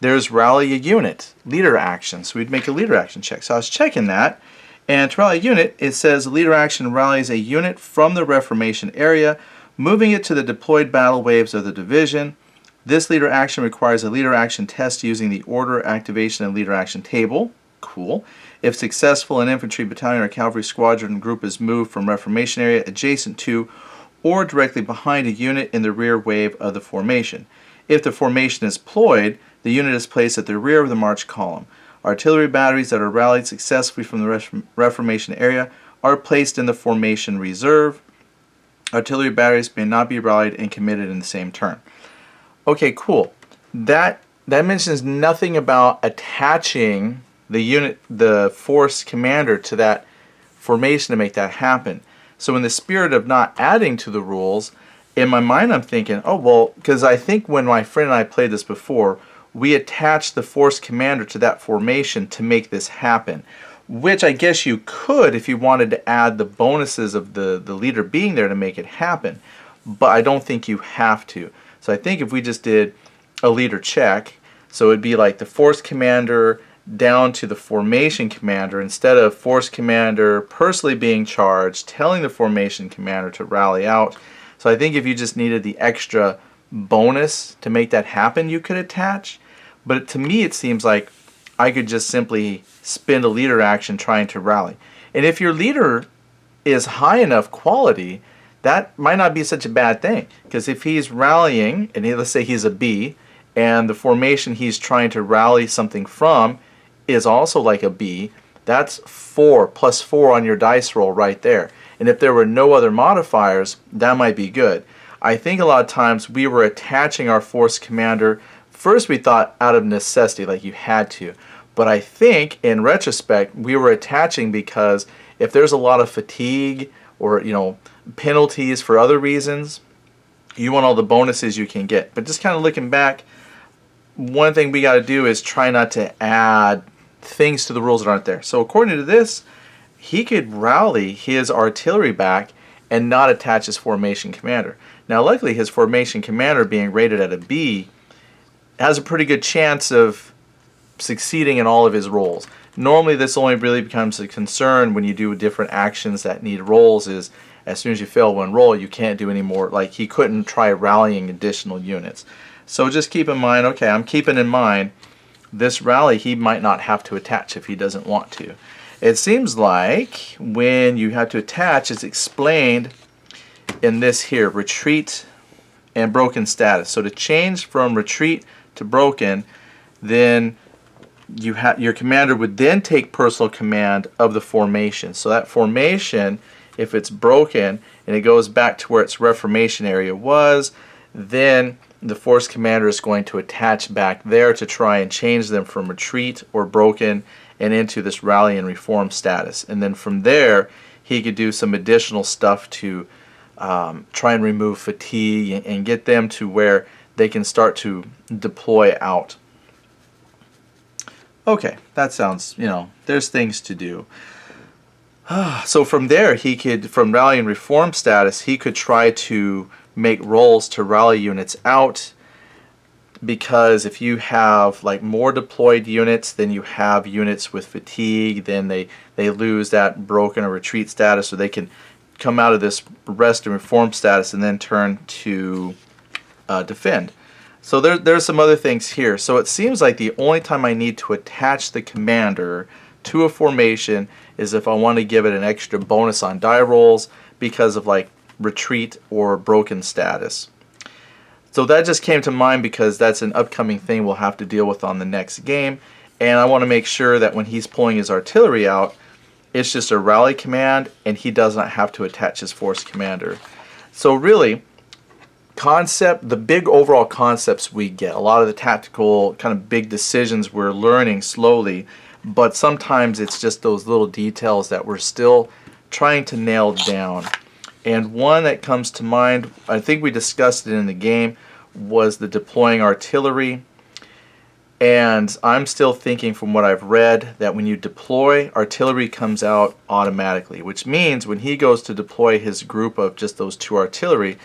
There's rally a unit, leader action. So we'd make a leader action check. So I was checking that, and to rally a unit, it says leader action rallies a unit from the Reformation area, moving it to the deployed battle waves of the division. This leader action requires a leader action test using the order, activation, and leader action table. Cool. If successful, an infantry battalion or cavalry squadron group is moved from Reformation area adjacent to or directly behind a unit in the rear wave of the formation. If the formation is deployed, the unit is placed at the rear of the march column. Artillery batteries that are rallied successfully from the Reformation area are placed in the formation reserve. Artillery batteries may not be rallied and committed in the same turn. Okay, cool. That mentions nothing about attaching the unit, the force commander, to that formation to make that happen. So in the spirit of not adding to the rules, in my mind I'm thinking, oh well, because I think when my friend and I played this before, we attached the force commander to that formation to make this happen. Which I guess you could if you wanted to add the bonuses of the leader being there to make it happen. But I don't think you have to. So I think if we just did a leader check, so it'd be like the force commander down to the formation commander, instead of force commander personally being charged, telling the formation commander to rally out. So I think if you just needed the extra bonus to make that happen, you could attach. But to me it seems like I could just simply spend a leader action trying to rally. And if your leader is high enough quality, that might not be such a bad thing. Because if he's rallying, and let's say he's a B, and the formation he's trying to rally something from is also like a B, that's 4 plus 4 on your dice roll right there. And if there were no other modifiers, that might be good. I think a lot of times we were attaching our force commander, first we thought out of necessity, like you had to. But I think in retrospect we were attaching because if there's a lot of fatigue or penalties for other reasons, you want all the bonuses you can get. But just kind of looking back, one thing we got to do is try not to add things to the rules that aren't there. So according to this, he could rally his artillery back and not attach his formation commander. Now luckily his formation commander, being rated at a B, has a pretty good chance of succeeding in all of his rolls. Normally this only really becomes a concern when you do different actions that need rolls, is as soon as you fail one roll you can't do any more. Like he couldn't try rallying additional units. So just keep in mind, okay, I'm keeping in mind this rally he might not have to attach if he doesn't want to. It seems like when you have to attach, it's explained in this here, retreat and broken status. So to change from retreat to broken, then your commander would then take personal command of the formation. So that formation, if it's broken and it goes back to where its reformation area was, then the force commander is going to attach back there to try and change them from retreat or broken and into this rally and reform status. And then from there he could do some additional stuff to try and remove fatigue and get them to where they can start to deploy out. Okay, that sounds, there's things to do. So from there he could, from rally and reform status, he could try to make rolls to rally units out, because if you have like more deployed units, then you have units with fatigue, then they lose that broken or retreat status, so they can come out of this rest and reform status and then turn to defend. So there's some other things here. So it seems like the only time I need to attach the commander to a formation is if I want to give it an extra bonus on die rolls because of like retreat or broken status. So that just came to mind because that's an upcoming thing we'll have to deal with on the next game, and I want to make sure that when he's pulling his artillery out, it's just a rally command and he does not have to attach his force commander. So really, the big overall concepts we get, a lot of the tactical kind of big decisions we're learning slowly, but sometimes it's just those little details that we're still trying to nail down. And one that comes to mind, I think we discussed it in the game, was the deploying artillery. And I'm still thinking from what I've read that when you deploy, artillery comes out automatically, which means when he goes to deploy his group of just those 2 artillery,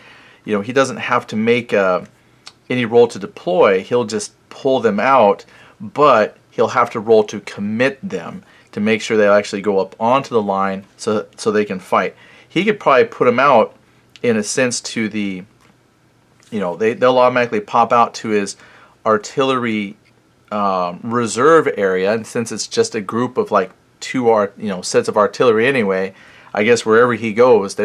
he doesn't have to make any roll to deploy. He'll just pull them out, but he'll have to roll to commit them to make sure they actually go up onto the line so they can fight. He could probably put them out in a sense to the, they'll automatically pop out to his artillery reserve area, and since it's just a group of like 2 sets of artillery anyway, I guess wherever he goes,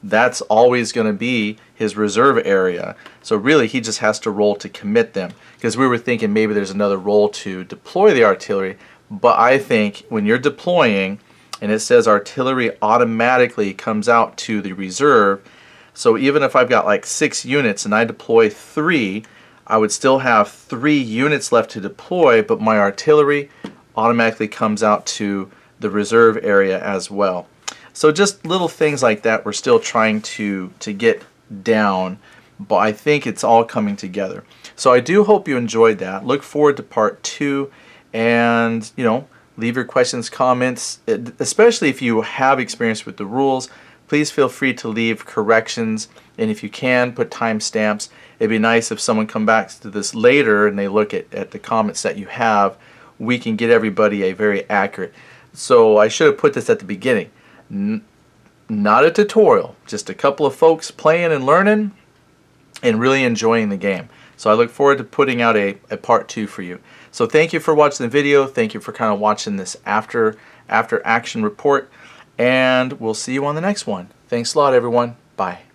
that's always going to be his reserve area. So really he just has to roll to commit them, because we were thinking maybe there's another roll to deploy the artillery, but I think when you're deploying and it says artillery automatically comes out to the reserve, so even if I've got like 6 units and I deploy 3, I would still have 3 units left to deploy, but my artillery automatically comes out to the reserve area as well. So just little things like that we're still trying to get down, but I think it's all coming together. So I do hope you enjoyed that. Look forward to part 2, and leave your questions, comments, especially if you have experience with the rules. Please feel free to leave corrections, and if you can, put timestamps. It'd be nice if someone come back to this later and they look at the comments that you have. We can get everybody a very accurate. So I should have put this at the beginning. Not a tutorial, just a couple of folks playing and learning and really enjoying the game. So I look forward to putting out a part 2 for you. So thank you for watching the video. Thank you for kind of watching this after action report, and we'll see you on the next one. Thanks a lot, everyone. Bye.